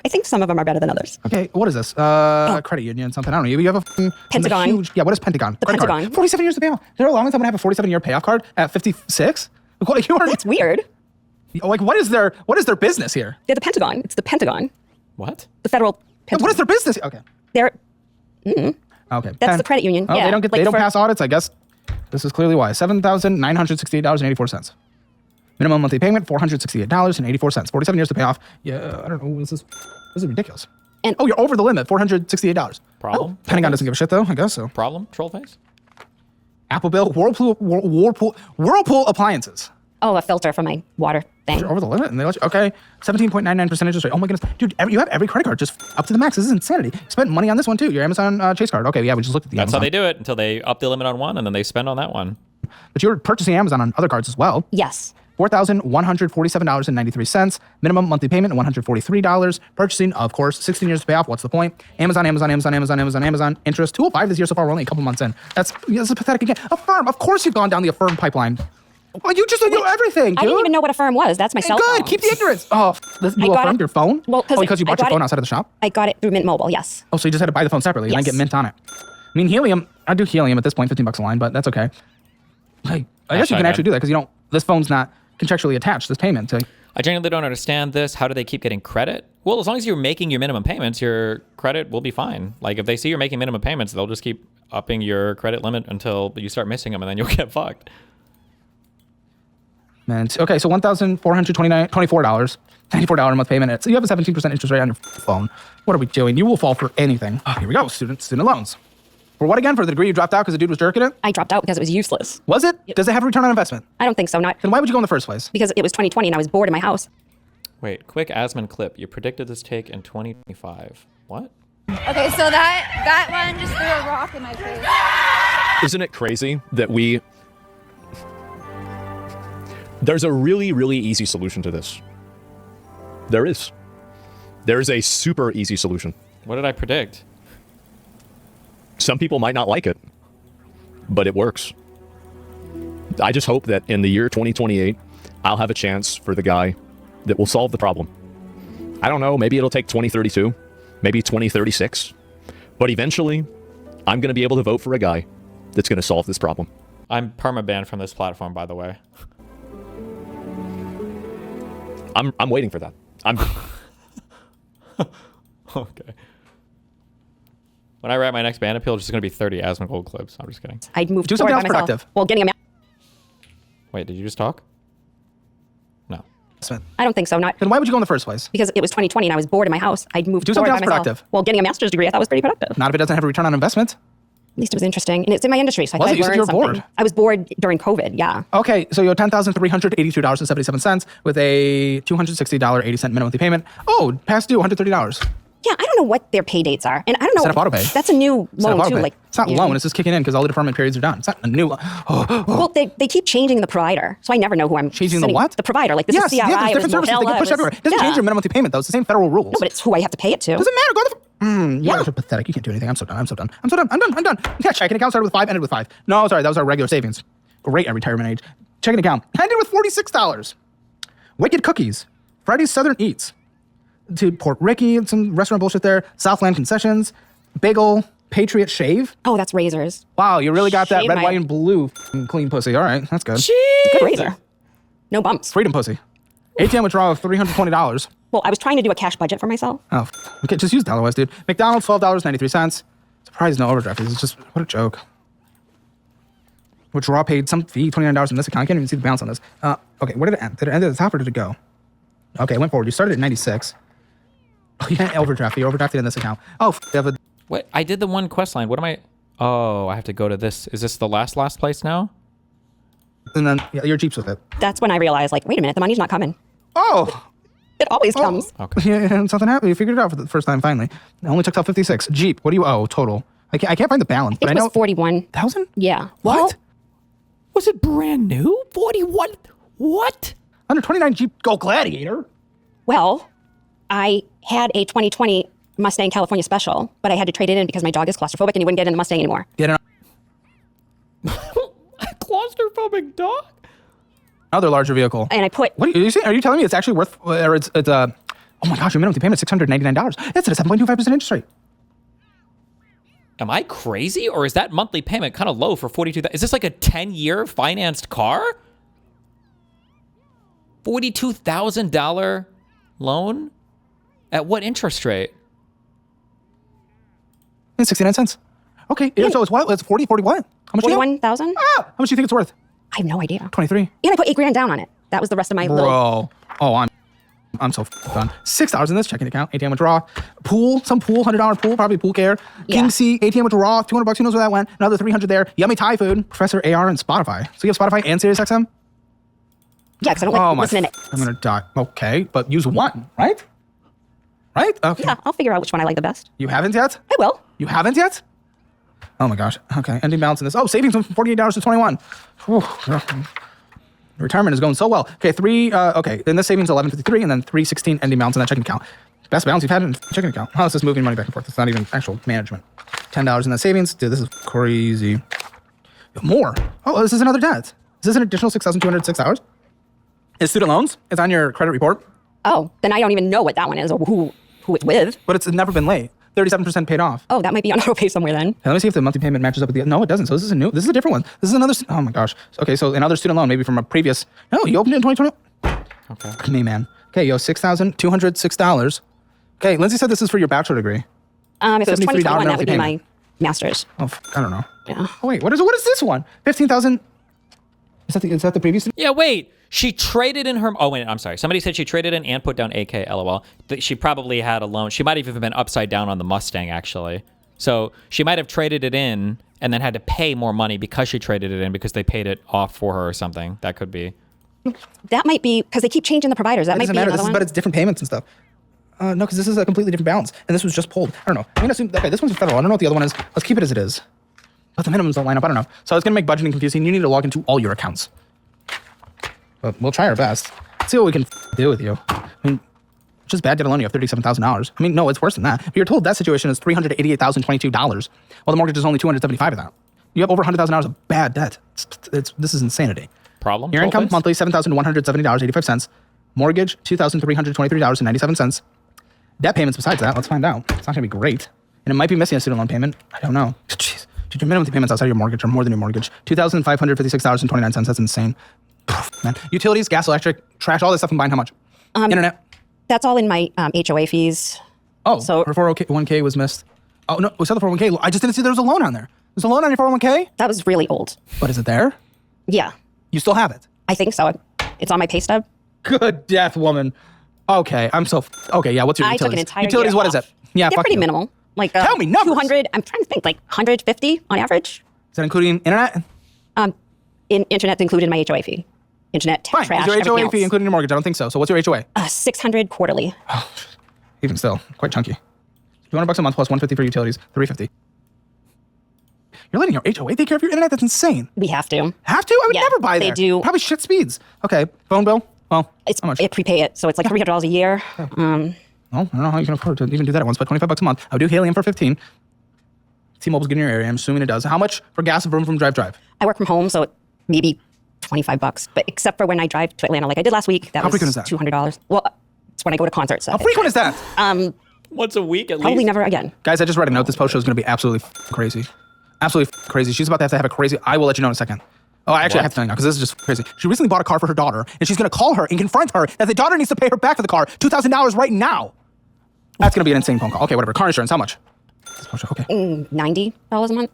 Speaker 4: think some of them are better than others.
Speaker 3: Okay, what is this? Credit union, something. I don't know. You have a
Speaker 4: Pentagon.
Speaker 3: Huge, yeah, what is Pentagon?
Speaker 4: The
Speaker 3: Credit card.
Speaker 4: Pentagon.
Speaker 3: 47 years to pay off. Is there a long time to have a 47-year payoff card at 56? Like, you are,
Speaker 4: That's weird.
Speaker 3: like, what is their business here?
Speaker 4: They're the Pentagon. It's the Pentagon.
Speaker 1: What?
Speaker 4: The federal Pentagon.
Speaker 3: What is their business? Okay.
Speaker 4: They're
Speaker 3: Okay.
Speaker 4: That's the credit union.
Speaker 3: Oh,
Speaker 4: Yeah,
Speaker 3: they don't get.
Speaker 4: like
Speaker 3: They don't
Speaker 4: for-
Speaker 3: pass audits. I guess this is clearly why. $7,968.84. Minimum monthly payment $468.84. 47 years to pay off. Yeah, I don't know. This is ridiculous.
Speaker 4: And
Speaker 3: Oh, you're over the limit. $468.
Speaker 1: Problem?
Speaker 3: Pentagon doesn't give a shit though. I guess so.
Speaker 1: Problem? Troll face?
Speaker 3: Apple Bill, Whirlpool appliances.
Speaker 4: oh, a filter for my water thing.
Speaker 3: You're over the limit, and they let you. Okay, 17.99% interest rate. Oh my goodness, dude, you have every credit card just up to the max. This is insanity. You spent money on this one too. Your Amazon Chase card. Okay, yeah, we just looked at the.
Speaker 1: That's how
Speaker 3: Amazon.
Speaker 1: they do it until they up the limit on one and then they spend on that one.
Speaker 3: But you were purchasing Amazon on other cards as well.
Speaker 4: Yes.
Speaker 3: $4,147.93. Minimum monthly payment $143. Purchasing, of course, 16 years to pay off. What's the point? Amazon. Interest 205 this year so far. We're only a couple months in. That's pathetic again. Affirm. Of course, you've gone down the Affirm pipeline. Well, you just know everything, dude.
Speaker 4: I didn't even know what a firm was. That's my cell phone.
Speaker 3: Good. Keep the ignorance. Oh, you
Speaker 4: got
Speaker 3: affirmed
Speaker 4: it-
Speaker 3: your phone?
Speaker 4: Well,
Speaker 3: because you bought
Speaker 4: I
Speaker 3: your
Speaker 4: got
Speaker 3: phone
Speaker 4: it-
Speaker 3: outside of the shop?
Speaker 4: I got it through Mint Mobile. Yes.
Speaker 3: Oh, so you just had to buy the phone separately and then
Speaker 4: Yes.
Speaker 3: get Mint on it. I mean, Helium, I do Helium at this point, $15 a line, but that's okay. Like, I guess you
Speaker 1: Hashtag
Speaker 3: can actually
Speaker 1: ad.
Speaker 3: do that because this phone's not contractually attached, this payment to.
Speaker 1: I genuinely don't understand this. How do they keep getting credit? Well, as long as you're making your minimum payments, your credit will be fine. Like if they see you're making minimum payments, they'll just keep upping your credit limit until you start missing them, and then you'll get fucked.
Speaker 3: Okay, so $1,424, $94 a month payment. So you have a 17% interest rate on your phone. What are we doing? You will fall for anything. Oh, here we go, student loans. For what again? For the degree you dropped out because the dude was jerking it?
Speaker 4: I dropped out because it was useless.
Speaker 3: Was it? Does it have a return on investment?
Speaker 4: I don't think so. Not
Speaker 3: Then why would you go in the first place?
Speaker 4: because it was 2020 and I was bored in my house.
Speaker 1: Wait, quick Asman clip. You predicted this take in 2025. What?
Speaker 5: Okay, so that one just threw a rock in my face.
Speaker 9: Isn't it crazy that there's a really, really easy solution to this. There is a super easy solution.
Speaker 1: What did I predict?
Speaker 9: Some people might not like it, but it works. I just hope that in the year 2028, I'll have a chance for the guy that will solve the problem. I don't know, maybe it'll take 2032, maybe 2036, but eventually I'm going to be able to vote for a guy that's going to solve this problem.
Speaker 1: I'm perma-banned from this platform, by the way.
Speaker 9: I'm waiting for that.
Speaker 1: Okay. When I write my next ban appeal, it's just going to be 30 Asman Gold clips. I'm just kidding.
Speaker 4: I'd moved
Speaker 3: Do
Speaker 4: forward
Speaker 3: something
Speaker 4: by
Speaker 3: else
Speaker 4: myself.
Speaker 3: productive.
Speaker 4: Well, getting a
Speaker 1: Wait, did you just talk? No.
Speaker 4: I don't think so. Not
Speaker 3: Then why would you go in the first place?
Speaker 4: because it was 2020 and I was bored in my house. I'd moved
Speaker 3: Do
Speaker 4: forward
Speaker 3: something
Speaker 4: by
Speaker 3: else
Speaker 4: myself.
Speaker 3: productive.
Speaker 4: Well, getting a master's degree I thought was pretty productive.
Speaker 3: Not if it doesn't have a return on investment.
Speaker 4: At least it was interesting, and it's in my industry, so I
Speaker 3: Was
Speaker 4: thought
Speaker 3: it? You
Speaker 4: I'd
Speaker 3: said
Speaker 4: learn
Speaker 3: you were
Speaker 4: something.
Speaker 3: bored.
Speaker 4: I was bored during COVID. Yeah.
Speaker 3: Okay, so you have $10,382.77 with a $260.80 minimum monthly payment. Oh, past due $130.
Speaker 4: Yeah, I don't know what their pay dates are, and I don't know.
Speaker 3: Set up autopay.
Speaker 4: That's a new
Speaker 3: Set up
Speaker 4: loan too.
Speaker 3: autopay.
Speaker 4: Like
Speaker 3: It's not
Speaker 4: you know.
Speaker 3: loan, it's just kicking in because all the deferment periods are done. It's not a new
Speaker 4: Well, they keep changing the provider, so I never know who I'm
Speaker 3: Changing the
Speaker 4: sitting-
Speaker 3: what?
Speaker 4: The provider, like this
Speaker 3: yes,
Speaker 4: is CRI.
Speaker 3: yeah, there's
Speaker 4: it was
Speaker 3: different services. They
Speaker 4: Motella,
Speaker 3: can push
Speaker 4: it was-
Speaker 3: everywhere. It doesn't
Speaker 4: yeah.
Speaker 3: change your minimum monthly payment though. It's the same federal rules.
Speaker 4: No, but it's who I have to pay it to.
Speaker 3: Doesn't matter. Go to you
Speaker 4: Yeah.
Speaker 3: guys are pathetic. You can't do anything. I'm so done. I'm done. Yeah, checking account started with 5, ended with 5. No, sorry, that was our regular savings. Great at retirement age. Checking account ended with $46. Wicked Cookies, Friday's Southern Eats, to Port Ricky and some restaurant bullshit there. Southland Concessions, Bagel, Patriot Shave.
Speaker 4: Oh, that's razors.
Speaker 3: Wow, you really got that
Speaker 4: Shave
Speaker 3: red,
Speaker 4: my-
Speaker 3: white, and blue clean pussy. All right, that's good.
Speaker 4: Good razor. No bumps.
Speaker 3: Freedom pussy. ATM withdrawal of $320.
Speaker 4: Well, I was trying to do a cash budget for myself.
Speaker 3: Oh, okay, just use dollar-wise, dude. McDonald's, $12.93. Surprised no overdraft fees. It's just, what a joke. Withdraw paid some fee, $29 in this account. I can't even see the balance on this. Okay, where did it end? Did it end at the top or did it go? Okay, it went forward. You started at 96. Oh, you can't overdraft. You overdrafted in this account. Oh, you have a...
Speaker 1: What? I did the one quest line. What am I? Oh, I have to go to this. Is this the last place now?
Speaker 3: And then your Jeep's with it.
Speaker 4: That's when I realized, like, wait a minute, the money's not coming.
Speaker 3: Oh!
Speaker 4: It always comes.
Speaker 1: Okay.
Speaker 3: Yeah, and something happened. You figured it out for the first time, finally. It only took till 56. Jeep, what do you owe total? I can't find the balance, but I
Speaker 4: It
Speaker 3: know...
Speaker 4: was 41,000. Yeah.
Speaker 3: What?
Speaker 1: Was it brand new? 41? What?
Speaker 3: Under 29 Jeep Go Gladiator?
Speaker 4: Well, I had a 2020 Mustang California Special, but I had to trade it in because my dog is claustrophobic and he wouldn't get in the Mustang anymore.
Speaker 3: Get an
Speaker 1: Claustrophobic dog?
Speaker 3: another larger vehicle.
Speaker 4: And I put...
Speaker 3: What are you saying? Are you telling me it's actually worth... Or it's oh my gosh, your minimum payment is $699. It's at a 7.25% interest rate.
Speaker 1: Am I crazy, or is that monthly payment kind of low for 42,000? Is this like a 10-year financed car? $42,000 loan? At what interest rate?
Speaker 3: It's 69 cents. Okay, so it's what? It's 40 what? How much?
Speaker 4: 41,000?
Speaker 3: How much do you think it's worth?
Speaker 4: I have no idea.
Speaker 3: 23.
Speaker 4: And I put $8,000 down on it. That was the rest of my little...
Speaker 3: Bro. Oh, I'm so done. $6 in this checking account. ATM withdraw. Pool, some pool, $100 pool, probably pool care.
Speaker 4: Yeah.
Speaker 3: King C, ATM withdraw, $200. Who knows where that went? Another $300 there. Yummy Thai food. Professor AR and Spotify. So you have Spotify and SiriusXM?
Speaker 4: Yeah, because I don't like listening to it.
Speaker 3: I'm gonna die. Okay, but use one, right? Right? Okay.
Speaker 4: Yeah, I'll figure out which one I like the best.
Speaker 3: You haven't yet?
Speaker 4: I will.
Speaker 3: You haven't yet? Oh my gosh. Okay, ending balance in this. Oh, savings went from $48 to 21. Whew. Retirement is going so well. Okay, okay, then the savings 1153 and then 316 ending balance in that checking account. Best balance you've had in checking account. How is this moving money back and forth? It's not even actual management. $10 in that savings. Dude, this is crazy. More. Oh, this is another debt. Is this an additional $6,206? Is student loans? It's on your credit report.
Speaker 4: Oh, then I don't even know what that one is or who it's with.
Speaker 3: But it's never been late. 37% paid off.
Speaker 4: Oh, that might be on auto pay somewhere then.
Speaker 3: Let me see if the monthly payment matches up with the... No, it doesn't. So this is a different one. This is another... Oh my gosh. Okay, so another student loan, maybe from a previous... No, you opened it in 2020. Okay. Me, man. Okay, you owe $6,206. Okay, Lindsay said this is for your bachelor degree.
Speaker 4: If it was 2021, that would be
Speaker 3: payment.
Speaker 4: my master's.
Speaker 3: Oh, I don't know.
Speaker 4: Yeah.
Speaker 3: Oh, wait, what is this one? 15,000... Is that the previous...
Speaker 1: Yeah, wait. She traded in her... Oh, wait, I'm sorry. Somebody said she traded in and put down AK, LOL. She probably had a loan. She might have even been upside down on the Mustang, actually. So she might have traded it in and then had to pay more money because she traded it in because they paid it off for her or something. That could be.
Speaker 4: That might be... Because they keep changing the providers. That might be another one.
Speaker 3: But it's different payments and stuff. No, because this is a completely different balance. And this was just pulled. I don't know. I'm going to assume... Okay, this one's federal. I don't know what the other one is. Let's keep it as it is. But the minimums don't line up. I don't know. So it's going to make budgeting confusing. You need to log into all your accounts. But we'll try our best. See what we can do with you. I mean, it's just bad debt alone. You have $37,000. I mean, no, it's worse than that. But you're told that situation is $388,022. Well, the mortgage is only $275 of that. You have over $100,000 of bad debt. This is insanity.
Speaker 1: Problem?
Speaker 3: Your income monthly $7,170.85. Mortgage $2,323.97. Debt payments besides that, let's find out. It's not going to be great. And it might be missing a student loan payment. I don't know. Jeez. Dude, your minimum payments outside your mortgage are more than your mortgage. $2,556.29. That's insane. Man. Utilities, gas, electric, trash, all this stuff combined, how much? Internet.
Speaker 4: That's all in my HOA fees.
Speaker 3: Oh,
Speaker 4: so
Speaker 3: her 401k was missed. Oh, no, we saw the 401k. I just didn't see there was a loan on there. There's a loan on your 401k?
Speaker 4: That was really old.
Speaker 3: But is it there?
Speaker 4: Yeah.
Speaker 3: You still have it?
Speaker 4: I think so. It's on my pay stub.
Speaker 3: Good death, woman. Okay, okay, yeah, what's your utilities?
Speaker 4: I took an entire
Speaker 3: utilities,
Speaker 4: year
Speaker 3: what
Speaker 4: off.
Speaker 3: is it? Yeah,
Speaker 4: They're pretty minimal. Like
Speaker 3: tell me numbers.
Speaker 4: 200, I'm trying to think, like 150 on average.
Speaker 3: Is that including internet?
Speaker 4: Internet's included in my HOA fee. Internet,
Speaker 3: fine.
Speaker 4: trash,
Speaker 3: Is your
Speaker 4: everything
Speaker 3: HOA
Speaker 4: else.
Speaker 3: fee including your mortgage? I don't think so. So what's your HOA?
Speaker 4: $600 quarterly.
Speaker 3: Oh, even still, quite chunky. $200 a month plus $150 for utilities, $350. You're letting your HOA take care of your internet? That's insane.
Speaker 4: We have to.
Speaker 3: Have to? I would never buy there.
Speaker 4: They do.
Speaker 3: Probably shit speeds. Okay, phone bill? Well, how much?
Speaker 4: It prepay it, so it's like $300 a year.
Speaker 3: Well, I don't know how you can afford to even do that at once, but $25 a month. I would do Helium for $15. T-Mobile's good in your area. I'm assuming it does. How much for gas and from drive?
Speaker 4: I work from home, so maybe $25. But except for when I drive to Atlanta, like I did last week, that
Speaker 3: How
Speaker 4: was
Speaker 3: frequent is that?
Speaker 4: $200. Well, it's when I go to concerts. So
Speaker 3: How frequent is that?
Speaker 1: Once a week at
Speaker 4: probably
Speaker 1: least?
Speaker 4: never again.
Speaker 3: Guys, I just read a note. This post show is going to be absolutely crazy. Absolutely crazy. She's about to have a crazy... I will let you know in a second. Oh, actually, I have to tell you now because this is just crazy. She recently bought a car for her daughter, and she's going to call her and confront her that the daughter needs to pay her back for the car $2,000 right now. That's going to be an insane phone call. Okay, whatever. Car insurance, how much? Okay.
Speaker 4: $90 a month.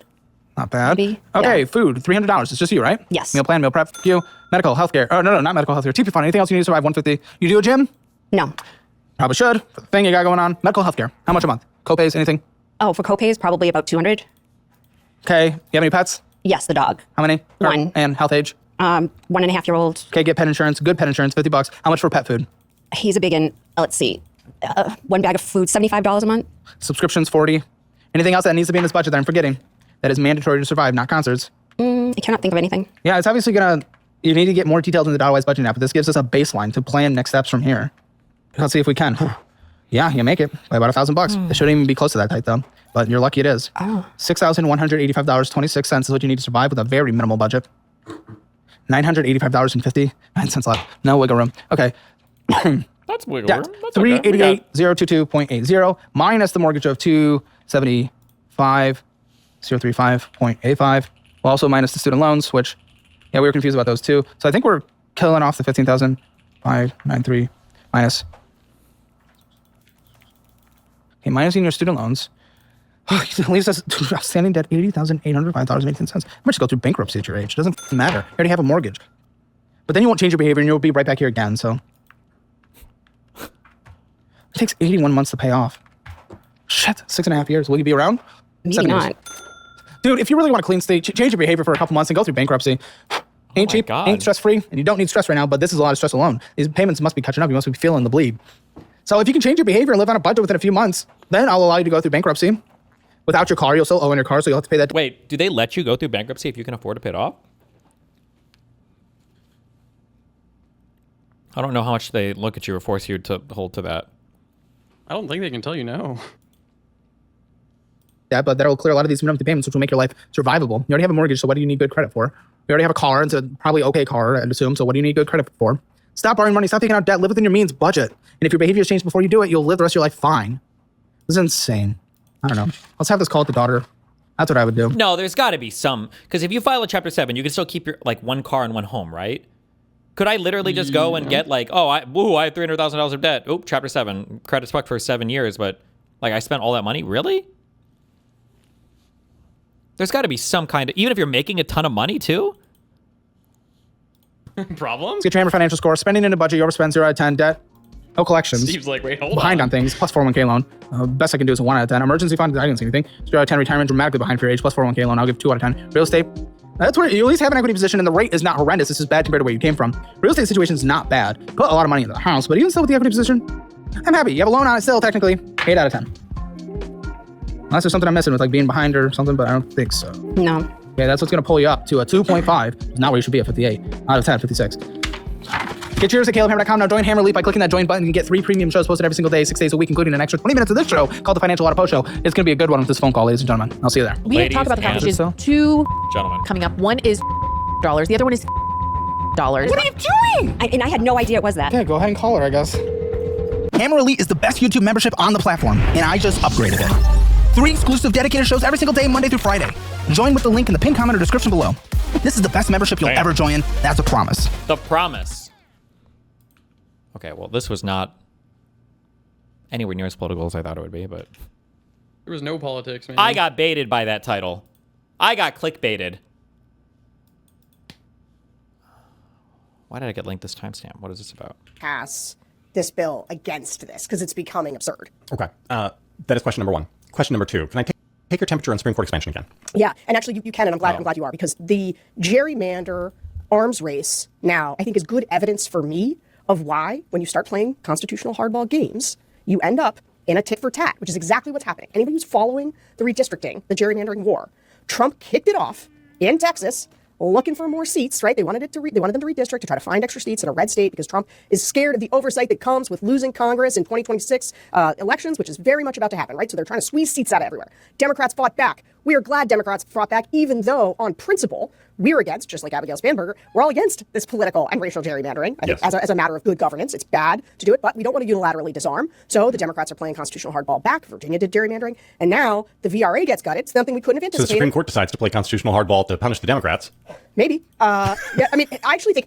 Speaker 3: Not bad.
Speaker 4: Maybe,
Speaker 3: Okay,
Speaker 4: yeah.
Speaker 3: food, $300. It's just you, right?
Speaker 4: Yes.
Speaker 3: Meal plan, meal prep, you. Medical, healthcare. Oh, no, not medical, healthcare. TP fund. Anything else you need to survive? 150. You do a gym?
Speaker 4: No.
Speaker 3: Probably should. For the thing you got going on. Medical, healthcare. How much a month? Copays, anything?
Speaker 4: Oh, for copays, probably about 200.
Speaker 3: Okay. You have any pets?
Speaker 4: Yes, the dog.
Speaker 3: How many?
Speaker 4: One.
Speaker 3: And health age?
Speaker 4: 1.5-year-old.
Speaker 3: Okay, get pet insurance. Good pet insurance, $50. How much for pet food?
Speaker 4: He's a big one. Let's see. One bag of food, $75 a month.
Speaker 3: Subscriptions, 40. Anything else that needs to be in this budget that I'm forgetting? That is mandatory to survive, not concerts.
Speaker 4: I cannot think of anything.
Speaker 3: Yeah, it's obviously you need to get more detailed in the DotWise budget app, but this gives us a baseline to plan next steps from here. Let's see if we can. Yeah, you make it by about $1,000. It shouldn't even be close to that tight though, but you're lucky it is.
Speaker 4: Oh.
Speaker 3: $6,185.26 is what you need to survive with a very minimal budget. $985.59 left. No wiggle room. Okay.
Speaker 1: That's wiggle
Speaker 3: Yeah,
Speaker 1: room. That's okay.
Speaker 3: 388,022.80 minus the mortgage of 275,035.85. Well, also minus the student loans, which, yeah, we were confused about those too. So I think we're killing off the 15,593 minus. Okay, minusing your student loans. It leaves us outstanding debt $80,805.18. I'm just go through bankruptcy at your age. It doesn't matter. You already have a mortgage. But then you won't change your behavior and you'll be right back here again. So it takes 81 months to pay off. Shit, 6.5 years. Will you be around?
Speaker 4: Maybe
Speaker 3: 7 years.
Speaker 4: not.
Speaker 3: Dude, if you really want a clean state, change your behavior for a couple months and go through bankruptcy. Ain't cheap,
Speaker 1: God.
Speaker 3: ain't stress-free, and you don't need stress right now, but this is a lot of stress alone. These payments must be catching up. You must be feeling the bleed. So if you can change your behavior and live on a budget within a few months, then I'll allow you to go through bankruptcy. Without your car, you'll still owe on your car, so you'll have to pay that.
Speaker 1: Wait, do they let you go through bankruptcy if you can afford to pay it off? I don't know how much they look at you or force you to hold to that.
Speaker 2: I don't think they can tell you no.
Speaker 3: Yeah, but that'll clear a lot of these monthly payments, which will make your life survivable. You already have a mortgage, so what do you need good credit for? You already have a car, and it's a probably okay car, I'd assume, so what do you need good credit for? Stop borrowing money, stop taking out debt, live within your means, budget. And if your behavior has changed before you do it, you'll live the rest of your life fine. This is insane. I don't know. Let's have this call with the daughter. That's what I would do.
Speaker 1: No, there's got to be some, because if you file a Chapter 7, you can still keep your one car and one home, right? Could I literally just go and get I have $300,000 of debt. Oh, Chapter 7, credit stuck for 7 years, but I spent all that money? Really? There's got to be some kind of, even if you're making a ton of money too?
Speaker 2: Problems?
Speaker 3: Get your Hammer financial score. Spending in a budget, you overspend 0 out of 10. Debt. No collections.
Speaker 2: Steve's like, wait, hold
Speaker 3: behind
Speaker 2: on.
Speaker 3: on things, plus 401k loan. Best I can do is a 1 out of 10. Emergency fund, I didn't see anything. 0 out of 10. Retirement, dramatically behind for your age, plus 401k loan. I'll give 2 out of 10. Real estate, that's where you at least have an equity position, and the rate is not horrendous. This is bad compared to where you came from. Real estate situation is not bad. Put a lot of money into the house, but even still with the equity position, I'm happy. You have a loan on it still, technically. 8 out of 10. Unless there's something I'm missing with being behind or something, but I don't think so.
Speaker 4: No.
Speaker 3: Okay, that's what's going to pull you up to a 2.5. It's not where you should be at 58. Out of 10, 56. Get yours at CalebHammer.com. Now join Hammer Leap by clicking that join button and get 3 premium shows posted every single day, 6 days a week, including an extra 20 minutes of this show called the Financial Audit Post Show. It's going to be a good one with this phone call, ladies and gentlemen. I'll see you there.
Speaker 10: We didn't talk about the
Speaker 1: Ladies
Speaker 10: packages.
Speaker 1: and
Speaker 10: 2
Speaker 1: gentlemen.
Speaker 10: coming up. One is dollars. The other one is dollars.
Speaker 3: What are you doing?
Speaker 4: And I had no idea it was that.
Speaker 3: Okay, go ahead and call her, I guess. Hammer Elite is the best YouTube membership on the platform, and I just upgraded it. 3 exclusive dedicated shows every single day, Monday through Friday. Join with the link in the pinned comment or description below. This is the best membership you'll ever join. That's a promise.
Speaker 1: The promise. Okay, well, this was not anywhere near as political as I thought it would be, but
Speaker 2: There was no politics, man.
Speaker 1: I got baited by that title. I got clickbaited. Why did I get linked this timestamp? What is this about?
Speaker 11: Pass this bill against this because it's becoming absurd.
Speaker 12: Okay. That is question number 1. Question number 2. Can I take your temperature on Supreme Court expansion again?
Speaker 11: Yeah, and actually you can, and I'm glad you are, because the gerrymander arms race now, I think, is good evidence for me of why, when you start playing constitutional hardball games, you end up in a tit for tat, which is exactly what's happening. Anybody who's following the redistricting, the gerrymandering war, Trump kicked it off in Texas, looking for more seats, right? They wanted them to redistrict to try to find extra seats in a red state because Trump is scared of the oversight that comes with losing Congress in 2026 elections, which is very much about to happen, right? So they're trying to squeeze seats out of everywhere. Democrats fought back. We are glad Democrats fought back, even though on principle, we're against, just like Abigail Spanberger, we're all against this political and racial gerrymandering. I think as a matter of good governance, it's bad to do it, but we don't want to unilaterally disarm. So the Democrats are playing constitutional hardball back. Virginia did gerrymandering, and now the VRA gets gutted. It's something we couldn't have
Speaker 12: So
Speaker 11: anticipated.
Speaker 12: the Supreme Court decides to play constitutional hardball to punish the Democrats.
Speaker 11: Maybe. Yeah, I mean, I actually think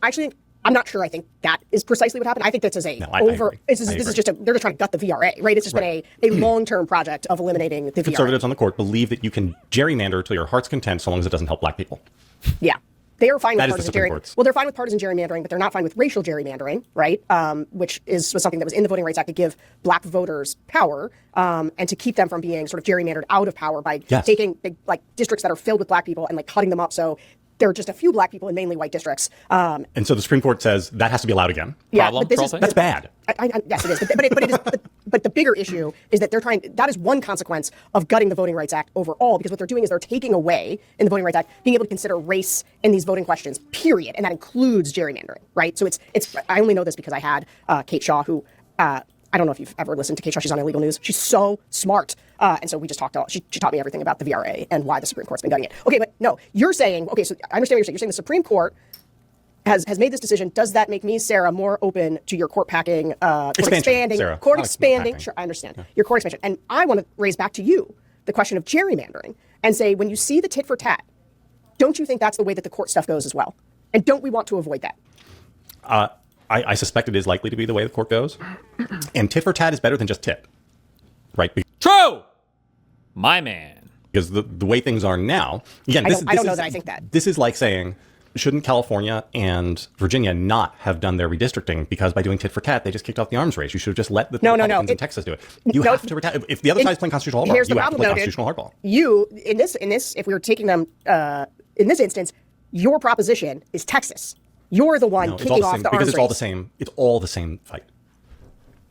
Speaker 11: I'm not sure I think that is precisely what happened. I think this is a
Speaker 12: I agree.
Speaker 11: this is just they're just trying to gut the VRA, right? It's just been a long-term project of eliminating the VRA.
Speaker 12: Conservatives on the court believe that you can gerrymander to your heart's content so long as it doesn't help black people.
Speaker 11: Yeah. They are fine with
Speaker 12: That is the
Speaker 11: partisan
Speaker 12: Supreme
Speaker 11: gerrymandering.
Speaker 12: Court's.
Speaker 11: Well, they're fine with partisan gerrymandering, but they're not fine with racial gerrymandering, right? Which was something that was in the Voting Rights Act to give black voters power and to keep them from being sort of gerrymandered out of power by taking big, like districts that are filled with black people and like cutting them up so there are just a few black people in mainly white districts.
Speaker 12: And so the Supreme Court says that has to be allowed again.
Speaker 11: Yeah, but
Speaker 12: That's bad.
Speaker 11: Yes, it is. But the bigger issue is that that is one consequence of gutting the Voting Rights Act overall, because what they're doing is they're taking away, in the Voting Rights Act, being able to consider race in these voting questions, period. And that includes gerrymandering, right? So I only know this because I had Kate Shaw, who, I don't know if you've ever listened to Kate Shaw. She's on Illegal News. She's so smart. And so we just talked she taught me everything about the VRA and why the Supreme Court's been gutting it. Okay, but no, you're saying, okay, so I understand what you're saying. You're saying the Supreme Court has made this decision. Does that make me, Sarah, more open to your court packing, court expanding,
Speaker 12: Sarah,
Speaker 11: court expanding? Sure, I understand. Your court expansion. And I want to raise back to you the question of gerrymandering and say, when you see the tit for tat, don't you think that's the way that the court stuff goes as well? And don't we want to avoid that?
Speaker 12: I suspect it is likely to be the way the court goes. And tit for tat is better than just tit. Right?
Speaker 1: True! My man.
Speaker 12: Because the way things are now, again,
Speaker 11: I don't know that I think that.
Speaker 12: This is like saying, shouldn't California and Virginia not have done their redistricting? Because by doing tit for tat, they just kicked off the arms race. You should have just let the Republicans in Texas do it. You have to retaliate. If the other side's playing constitutional hardball, you have to play constitutional hardball.
Speaker 11: You, in this, if we were taking them, in this instance, your proposition is Texas. You're the one kicking off the arms race.
Speaker 12: Because it's all the same. It's all the same fight.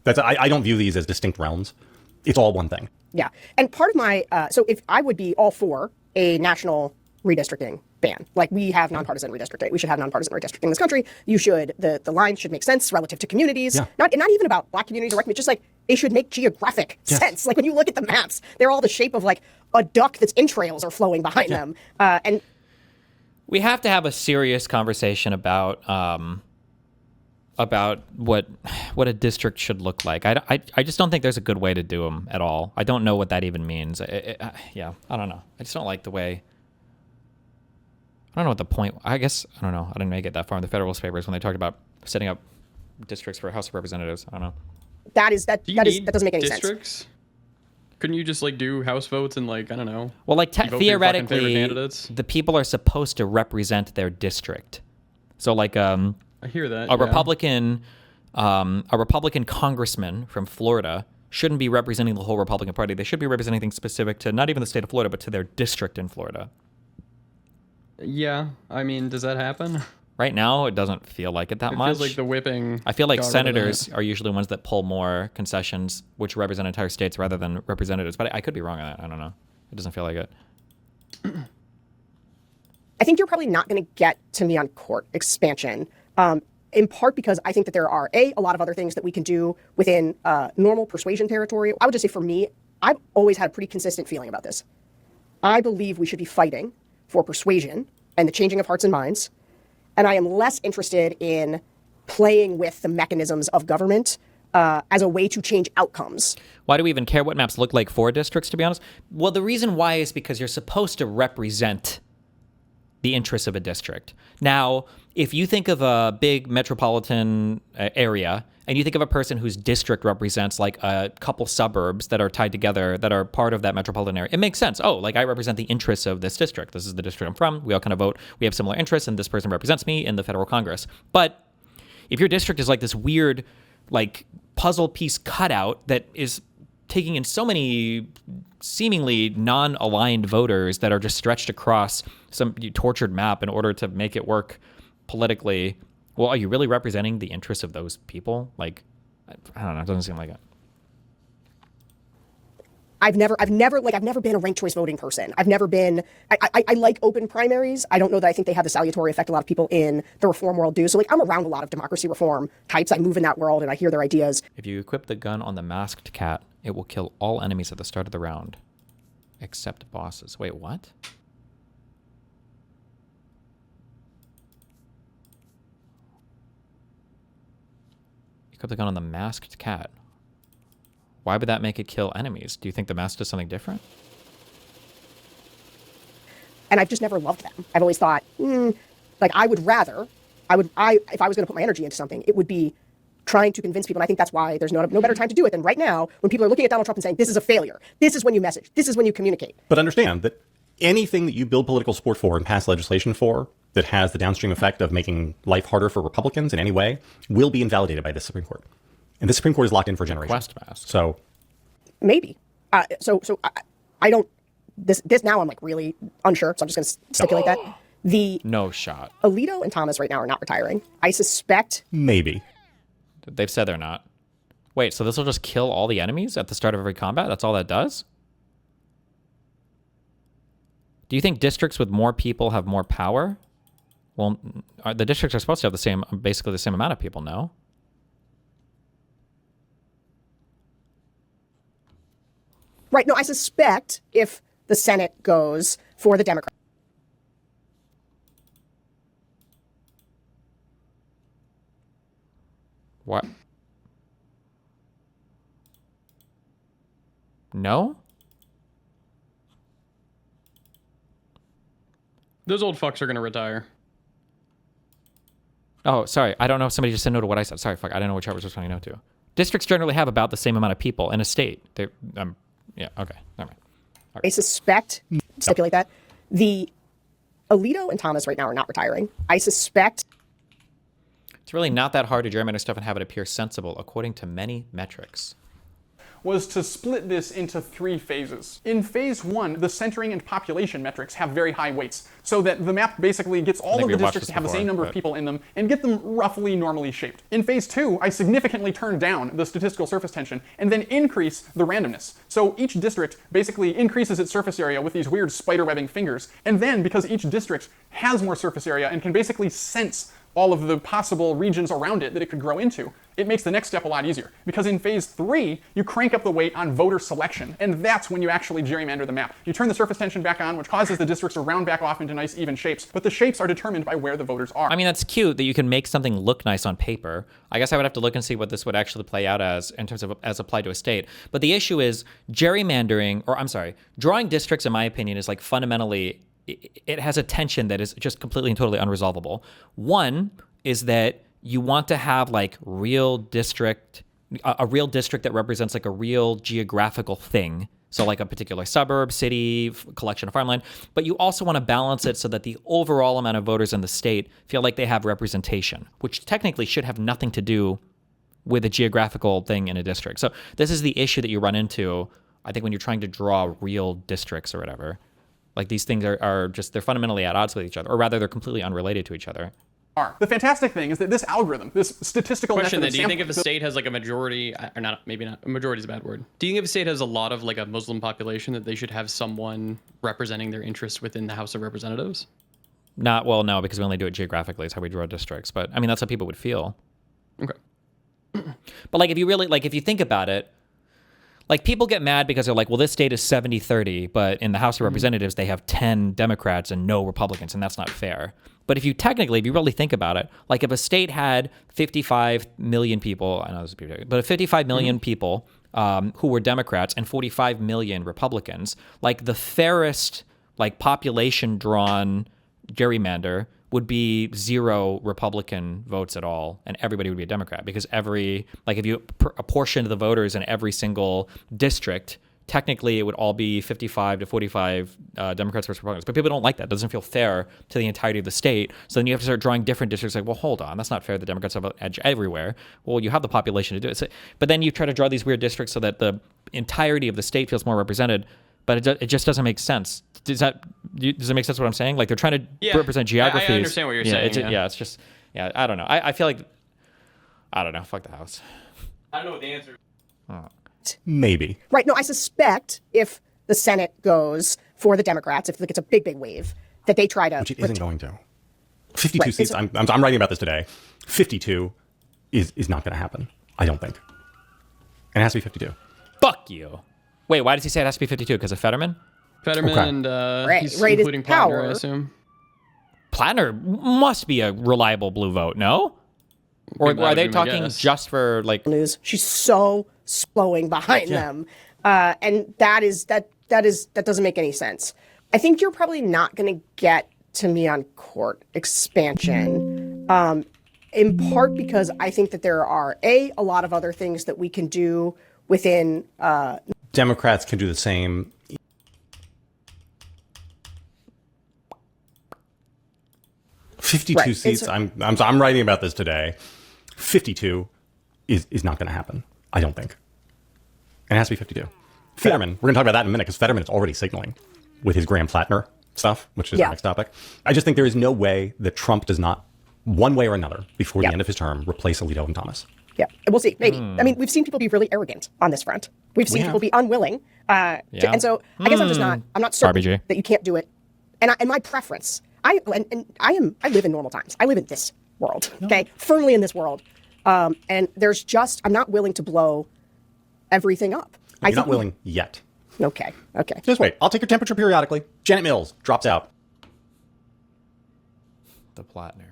Speaker 12: I don't view these as distinct realms. It's all one thing.
Speaker 11: Yeah. And part of my, so if I would be all for a national redistricting ban, like we have nonpartisan redistricting. We should have nonpartisan redistricting in this country. The lines should make sense relative to communities. Yeah. Not even about black communities or white communities, just like they should make geographic sense. Like when you look at the maps, they're all the shape of like a duck that's entrails are flowing behind them. And
Speaker 1: we have to have a serious conversation about what a district should look like. I just don't think there's a good way to do them at all. I don't know what that even means. I don't know. I just don't like the way. I don't know what the point. I guess I don't know. I didn't make it that far in the Federalist Papers when they talked about setting up districts for House of Representatives. I don't know.
Speaker 11: That doesn't make any sense.
Speaker 2: Couldn't you just like do House votes and like I don't know?
Speaker 1: Well, like theoretically, the people are supposed to represent their district. So like
Speaker 2: I hear that
Speaker 1: a Republican congressman from Florida shouldn't be representing the whole Republican Party. They should be representing things specific to not even the state of Florida, but to their district in Florida.
Speaker 2: Yeah, I mean, does that happen?
Speaker 1: Right now, it doesn't feel like it that much.
Speaker 2: It feels like the whipping.
Speaker 1: I feel like senators are usually ones that pull more concessions, which represent entire states rather than representatives. But I could be wrong on that. I don't know. It doesn't feel like it.
Speaker 11: I think you're probably not going to get to me on court expansion, in part because I think that there are, a lot of other things that we can do within normal persuasion territory. I would just say for me, I've always had a pretty consistent feeling about this. I believe we should be fighting for persuasion and the changing of hearts and minds. And I am less interested in playing with the mechanisms of government as a way to change outcomes.
Speaker 1: Why do we even care what maps look like for districts, to be honest? Well, the reason why is because you're supposed to represent the interests of a district. Now, if you think of a big metropolitan area and you think of a person whose district represents like a couple suburbs that are tied together that are part of that metropolitan area, it makes sense. Oh, like I represent the interests of this district. This is the district I'm from. We all kind of vote. We have similar interests, and this person represents me in the federal Congress. But if your district is like this weird, like puzzle piece cutout that is taking in so many seemingly non-aligned voters that are just stretched across some tortured map in order to make it work politically, well, are you really representing the interests of those people? Like, I don't know. It doesn't seem like it.
Speaker 11: I've never been a ranked choice voting person. I've never been, I like open primaries. I don't know that I think they have the salutary effect a lot of people in the reform world do. So like I'm around a lot of democracy reform types. I move in that world and I hear their ideas.
Speaker 1: If you equip the gun on the masked cat, it will kill all enemies at the start of the round, except bosses. Wait, what? Equip the gun on the masked cat. Why would that make it kill enemies? Do you think the mask does something different?
Speaker 11: And I've just never loved them. I've always thought, like I would rather if I was going to put my energy into something, it would be trying to convince people. And I think that's why there's no better time to do it than right now, when people are looking at Donald Trump and saying, this is a failure. This is when you message. This is when you communicate.
Speaker 12: But understand that anything that you build political support for and pass legislation for that has the downstream effect of making life harder for Republicans in any way will be invalidated by the Supreme Court. And the Supreme Court is locked in for generations. So
Speaker 11: maybe. So I don't, this now I'm like really unsure. So I'm just going to stipulate that.
Speaker 1: No shot.
Speaker 11: Alito and Thomas right now are not retiring. I suspect.
Speaker 12: Maybe.
Speaker 1: They've said they're not. Wait, so this will just kill all the enemies at the start of every combat? That's all that does? Do you think districts with more people have more power? Well, the districts are supposed to have basically the same amount of people, no?
Speaker 11: Right. No, I suspect if the Senate goes for the Democrats.
Speaker 1: What? No?
Speaker 2: Those old fucks are going to retire.
Speaker 1: Oh, sorry. I don't know if somebody just said no to what I said. Sorry, fuck. I don't know which I was responding no to. Districts generally have about the same amount of people in a state. Yeah, okay. Never mind.
Speaker 11: Right. I suspect, stipulate that, the Alito and Thomas right now are not retiring. I suspect.
Speaker 1: It's really not that hard to gerrymander stuff and have it appear sensible, according to many metrics.
Speaker 13: Was to split this into 3 phases. In phase 1, the centering and population metrics have very high weights, so that the map basically gets all of the districts to have the same number of people in them and get them roughly normally shaped. In phase 2, I significantly turn down the statistical surface tension and then increase the randomness. So each district basically increases its surface area with these weird spiderwebbing fingers, and then because each district has more surface area and can basically sense all of the possible regions around it that it could grow into, it makes the next step a lot easier. Because in phase 3, you crank up the weight on voter selection, and that's when you actually gerrymander the map. You turn the surface tension back on, which causes the districts to round back off into nice even shapes, but the shapes are determined by where the voters are.
Speaker 1: I mean, that's cute that you can make something look nice on paper. I guess I would have to look and see what this would actually play out as in terms of as applied to a state. But the issue is gerrymandering, or I'm sorry, drawing districts, in my opinion, is like fundamentally, it has a tension that is just completely and totally unresolvable. One is that you want to have like a real district that represents like a real geographical thing. So like a particular suburb, city, collection of farmland. But you also want to balance it so that the overall amount of voters in the state feel like they have representation, which technically should have nothing to do with a geographical thing in a district. So this is the issue that you run into, I think, when you're trying to draw real districts or whatever. Like these things are just, they're fundamentally at odds with each other, or rather they're completely unrelated to each other.
Speaker 13: The fantastic thing is that this algorithm, this statistical
Speaker 2: question,
Speaker 13: method
Speaker 2: then, do you think if a state has like a majority, or not, maybe not, a majority is a bad word. Do you think if a state has a lot of like a Muslim population that they should have someone representing their interests within the House of Representatives?
Speaker 1: Well, no, because we only do it geographically. It's how we draw districts. But I mean, that's how people would feel.
Speaker 2: Okay.
Speaker 1: But like, if you really, like, if you think about it, like people get mad because they're like, well, this state is 70-30, but in the House of Representatives, they have 10 Democrats and no Republicans, and that's not fair. But if you really think about it, like if a state had 55 million people, I know this is pretty big, but 55 million people who were Democrats and 45 million Republicans, like the fairest, like population drawn gerrymander would be 0 Republican votes at all, and everybody would be a Democrat, because if you apportioned the voters in every single district, technically it would all be 55 to 45 Democrats versus Republicans. But people don't like that. It doesn't feel fair to the entirety of the state. So then you have to start drawing different districts like, well, hold on, that's not fair. The Democrats have an edge everywhere. Well, you have the population to do it. So, but then you try to draw these weird districts so that the entirety of the state feels more represented, but it just doesn't make sense. Does it make sense what I'm saying? Like they're trying to represent geographies.
Speaker 2: I understand what you're saying.
Speaker 1: It's just, I don't know. I feel like, I don't know. Fuck the House.
Speaker 2: I don't know what the answer is.
Speaker 1: Oh.
Speaker 12: Maybe.
Speaker 11: Right. No, I suspect if the Senate goes for the Democrats, if it's a big wave, that they try to.
Speaker 12: Which it isn't going to. 52 seats. I'm writing about this today. 52 is not going to happen. I don't think. And it has to be 52.
Speaker 1: Fuck you. Wait, why does he say it has to be 52? Because of Fetterman?
Speaker 2: Fetterman and he's including Plattner, I assume.
Speaker 1: Plattner must be a reliable blue vote, no? Or are they talking just for like
Speaker 11: news? She's so slowing behind them, and that doesn't make any sense. I think you're probably not going to get to me on court expansion in part because I think that there are, a lot of other things that we can do within...
Speaker 12: Democrats can do the same. $52 seats. I'm writing about this today. 52 is not going to happen. I don't think. And it has to be 52. Fetterman, we're going to talk about that in a minute because Fetterman is already signaling with his Graham-Flatner stuff, which is the next topic. I just think there is no way that Trump does not, one way or another, before the end of his term, replace Alito and Thomas.
Speaker 11: Yeah, we'll see. Maybe. I mean, we've seen people be really arrogant on this front. We've seen people be unwilling. And so I guess I'm not certain
Speaker 1: RBG.
Speaker 11: that you can't do it. And my preference, I live in normal times. I live in this world, okay? Firmly in this world. And there's just, I'm not willing to blow everything up.
Speaker 12: You're not willing yet.
Speaker 11: Okay.
Speaker 12: Just wait. I'll take your temperature periodically. Janet Mills drops out.
Speaker 1: The Plattner.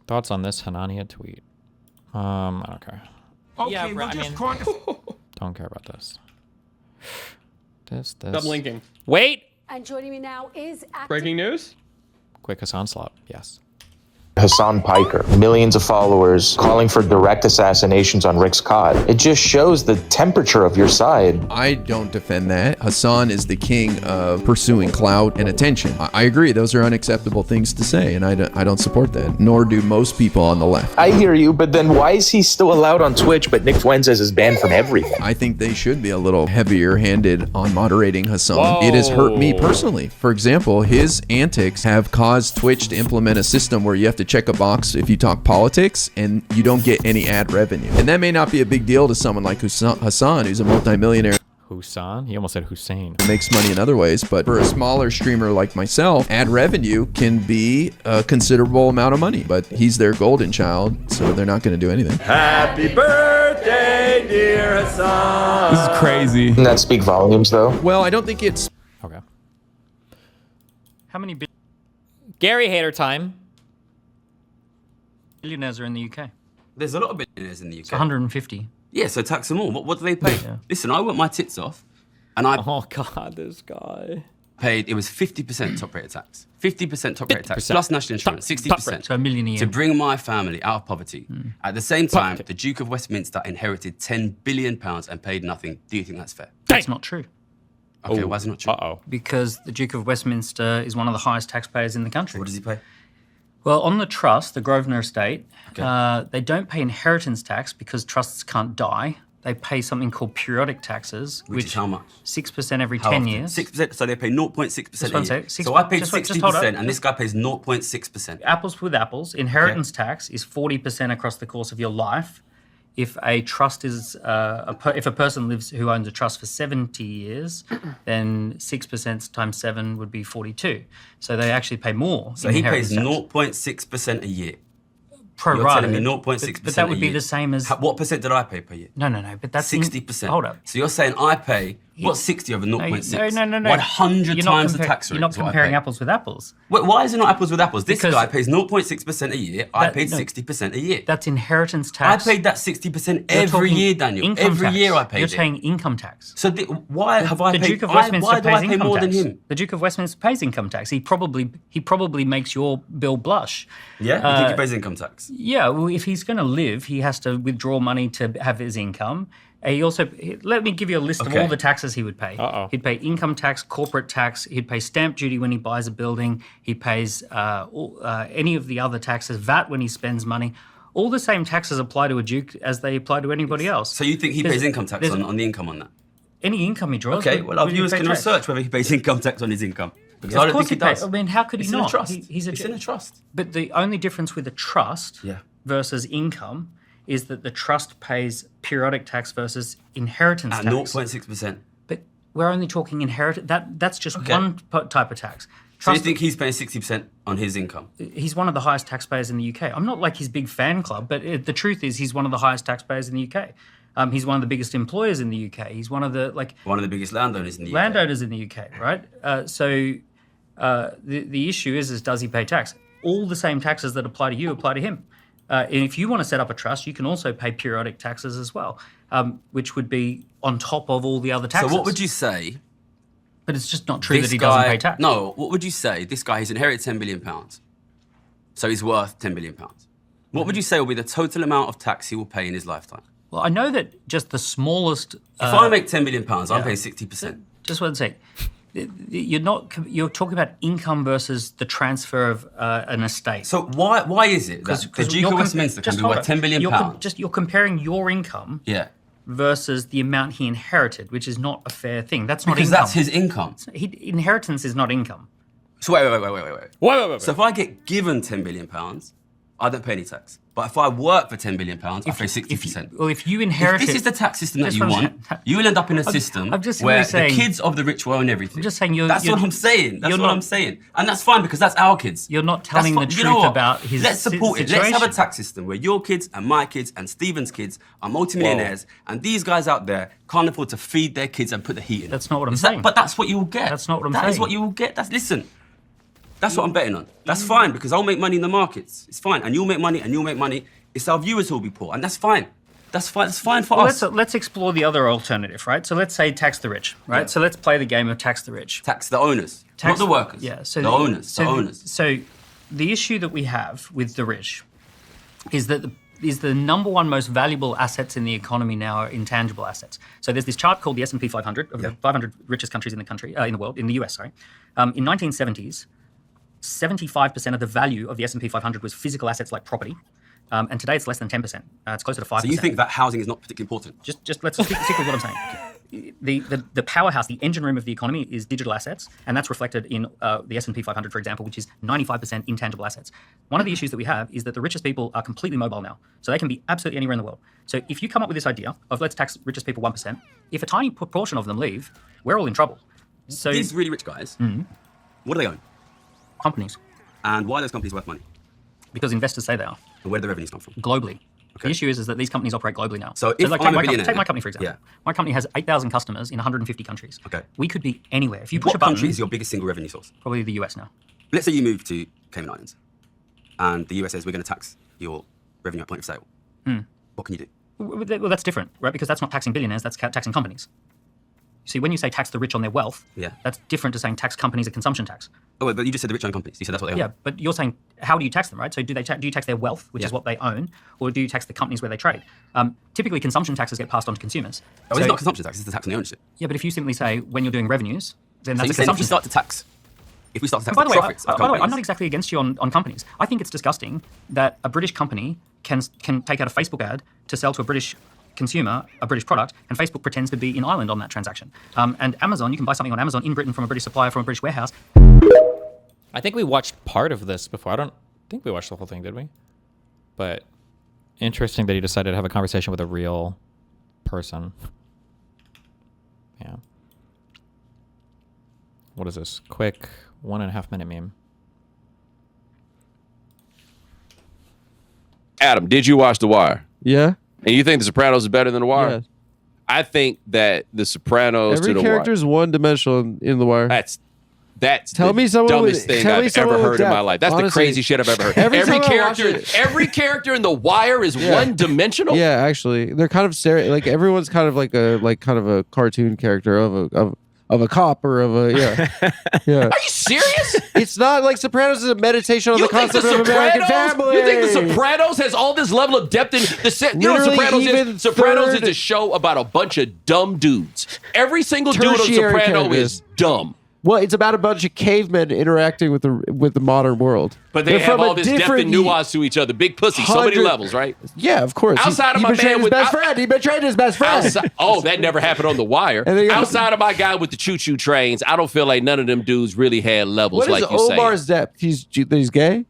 Speaker 1: Thoughts on this Hanania tweet? I don't care.
Speaker 14: Okay,
Speaker 1: yeah,
Speaker 14: we'll
Speaker 1: don't care about this.
Speaker 2: Stop linking.
Speaker 1: Wait!
Speaker 15: And joining me now is
Speaker 2: breaking news.
Speaker 1: Quick Hassan slot. Yes.
Speaker 16: Hassan Piker, millions of followers calling for direct assassinations on Rick's cot. It just shows the temperature of your side.
Speaker 17: I don't defend that. Hassan is the king of pursuing clout and attention. I agree, those are unacceptable things to say, and I don't support that, nor do most people on the left.
Speaker 16: I hear you, but then why is he still allowed on Twitch, but Nick Fuentes is banned from everything?
Speaker 17: I think they should be a little heavier-handed on moderating Hassan.
Speaker 1: Whoa.
Speaker 17: It has hurt me personally. For example, his antics have caused Twitch to implement a system where you have to check a box if you talk politics and you don't get any ad revenue. And that may not be a big deal to someone like Hassan, who's a multimillionaire.
Speaker 1: Hussein? He almost said Hussein.
Speaker 17: Makes money in other ways, but for a smaller streamer like myself, ad revenue can be a considerable amount of money. But he's their golden child, so they're not going to do anything.
Speaker 14: Happy birthday, dear Hassan.
Speaker 3: This is crazy.
Speaker 16: Doesn't that speak volumes, though?
Speaker 17: Well, I don't think it's...
Speaker 1: Okay.
Speaker 18: How many
Speaker 1: Gary hater time.
Speaker 18: billionaires are in the UK?
Speaker 19: There's a lot of billionaires in the UK.
Speaker 18: It's 150.
Speaker 19: Yeah, so tax them all. What do they pay?
Speaker 18: Yeah.
Speaker 19: Listen, I worked my tits off, and I...
Speaker 1: Oh, God, this guy.
Speaker 19: Paid, it was 50% top rate tax. 50% top rate tax, plus national insurance, 60%.
Speaker 18: So $1 million a year.
Speaker 19: To bring my family out of poverty. At the same time, the Duke of Westminster inherited £10 billion and paid nothing. Do you think that's fair?
Speaker 18: That's not true.
Speaker 19: Okay, why is it not true?
Speaker 1: Uh-oh.
Speaker 18: Because the Duke of Westminster is one of the highest taxpayers in the country.
Speaker 19: What does he pay?
Speaker 18: Well, on the trust, the Grosvenor estate, they don't pay inheritance tax because trusts can't die. They pay something called periodic taxes,
Speaker 19: which is how much?
Speaker 18: 6% every 10 years.
Speaker 19: 6%, so they pay 0.6% a year.
Speaker 18: Six,
Speaker 19: so I paid
Speaker 18: just
Speaker 19: 60%, and this guy pays 0.6%.
Speaker 18: Apples with apples. Inheritance tax is 40% across the course of your life. If a trust is, if a person lives who owns a trust for 70 years, then 6% times 7 would be 42. So they actually pay more.
Speaker 19: So he pays 0.6% a year.
Speaker 18: Pro
Speaker 19: You're telling me 0.6%.
Speaker 18: But that would be the same as...
Speaker 19: What percent did I pay per year?
Speaker 18: No, but that's...
Speaker 19: 60%.
Speaker 18: Hold up.
Speaker 19: So you're saying I pay, what's 60 over 0.6?
Speaker 18: No.
Speaker 19: 100 times the tax rate.
Speaker 18: You're not comparing apples with apples.
Speaker 19: Wait, why is it not apples with apples? This guy pays 0.6% a year. I paid 60% a year.
Speaker 18: That's inheritance tax.
Speaker 19: I paid that 60% every year, Daniel. Every year I paid it.
Speaker 18: You're paying income tax.
Speaker 19: So why have I paid...
Speaker 18: The Duke of Westminster
Speaker 19: why do I pay more than him?
Speaker 18: The Duke of Westminster pays income tax. He probably makes your bill blush.
Speaker 19: Yeah? You think he pays income tax?
Speaker 18: Yeah, well, if he's going to live, he has to withdraw money to have his income. He also, let me give you a list of all the taxes he would pay. He'd pay income tax, corporate tax, he'd pay stamp duty when he buys a building, he pays any of the other taxes, VAT when he spends money. All the same taxes apply to a duke as they apply to anybody else.
Speaker 19: So you think he pays income tax on the income on that?
Speaker 18: Any income he draws.
Speaker 19: Okay, well our viewers can research whether he pays income tax on his income. Because I don't think he does.
Speaker 18: I mean, how could he not?
Speaker 19: He's in a trust.
Speaker 18: But the only difference with a trust versus income is that the trust pays periodic tax versus inheritance tax.
Speaker 19: At 0.6%.
Speaker 18: But we're only talking inheritance. That's just one type of tax.
Speaker 19: So you think he's paying 60% on his income?
Speaker 18: He's one of the highest taxpayers in the UK. I'm not like his big fan club, but the truth is he's one of the highest taxpayers in the UK. He's one of the biggest employers in the UK. He's one of the
Speaker 19: biggest landowners in the UK.
Speaker 18: Landowners in the UK, right? So the issue is does he pay tax? All the same taxes that apply to you apply to him. And if you want to set up a trust, you can also pay periodic taxes as well, which would be on top of all the other taxes.
Speaker 19: So what would you say?
Speaker 18: But it's just not true that he doesn't pay tax.
Speaker 19: No, what would you say? This guy, he's inherited £10 billion. So he's worth £10 billion. What would you say will be the total amount of tax he will pay in his lifetime?
Speaker 18: Well, I know that just the smallest...
Speaker 19: If I make £10 billion, I'm paying 60%.
Speaker 18: Just one sec. You're talking about income versus the transfer of an estate.
Speaker 19: So why is it that the Duke of Westminster can be worth £10 billion?
Speaker 18: You're comparing your income versus the amount he inherited, which is not a fair thing. That's not
Speaker 19: because
Speaker 18: income.
Speaker 19: that's his income.
Speaker 18: Inheritance is not income.
Speaker 19: So wait. So if I get given £10 billion, I don't pay any tax. But if I work for £10 billion, I pay 60%.
Speaker 18: If you inherit
Speaker 19: this is the tax system that you want, you will end up in a system where the kids of the rich will own everything.
Speaker 18: I'm just saying
Speaker 19: that's what I'm saying. That's what I'm saying. And that's fine because that's our kids.
Speaker 18: You're not telling the truth about his
Speaker 19: Let's support it.
Speaker 18: situation.
Speaker 19: Let's have a tax system where your kids and my kids and Stephen's kids are multimillionaires and these guys out there can't afford to feed their kids and put the heat in.
Speaker 18: That's not what I'm saying.
Speaker 19: But that's what you will get.
Speaker 18: That's not what I'm saying.
Speaker 19: That is what you will get. Listen. That's what I'm betting on. That's fine because I'll make money in the markets. It's fine. And you'll make money and you'll make money. It's our viewers who will be poor. And that's fine. That's fine. That's fine for us.
Speaker 18: Let's explore the other alternative, right? So let's say tax the rich, right? Yeah. So let's play the game of tax the rich.
Speaker 19: Tax the owners, not the workers.
Speaker 18: Yeah. So
Speaker 19: the owners.
Speaker 18: So the issue that we have with the rich is that the number one most valuable assets in the economy now are intangible assets. So there's this chart called the S&P 500 of the 500 richest countries in the country, in the world, in the US, sorry. In 1970s, 75% of the value of the S&P 500 was physical assets like property. And today it's less than 10%. It's closer to 5%.
Speaker 19: So you think that housing is not particularly important?
Speaker 18: Just let's stick with what I'm saying. The powerhouse, the engine room of the economy is digital assets, and that's reflected in the S&P 500, for example, which is 95% intangible assets. One of the issues that we have is that the richest people are completely mobile now, so they can be absolutely anywhere in the world. So if you come up with this idea of let's tax richest people 1%, if a tiny proportion of them leave, we're all in trouble. So
Speaker 19: these really rich guys, what do they own?
Speaker 18: Companies.
Speaker 19: And why are those companies worth money?
Speaker 18: Because investors say they are.
Speaker 19: And where do the revenues come from?
Speaker 18: Globally. Okay. The issue is that these companies operate globally now.
Speaker 19: So if
Speaker 18: like,
Speaker 19: I'm
Speaker 18: take my company, for example. Yeah. My company has 8,000 customers in 150 countries.
Speaker 19: Okay.
Speaker 18: We could be anywhere. If you push a button...
Speaker 19: What country is your biggest single revenue source?
Speaker 18: Probably the US now.
Speaker 19: Let's say you move to Cayman Islands and the US says we're going to tax your revenue at point of sale. What can you do?
Speaker 18: Well, that's different, right? Because that's not taxing billionaires, that's taxing companies. See, when you say tax the rich on their wealth, that's different to saying tax companies a consumption tax.
Speaker 19: Oh, but you just said the rich own companies. You said that's what they own.
Speaker 18: Yeah, but you're saying, how do you tax them, right? So do you tax their wealth, which is what they own, or do you tax the companies where they trade? Typically, consumption taxes get passed on to consumers.
Speaker 19: Oh, it's not consumption tax, it's the tax on the ownership.
Speaker 18: Yeah, but if you simply say, when you're doing revenues, then that's
Speaker 19: a consumption tax. If we start to tax
Speaker 18: by the
Speaker 19: profits
Speaker 18: way, I'm not exactly against you on companies. I think it's disgusting that a British company can take out a Facebook ad to sell to a British consumer a British product, and Facebook pretends to be in Ireland on that transaction. And Amazon, you can buy something on Amazon in Britain from a British supplier from a British warehouse.
Speaker 1: I think we watched part of this before. I don't think we watched the whole thing, did we? But interesting that he decided to have a conversation with a real person. Yeah. What is this? Quick 1.5 minute meme.
Speaker 15: Adam, did you watch The Wire?
Speaker 20: Yeah.
Speaker 15: And you think The Sopranos is better than The Wire?
Speaker 20: Yes.
Speaker 15: I think that The Sopranos
Speaker 20: Every
Speaker 15: to The
Speaker 20: character is one-dimensional in The Wire.
Speaker 15: That's
Speaker 20: Tell me
Speaker 15: the dumbest thing I've ever heard in my life. That's the craziest shit I've ever heard. Every character in The Wire is one-dimensional.
Speaker 20: Yeah, actually, they're kind of like everyone's kind of like a cartoon character of a cop or of a yeah.
Speaker 15: Are you serious?
Speaker 20: It's not like Sopranos is a meditation on the concept of American family.
Speaker 15: You think The Sopranos has all this level of depth in the you know what Sopranos is a show about a bunch of dumb dudes. Every single dude on Soprano is dumb.
Speaker 20: Well, it's about a bunch of cavemen interacting with the modern world.
Speaker 15: But they have all this depth and nuance to each other. Big pussy, so many levels, right?
Speaker 20: Yeah, of course.
Speaker 15: Outside of my man with
Speaker 20: best friend, he betrayed his best friend.
Speaker 15: That never happened on The Wire. Outside of my guy with the choo-choo trains, I don't feel like none of them dudes really had levels like you say.
Speaker 20: What is Omar's depth? He's gay?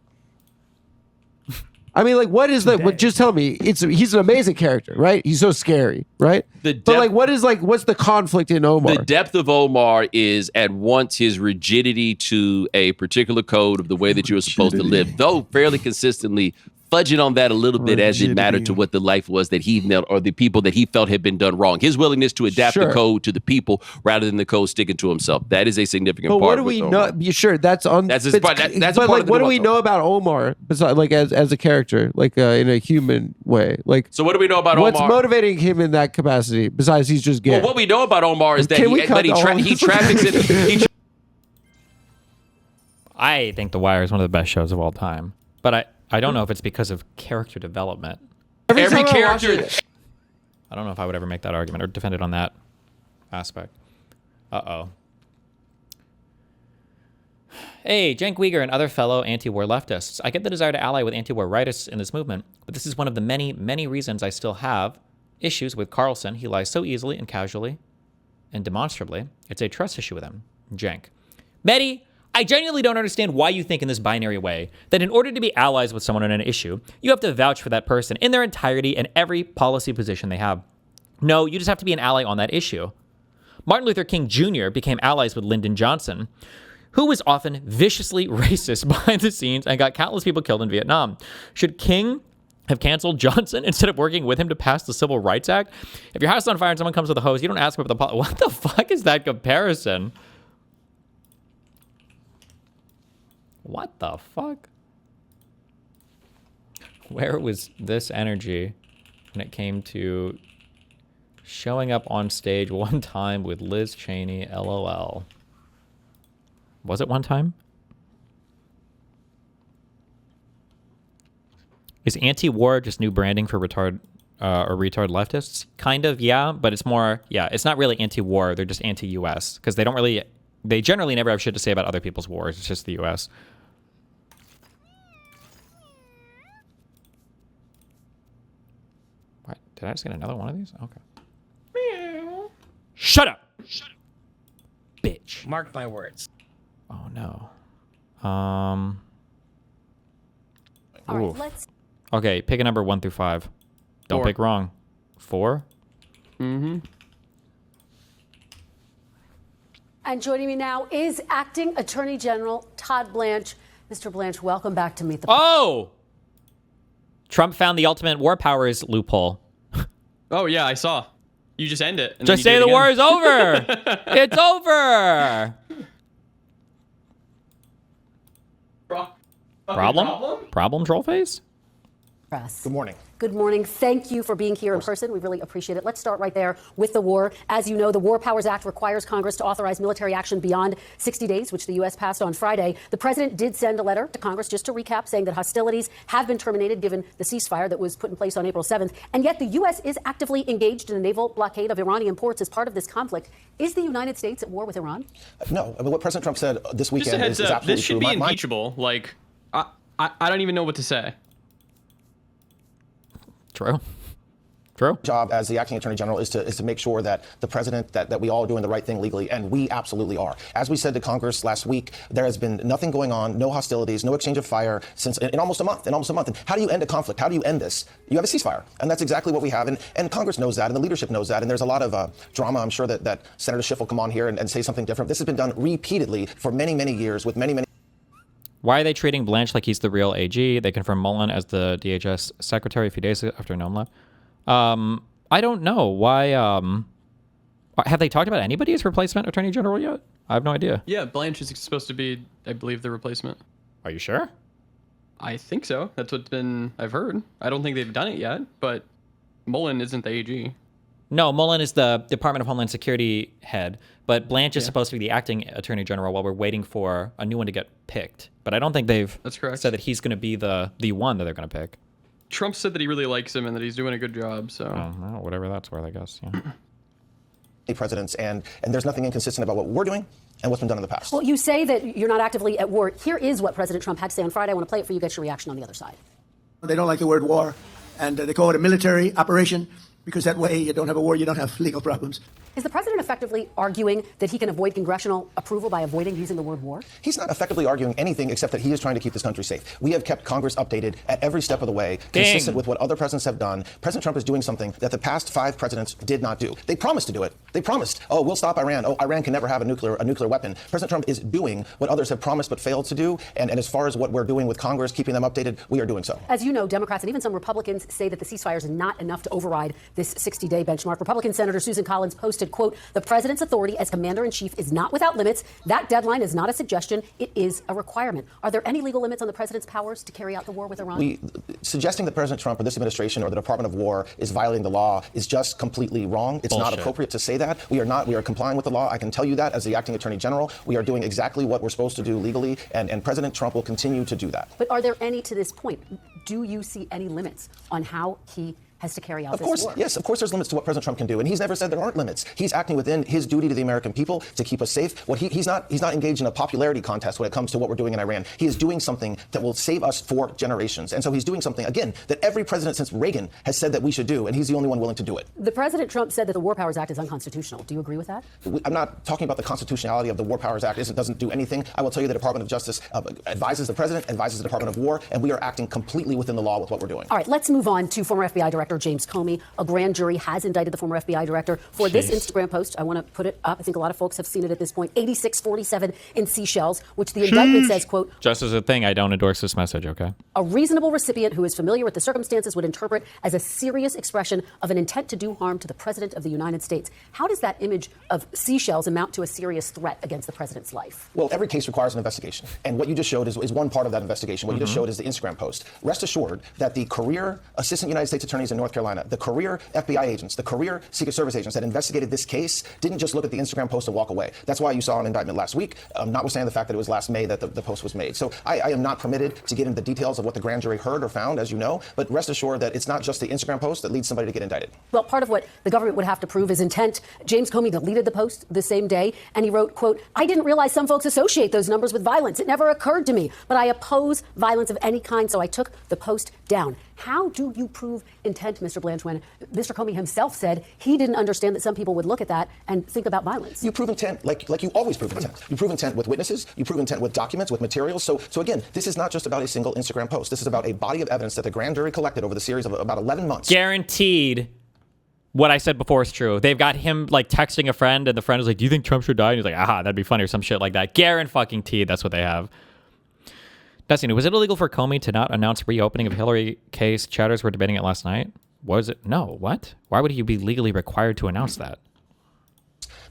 Speaker 20: I mean, like, what is the? Just tell me. He's an amazing character, right? He's so scary, right? But like, what's the conflict in Omar?
Speaker 15: The depth of Omar is at once his rigidity to a particular code of the way that you're supposed to live, though fairly consistently fudging on that a little bit as it mattered to what the life was that he felt or the people that he felt had been done wrong. His willingness to adapt the code to the people rather than the code sticking to himself. That is a significant part.
Speaker 20: But what do we know? Sure, that's on.
Speaker 15: That's his part. That's
Speaker 20: but
Speaker 15: part
Speaker 20: like, what do we know about Omar? Besides, like as a character, like in a human way, like.
Speaker 15: So what do we know about
Speaker 20: what's
Speaker 15: Omar?
Speaker 20: What's motivating him in that capacity? Besides, he's just gay.
Speaker 15: Well, what we know about Omar is that he traffics it.
Speaker 1: I think The Wire is one of the best shows of all time, but I don't know if it's because of character development.
Speaker 15: Every character.
Speaker 1: I don't know if I would ever make that argument or defend it on that aspect. Uh-oh. Hey, Cenk Uygur and other fellow anti-war leftists. I get the desire to ally with anti-war rightists in this movement, but this is one of the many, many reasons I still have issues with Carlson. He lies so easily and casually and demonstrably. It's a trust issue with him. Cenk. Mehdi, I genuinely don't understand why you think in this binary way that in order to be allies with someone on an issue, you have to vouch for that person in their entirety and every policy position they have. No, you just have to be an ally on that issue. Martin Luther King Jr. became allies with Lyndon Johnson, who was often viciously racist behind the scenes and got countless people killed in Vietnam. Should King have canceled Johnson instead of working with him to pass the Civil Rights Act? If your house is on fire and someone comes with a hose, you don't ask them about the what the fuck is that comparison? What the fuck? Where was this energy when it came to showing up on stage one time with Liz Cheney, LOL? Was it one time? Is anti-war just new branding for retard leftists? Kind of, yeah, but it's more, yeah, it's not really anti-war. They're just anti-US because they generally never have shit to say about other people's wars. It's just the US. What? Did I just get another one of these? Okay. Meow. Shut up! Shut up! Bitch.
Speaker 8: Mark my words.
Speaker 1: Oh, no.
Speaker 21: All right, let's...
Speaker 1: Okay, pick a number 1 through 5. Don't
Speaker 2: 4.
Speaker 1: pick wrong. 4?
Speaker 21: Mm-hmm. And joining me now is Acting Attorney General Todd Blanche. Mr. Blanche, welcome back to Meet the...
Speaker 1: Oh! Trump found the ultimate war powers loophole.
Speaker 2: Oh, yeah, I saw. You just end it. And
Speaker 1: just say the war is over. It's over. Problem, Trollface?
Speaker 21: Press.
Speaker 6: Good morning.
Speaker 21: Good morning. Thank you for being here in person. We really appreciate it. Let's start right there with the war. As you know, the War Powers Act requires Congress to authorize military action beyond 60 days, which the U.S. passed on Friday. The president did send a letter to Congress, just to recap, saying that hostilities have been terminated given the ceasefire that was put in place on April 7th. And yet the U.S. is actively engaged in a naval blockade of Iranian ports as part of this conflict. Is the United States at war with Iran?
Speaker 6: No. I mean, what President Trump said this weekend
Speaker 2: just a heads
Speaker 6: is
Speaker 2: up,
Speaker 6: absolutely
Speaker 2: this should
Speaker 6: true.
Speaker 2: be impeachable. Like, I don't even know what to say.
Speaker 1: True.
Speaker 6: Job as the acting attorney general is to make sure that the president, that we all are doing the right thing legally, and we absolutely are. As we said to Congress last week, there has been nothing going on, no hostilities, no exchange of fire since in almost a month. And how do you end a conflict? How do you end this? You have a ceasefire, and that's exactly what we have. And Congress knows that, and the leadership knows that. And there's a lot of drama. I'm sure that Senator Schiff will come on here and say something different. This has been done repeatedly for many, many years with many.
Speaker 1: Why are they treating Blanche like he's the real AG? They confirmed Mullen as the DHS secretary a few days after Noam left. I don't know. Why? Have they talked about anybody as replacement attorney general yet? I have no idea.
Speaker 2: Yeah, Blanche is supposed to be, I believe, the replacement.
Speaker 1: Are you sure?
Speaker 2: I think so. That's what's been, I've heard. I don't think they've done it yet, but Mullen isn't the AG.
Speaker 1: No, Mullen is the Department of Homeland Security head, but Blanche is supposed to be the acting attorney general while we're waiting for a new one to get picked. But I don't think they've said that he's going to be the one that they're going to pick.
Speaker 2: Trump said that he really likes him and that he's doing a good job. So
Speaker 1: well, whatever that's worth, I guess. Yeah.
Speaker 6: Presidents, and there's nothing inconsistent about what we're doing and what's been done in the past.
Speaker 21: Well, you say that you're not actively at war. Here is what President Trump had to say on Friday. I want to play it for you, get your reaction on the other side.
Speaker 22: They don't like the word war, and they call it a military operation.
Speaker 7: because that way you don't have a war, you don't have legal problems.
Speaker 21: Is the president effectively arguing that he can avoid congressional approval by avoiding using the word war?
Speaker 6: He's not effectively arguing anything except that he is trying to keep this country safe. We have kept Congress updated at every step of the way, consistent with what other presidents have done. President Trump is doing something that the past 5 presidents did not do. They promised to do it. They promised, oh, we'll stop Iran. Oh, Iran can never have a nuclear weapon. President Trump is doing what others have promised but failed to do. And as far as what we're doing with Congress, keeping them updated, we are doing so.
Speaker 21: As you know, Democrats and even some Republicans say that the ceasefire is not enough to override this 60-day benchmark. Republican Senator Susan Collins posted, quote, the president's authority as commander-in-chief is not without limits. That deadline is not a suggestion. It is a requirement. Are there any legal limits on the president's powers to carry out the war with Iran?
Speaker 6: Suggesting that President Trump or this administration or the Department of War is violating the law is just completely wrong. It's not appropriate to say that. We are not. We are complying with the law. I can tell you that as the acting attorney general. We are doing exactly what we're supposed to do legally, and President Trump will continue to do that.
Speaker 21: But are there any to this point? Do you see any limits on how he has to carry out
Speaker 6: this
Speaker 21: war?
Speaker 6: Yes, of course there's limits to what President Trump can do, and he's never said there aren't limits. He's acting within his duty to the American people to keep us safe. He's not engaged in a popularity contest when it comes to what we're doing in Iran. He is doing something that will save us for generations. And so he's doing something, again, that every president since Reagan has said that we should do, and he's the only one willing to do it.
Speaker 21: The President Trump said that the War Powers Act is unconstitutional. Do you agree with that?
Speaker 6: I'm not talking about the constitutionality of the War Powers Act. It doesn't do anything. I will tell you the Department of Justice advises the president, advises the Department of War, and we are acting completely within the law with what we're doing.
Speaker 21: All right, let's move on to former FBI Director James Comey. A grand jury has indicted the former FBI director for this Instagram post. I want to put it up. I think a lot of folks have seen it at this point. 8647 in seashells, which the indictment says, quote,
Speaker 1: just as a thing, I don't endorse this message, okay?
Speaker 21: A reasonable recipient who is familiar with the circumstances would interpret as a serious expression of an intent to do harm to the president of the United States. How does that image of seashells amount to a serious threat against the president's life?
Speaker 6: Well, every case requires an investigation. And what you just showed is one part of that investigation. What you just showed is the Instagram post. Rest assured that the career assistant United States attorneys in North Carolina, the career FBI agents, the career Secret Service agents that investigated this case didn't just look at the Instagram post and walk away. That's why you saw an indictment last week, notwithstanding the fact that it was last May that the post was made. So I am not permitted to get into the details of what the grand jury heard or found, as you know, but rest assured that it's not just the Instagram post that leads somebody to get indicted.
Speaker 21: Well, part of what the government would have to prove is intent. James Comey deleted the post the same day, and he wrote, quote, I didn't realize some folks associate those numbers with violence. It never occurred to me, but I oppose violence of any kind, so I took the post down. How do you prove intent, Mr. Blanche, when Mr. Comey himself said he didn't understand that some people would look at that and think about violence?
Speaker 6: You prove intent like you always prove intent. You prove intent with witnesses. You prove intent with documents, with materials. So again, this is not just about a single Instagram post. This is about a body of evidence that the grand jury collected over the series of about 11 months.
Speaker 1: Guaranteed what I said before is true. They've got him like texting a friend, and the friend is like, do you think Trump should die? And he's like, aha, that'd be funny, or some shit like that. Guaranteed, that's what they have. Destiny, was it illegal for Comey to not announce reopening of Hillary case? Chatters were debating it last night. Was it? No. What? Why would he be legally required to announce that?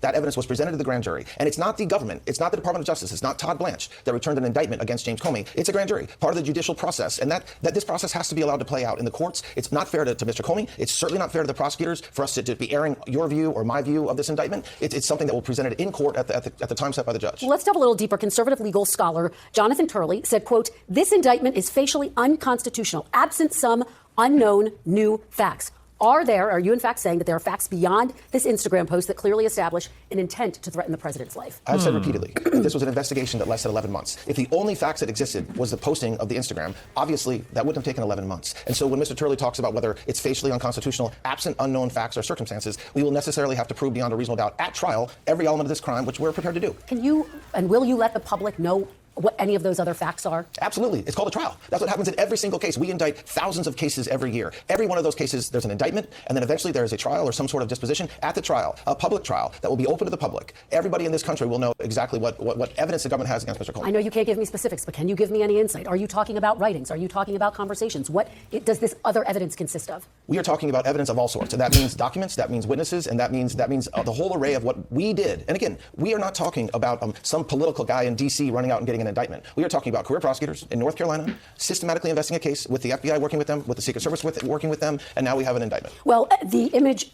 Speaker 6: That evidence was presented to the grand jury. And it's not the government, it's not the Department of Justice, it's not Todd Blanche that returned an indictment against James Comey. It's a grand jury, part of the judicial process. And that this process has to be allowed to play out in the courts. It's not fair to Mr. Comey. It's certainly not fair to the prosecutors for us to be airing your view or my view of this indictment. It's something that will be presented in court at the time set by the judge.
Speaker 21: Well, let's delve a little deeper. Conservative legal scholar Jonathan Turley said, quote, this indictment is facially unconstitutional, absent some unknown new facts. Are you in fact saying that there are facts beyond this Instagram post that clearly establish an intent to threaten the president's life?
Speaker 6: I've said repeatedly, this was an investigation that lasted 11 months. If the only facts that existed was the posting of the Instagram, obviously that wouldn't have taken 11 months. And so when Mr. Turley talks about whether it's facially unconstitutional, absent unknown facts or circumstances, we will necessarily have to prove beyond a reasonable doubt at trial every element of this crime, which we're prepared to do.
Speaker 21: Can you and will you let the public know what any of those other facts are?
Speaker 6: Absolutely. It's called a trial. That's what happens in every single case. We indict thousands of cases every year. Every one of those cases, there's an indictment, and then eventually there is a trial or some sort of disposition at the trial, a public trial that will be open to the public. Everybody in this country will know exactly what evidence the government has against Mr. Comey.
Speaker 21: I know you can't give me specifics, but can you give me any insight? Are you talking about writings? Are you talking about conversations? What does this other evidence consist of?
Speaker 6: We are talking about evidence of all sorts, and that means documents, that means witnesses, and that means the whole array of what we did. And again, we are not talking about some political guy in D.C. running out and getting an indictment. We are talking about career prosecutors in North Carolina, systematically investigating a case with the FBI working with them, with the Secret Service working with them, and now we have an indictment.
Speaker 21: Well, the image,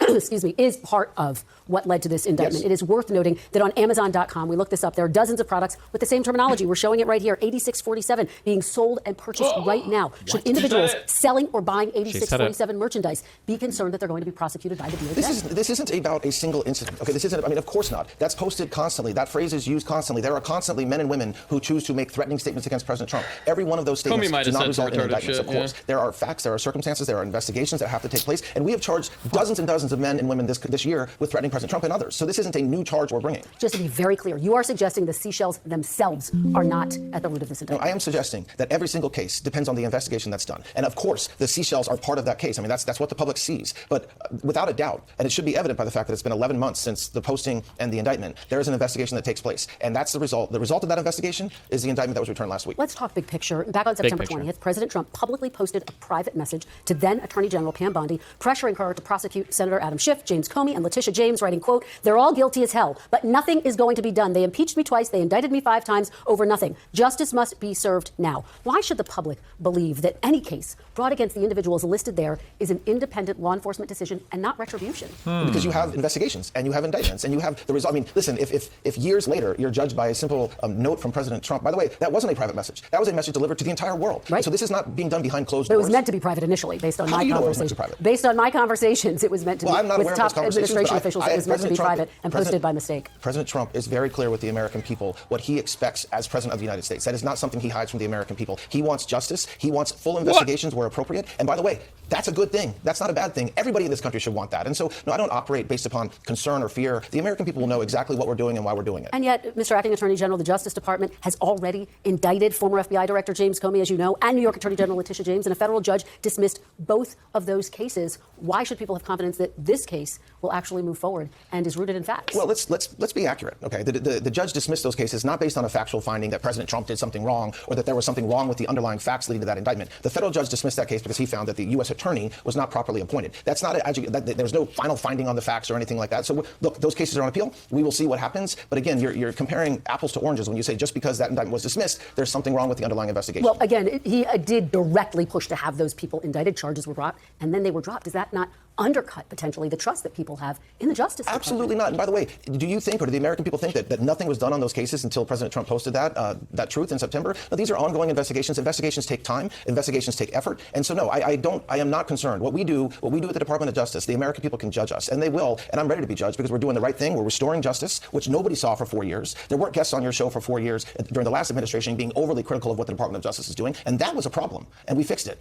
Speaker 21: is part of what led to this indictment. Yes. It is worth noting that on Amazon.com, we looked this up, there are dozens of products with the same terminology. We're showing it right here, 8647, being sold and purchased right now. Should individuals selling or buying 8647 merchandise be concerned that they're going to be prosecuted by the DOJ?
Speaker 6: This isn't about a single incident. Okay, this isn't, of course not. That's posted constantly. That phrase is used constantly. There are constantly men and women who choose choose to make threatening statements against President Trump. Every one of those statements do not result in indictments, of course. There are facts, there are circumstances, there are investigations that have to take place, and we have charged dozens and dozens of men and women this year with threatening President Trump and others. So this isn't a new charge we're bringing.
Speaker 21: Just to be very clear, you are suggesting the seashells themselves are not at the root of this indictment.
Speaker 6: No, I am suggesting that every single case depends on the investigation that's done. And of course, the seashells are part of that case. I mean, that's what the public sees. But without a doubt, and it should be evident by the fact that it's been 11 months since the posting and the indictment, there is an investigation that takes place. And that's the result. The result of that investigation is the indictment that was returned last week.
Speaker 21: Let's talk big picture. Back on September 20th, President Trump publicly posted a private message to then Attorney General Pam Bondi, pressuring her to prosecute Senator Adam Schiff, James Comey, and Letitia James, writing, quote, "They're all guilty as hell, but nothing is going to be done. They impeached me twice. They indicted me 5 times over nothing. Justice must be served now." Why should the public believe that any case brought against the individuals listed there is an independent law enforcement decision and not retribution?
Speaker 6: Because you have investigations and you have indictments and you have the result. I mean, listen, if years later you're judged by a simple note from President Trump, by the way, that wasn't a private message. That was a message delivered to the entire world.
Speaker 21: Right.
Speaker 6: So this is not being done behind closed
Speaker 21: But
Speaker 6: doors.
Speaker 21: it was meant to be private initially, based on
Speaker 6: How
Speaker 21: my
Speaker 6: do you know it was meant
Speaker 21: conversations.
Speaker 6: to be private?
Speaker 21: Based on my conversations, it was meant to be
Speaker 6: I'm not
Speaker 21: with
Speaker 6: aware of
Speaker 21: top
Speaker 6: those conversations,
Speaker 21: administration
Speaker 6: but
Speaker 21: officials. It was meant to be private and posted by mistake.
Speaker 6: President Trump is very clear with the American people what he expects as president of the United States. That is not something he hides from the American people. He wants justice. He wants full investigations where appropriate. And by the way, that's a good thing. That's not a bad thing. Everybody in this country should want that. And so, no, I don't operate based upon concern or fear. The American people will know exactly what we're doing and why we're doing it.
Speaker 21: And yet, Mr. Acting Attorney General, the Justice Department has already indicted former FBI Director James Comey, as you know, and New York Attorney General Letitia James, and a federal judge dismissed both of those cases. Why should people have confidence that this case will actually move forward and is rooted in facts?
Speaker 6: Well, let's be accurate. Okay, the judge dismissed those cases not based on a factual finding that President Trump did something wrong or that there was something wrong with the underlying facts leading to that indictment. The federal judge dismissed that case because he found that the U.S. attorney was not properly appointed. That's not there's no final finding on the facts or anything like that. So look, those cases are on appeal. We will see what happens. But again, you're comparing apples to oranges when you say just because that indictment was dismissed, there's something wrong with the underlying investigation.
Speaker 21: Well, again, he did directly push to have those people indicted. Charges were brought, and then they were dropped. Does that not undercut potentially the trust that people have in the Justice Department?
Speaker 6: Absolutely not. And by the way, do you think, or do the American people think that nothing was done on those cases until President Trump posted that truth in September? No, these are ongoing investigations. Investigations take time. Investigations take effort. And so, no, I am not concerned. What we do at the Department of Justice, the American people can judge us, and they will. And I'm ready to be judged because we're doing the right thing. We're restoring justice, which nobody saw for 4 years. There weren't guests on your show for 4 years during the last administration being overly critical of what the Department of Justice is doing, and that was a problem, and we fixed it.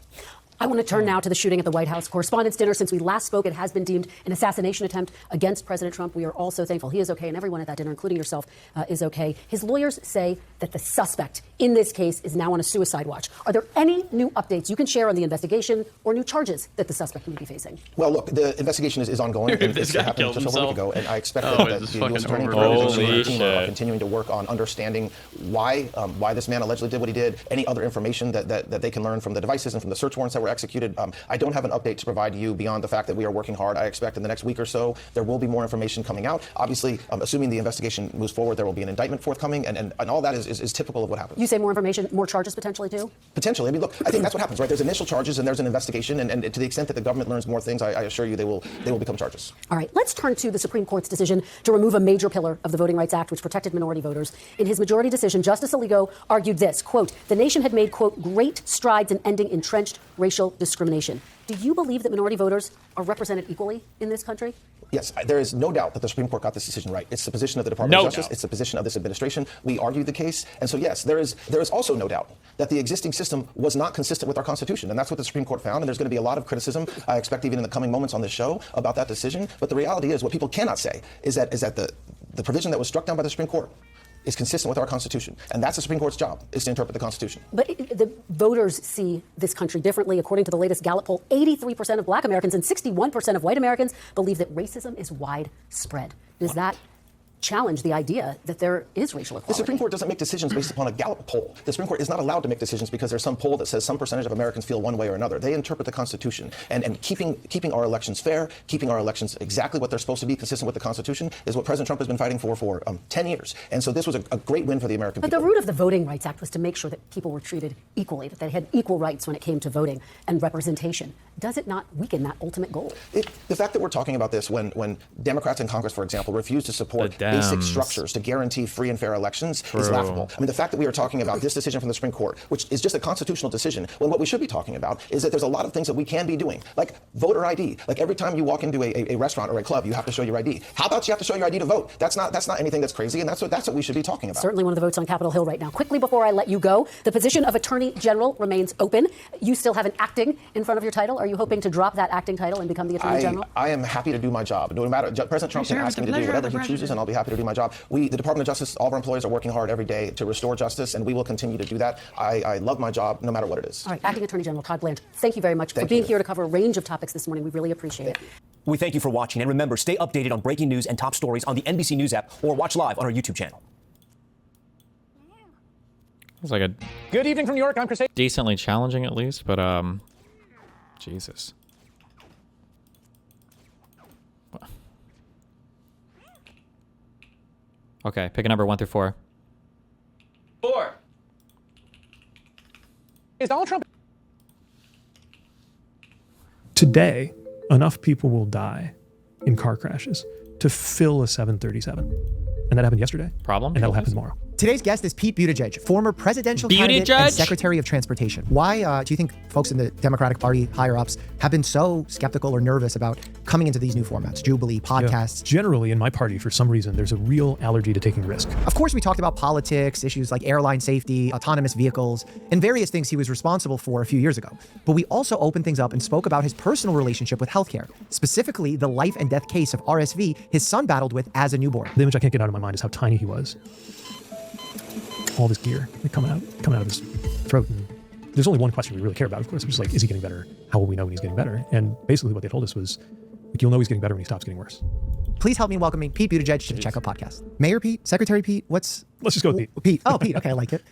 Speaker 21: I want to turn now to the shooting at the White House Correspondents' Dinner. Since we last spoke, it has been deemed an assassination attempt against President Trump. We are all so thankful he is okay, and everyone at that dinner, including yourself, is okay. His lawyers say that the suspect in this case is now on a suicide watch. Are there any new updates you can share on the investigation or new charges that the suspect may be facing?
Speaker 6: Well, look, the investigation is ongoing. This happened just over a week ago, and I expect that the U.S. Attorney and team are continuing to work on understanding why this man allegedly did what he did, any other information that they can learn from the devices and from the search warrants that were executed. I don't have an update to provide you beyond the fact that we are working hard. I expect in the next week or so there will be more information coming out. Obviously, assuming the investigation moves forward, there will be an indictment forthcoming, and all that is typical of what happens.
Speaker 21: You say more information, more charges potentially too?
Speaker 6: Potentially. I mean, look, I think that's what happens, right? There's initial charges and there's an investigation, and to the extent that the government learns more things, I assure you they will become charges.
Speaker 21: All right, let's turn to the Supreme Court's decision to remove a major pillar of the Voting Rights Act, which protected minority voters. In his majority decision, Justice Alito argued this, quote, "The nation had made, quote, great strides in ending entrenched racial discrimination." Do you believe that minority voters are represented equally in this country?
Speaker 6: Yes, there is no doubt that the Supreme Court got this decision right. It's the position of the Department of Justice. It's the position of this administration. We argued the case. And so, yes, there is also no doubt that the existing system was not consistent with our Constitution. And that's what the Supreme Court found. And there's going to be a lot of criticism, I expect, even in the coming moments on this show about that decision. But the reality is, what people cannot say is that the provision that was struck down by the Supreme Court is consistent with our Constitution. And that's the Supreme Court's job, is to interpret the Constitution.
Speaker 21: But the voters see this country differently. According to the latest Gallup poll, 83% of black Americans and 61% of white Americans believe that racism is widespread. Does that challenge the idea that there is racial equality?
Speaker 6: The Supreme Court doesn't make decisions based upon a Gallup poll. The Supreme Court is not allowed to make decisions because there's some poll that says some percentage of Americans feel one way or another. They interpret the Constitution. And keeping our elections fair, keeping our elections exactly what they're supposed to be, consistent with the Constitution, is what President Trump has been fighting for 10 years. And so this was a great win for the American people.
Speaker 21: But the root of the Voting Rights Act was to make sure that people were treated equally, that they had equal rights when it came to voting and representation. Does it not weaken that ultimate goal?
Speaker 6: The fact that we're talking about this when Democrats in Congress, for example, refuse to support basic structures to guarantee free and fair elections is laughable. I mean, the fact that we are talking about this decision from the Supreme Court, which is just a constitutional decision, when what we should be talking about is that there's a lot of things that we can be doing, like voter ID. Like every time you walk into a restaurant or a club, you have to show your ID. How about you have to show your ID to vote? That's not anything that's crazy, and that's what we should be talking about.
Speaker 21: Certainly one of the votes on Capitol Hill right now. Quickly before I let you go, the position of Attorney General remains open. You still have an acting in front of your title. Are you hoping to drop that acting title and become the Attorney General?
Speaker 6: I am happy to do my job. No matter, President Trump can ask me to do whatever he chooses, and I'll be happy to do my job. The Department of Justice, all of our employees are working hard every day to restore justice, and we will continue to do that. I love my job, no matter what it is.
Speaker 21: All right, Acting Attorney General Todd Blanche, thank you very much for being here to cover a range of topics this morning. We really appreciate it.
Speaker 5: We thank you for watching, and remember, stay updated on breaking news and top stories on the NBC News app or watch live on our YouTube channel.
Speaker 1: It's like a
Speaker 5: good evening from New York. I'm Chris.
Speaker 1: Decently challenging, at least, but Jesus. Okay, pick a number 1 through 4.
Speaker 19: 4.
Speaker 5: Is Donald Trump?
Speaker 22: Today, enough people will die in car crashes to fill a 737. And that happened yesterday.
Speaker 1: Problem?
Speaker 22: And that'll happen tomorrow.
Speaker 23: Today's guest is Pete Buttigieg, former presidential candidate and Secretary of Transportation. Why do you think folks in the Democratic Party higher-ups have been so skeptical or nervous about coming into these new formats, Jubilee, podcasts?
Speaker 22: Yeah. Generally, in my party, for some reason, there's a real allergy to taking risk.
Speaker 23: Of course, we talked about politics, issues like airline safety, autonomous vehicles, and various things he was responsible for a few years ago. But we also opened things up and spoke about his personal relationship with healthcare, specifically the life and death case of RSV his son battled with as a newborn.
Speaker 22: The image I can't get out of my mind is how tiny he was. All this gear coming out of his throat. And there's only one question we really care about, of course, which is like, is he getting better? How will we know when he's getting better? And basically what they told us was, like, you'll know he's getting better when he stops getting worse.
Speaker 23: Please help me in welcoming Pete Buttigieg to the Checkup Podcast. Mayor Pete, Secretary Pete, Let's
Speaker 22: just go with Pete.
Speaker 23: Pete. Oh, Pete. Okay, I like it.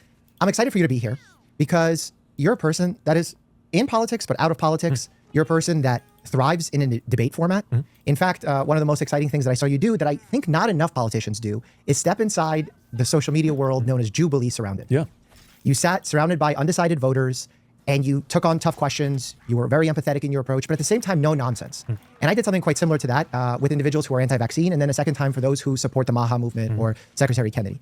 Speaker 23: I'm excited for you to be here because you're a person that is in politics, but out of politics. You're a person that thrives in a debate format. In fact, one of the most exciting things that I saw you do that I think not enough politicians do is step inside the social media world known as Jubilee Surrounded.
Speaker 22: Yeah.
Speaker 23: You sat surrounded by undecided voters and you took on tough questions. You were very empathetic in your approach, but at the same time, no nonsense. And I did something quite similar to that with individuals who are anti-vaccine, and then a second time for those who support the MAHA movement or Secretary Kennedy.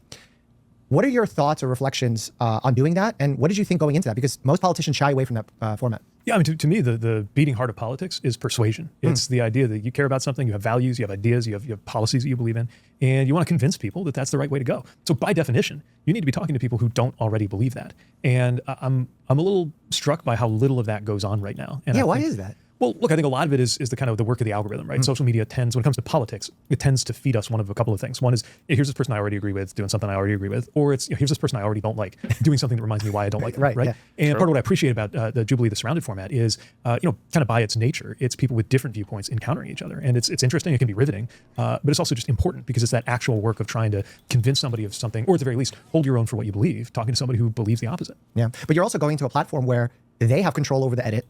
Speaker 23: What are your thoughts or reflections on doing that? And what did you think going into that? Because most politicians shy away from that format.
Speaker 22: Yeah, I mean, to me, the beating heart of politics is persuasion. It's the idea that you care about something, you have values, you have ideas, you have policies that you believe in, and you want to convince people that that's the right way to go. So by definition, you need to be talking to people who don't already believe that. And I'm a little struck by how little of that goes on right now. And
Speaker 23: why is that?
Speaker 22: Well, look, I think a lot of it is the kind of the work of the algorithm, right? Social media tends, when it comes to politics, it tends to feed us one of a couple of things. One is, here's this person I already agree with doing something I already agree with, or it's, here's this person I already don't like doing something that reminds me why I don't like them, right?
Speaker 23: Yeah.
Speaker 22: And part of what I appreciate about the Jubilee, the Surrounded format is, kind of by its nature, it's people with different viewpoints encountering each other. And it's interesting, it can be riveting, but it's also just important because it's that actual work of trying to convince somebody of something, or at the very least, hold your own for what you believe, talking to somebody who believes the opposite.
Speaker 23: Yeah, but you're also going to a platform where they have control over the edit.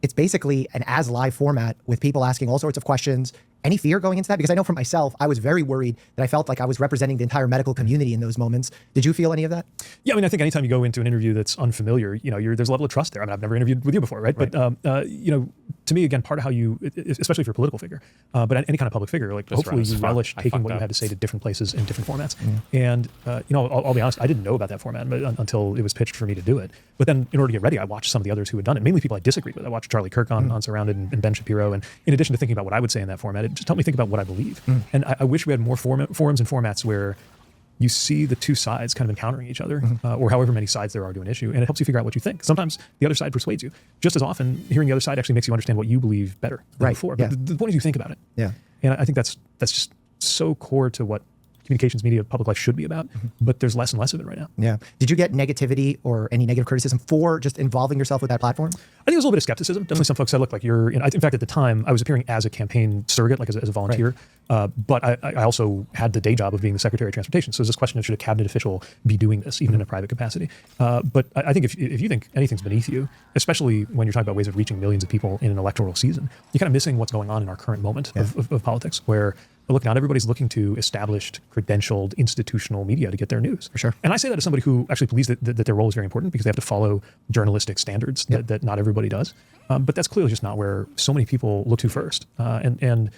Speaker 23: It's basically an as live format with people asking all sorts of questions. Any fear going into that? Because I know for myself, I was very worried that I felt like I was representing the entire medical community in those moments. Did you feel any of that?
Speaker 22: Yeah, I mean, I think anytime you go into an interview that's unfamiliar, there's a level of trust there. I mean, I've never interviewed with you before, right? But, to me, again, part of how you, especially if you're a political figure, but any kind of public figure, like hopefully you relish taking what you had to say to different places in different formats. And, I'll be honest, I didn't know about that format until it was pitched for me to do it. But then in order to get ready, I watched some of the others who had done it, mainly people I disagreed with. I watched Charlie Kirk on Surrounded and Ben Shapiro. And in addition to thinking about what I would say in that format, it just helped me think about what I believe. And I wish we had more forums and formats where you see the two sides kind of encountering each other, or however many sides there are to an issue, and it helps you figure out what you think. Sometimes the other side persuades you. Just as often, hearing the other side actually makes you understand what you believe better than before.
Speaker 23: Yeah.
Speaker 22: But the point is you think about it.
Speaker 23: Yeah.
Speaker 22: And I think that's just so core to what communications, media, public life should be about, but there's less and less of it right now.
Speaker 23: Yeah. Did you get negativity or any negative criticism for just involving yourself with that platform?
Speaker 22: I think there's a little bit of skepticism. Definitely some folks said, look, like in fact, at the time, I was appearing as a campaign surrogate, like as a volunteer, but I also had the day job of being the Secretary of Transportation. So there's this question of should a cabinet official be doing this, even in a private capacity? But I think if you think anything's beneath you, especially when you're talking about ways of reaching millions of people in an electoral season, you're kind of missing what's going on in our current moment of politics, where look, not everybody's looking to established, credentialed, institutional media to get their news.
Speaker 23: For sure.
Speaker 22: And I say that as somebody who actually believes that their role is very important because they have to follow journalistic standards that not everybody does. But that's clearly just not where so many people look to first. And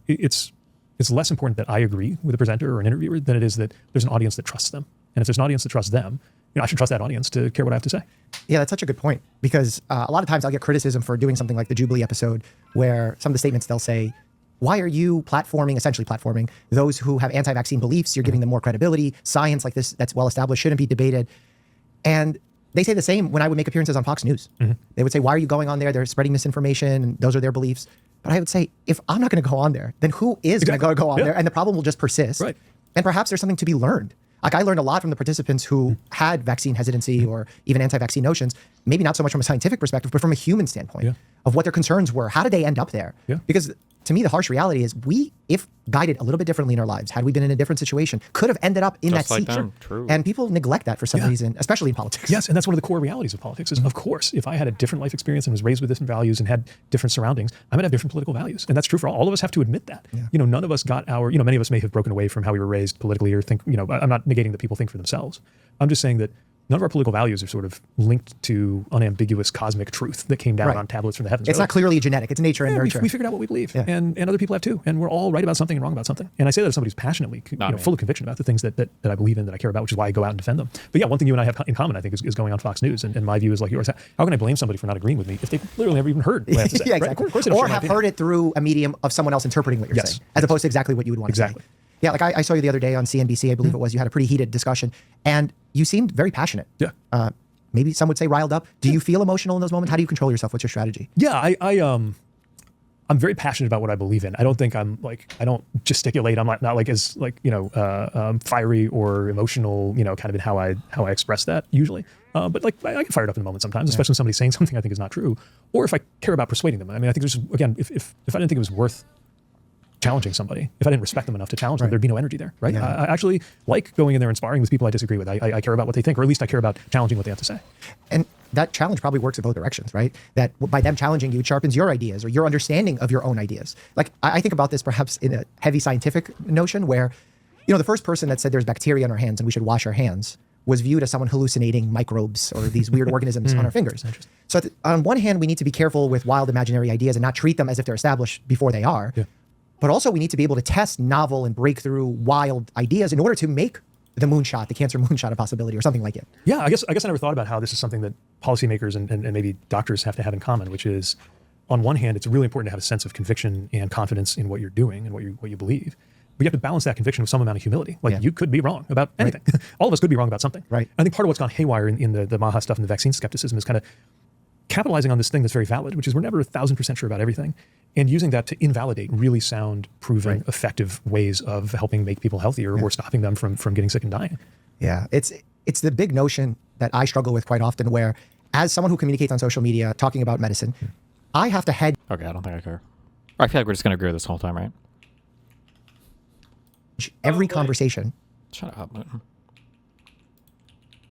Speaker 22: it's it's less important that I agree with a presenter or an interviewer than it is that there's an audience that trusts them. And if there's an audience that trusts them, I should trust that audience to care what I have to say.
Speaker 23: Yeah, that's such a good point, because a lot of times I'll get criticism for doing something like the Jubilee episode, where some of the statements they'll say, why are you essentially platforming those who have anti-vaccine beliefs? You're giving them more credibility. Science like this that's well-established shouldn't be debated. And they say the same when I would make appearances on Fox News. They would say, why are you going on there? They're spreading misinformation, and those are their beliefs. But I would say, if I'm not going to go on there, then who is going to go on there? And the problem will just persist.
Speaker 22: Right.
Speaker 23: And perhaps there's something to be learned. Like, I learned a lot from the participants who had vaccine hesitancy or even anti-vaccine notions, maybe not so much from a scientific perspective, but from a human standpoint of what their concerns were. How did they end up there? Because to me, the harsh reality is we, if guided a little bit differently in our lives, had we been in a different situation, could have ended up in
Speaker 1: Just
Speaker 23: that
Speaker 1: like
Speaker 23: seat.
Speaker 1: them. True.
Speaker 23: And people neglect that for some reason, especially in politics.
Speaker 22: Yes, and that's one of the core realities of politics is, of course, if I had a different life experience and was raised with different values and had different surroundings, I might have different political values. And that's true for all of us have to admit that. None of us got our, many of us may have broken away from how we were raised politically or think, I'm not negating that people think for themselves. I'm just saying that none of our political values are sort of linked to unambiguous cosmic truth that came down on tablets from the heavens.
Speaker 23: It's not clearly genetic. It's nature and nurture.
Speaker 22: We figured out what we believe, and other people have too. And we're all right about something and wrong about something. And I say that as somebody who's passionately, full of conviction about the things that I believe in, that I care about, which is why I go out and defend them. But yeah, one thing you and I have in common, I think, is going on Fox News. And my view is like yours. How can I blame somebody for not agreeing with me if they literally never even heard what I have to say?
Speaker 23: Exactly.
Speaker 22: Right? Of course they don't
Speaker 23: or
Speaker 22: share my
Speaker 23: have
Speaker 22: opinion.
Speaker 23: heard it through a medium of someone else interpreting what you're saying, as opposed to exactly what you would want to say. Yeah, like I saw you the other day on CNBC, I believe it was. You had a pretty heated discussion, and you seemed very passionate.
Speaker 22: Yeah.
Speaker 23: Maybe some would say riled up. Do you feel emotional in those moments? How do you control yourself? What's your strategy?
Speaker 22: Yeah, I'm very passionate about what I believe in. I don't think I don't gesticulate. I'm not like as fiery or emotional, kind of in how I express that usually. But like I get fired up in the moment sometimes, especially when somebody's saying something I think is not true, or if I care about persuading them. I mean, I think there's, again, if I didn't think it was worth challenging somebody, if I didn't respect them enough to challenge them, there'd be no energy there, right? I actually like going in there and sparring with people I disagree with. I care about what they think, or at least I care about challenging what they have to say.
Speaker 23: And that challenge probably works in both directions, right? That by them challenging you, it sharpens your ideas or your understanding of your own ideas. Like, I think about this perhaps in a heavy scientific notion where, the first person that said there's bacteria on our hands and we should wash our hands was viewed as someone hallucinating microbes or these weird organisms on our fingers. So on one hand, we need to be careful with wild imaginary ideas and not treat them as if they're established before they are. But also we need to be able to test novel and breakthrough wild ideas in order to make the moonshot, the cancer moonshot, a possibility or something like it.
Speaker 22: Yeah, I guess I never thought about how this is something that policymakers and maybe doctors have to have in common, which is, on one hand, it's really important to have a sense of conviction and confidence in what you're doing and what you believe. But you have to balance that conviction with some amount of humility. Like, you could be wrong about anything. All of us could be wrong about something.
Speaker 23: Right.
Speaker 22: I think part of what's gone haywire in the Maha stuff and the vaccine skepticism is kind of capitalizing on this thing that's very valid, which is we're never 1,000% sure about everything, and using that to invalidate really sound, proven, effective ways of helping make people healthier or stopping them from getting sick and dying.
Speaker 23: Yeah, it's the big notion that I struggle with quite often, where as someone who communicates on social media talking about medicine, I have to hedge.
Speaker 1: Okay, I don't think I care. I feel like we're just going to agree this whole time, right?
Speaker 23: Every conversation.
Speaker 1: Shut up.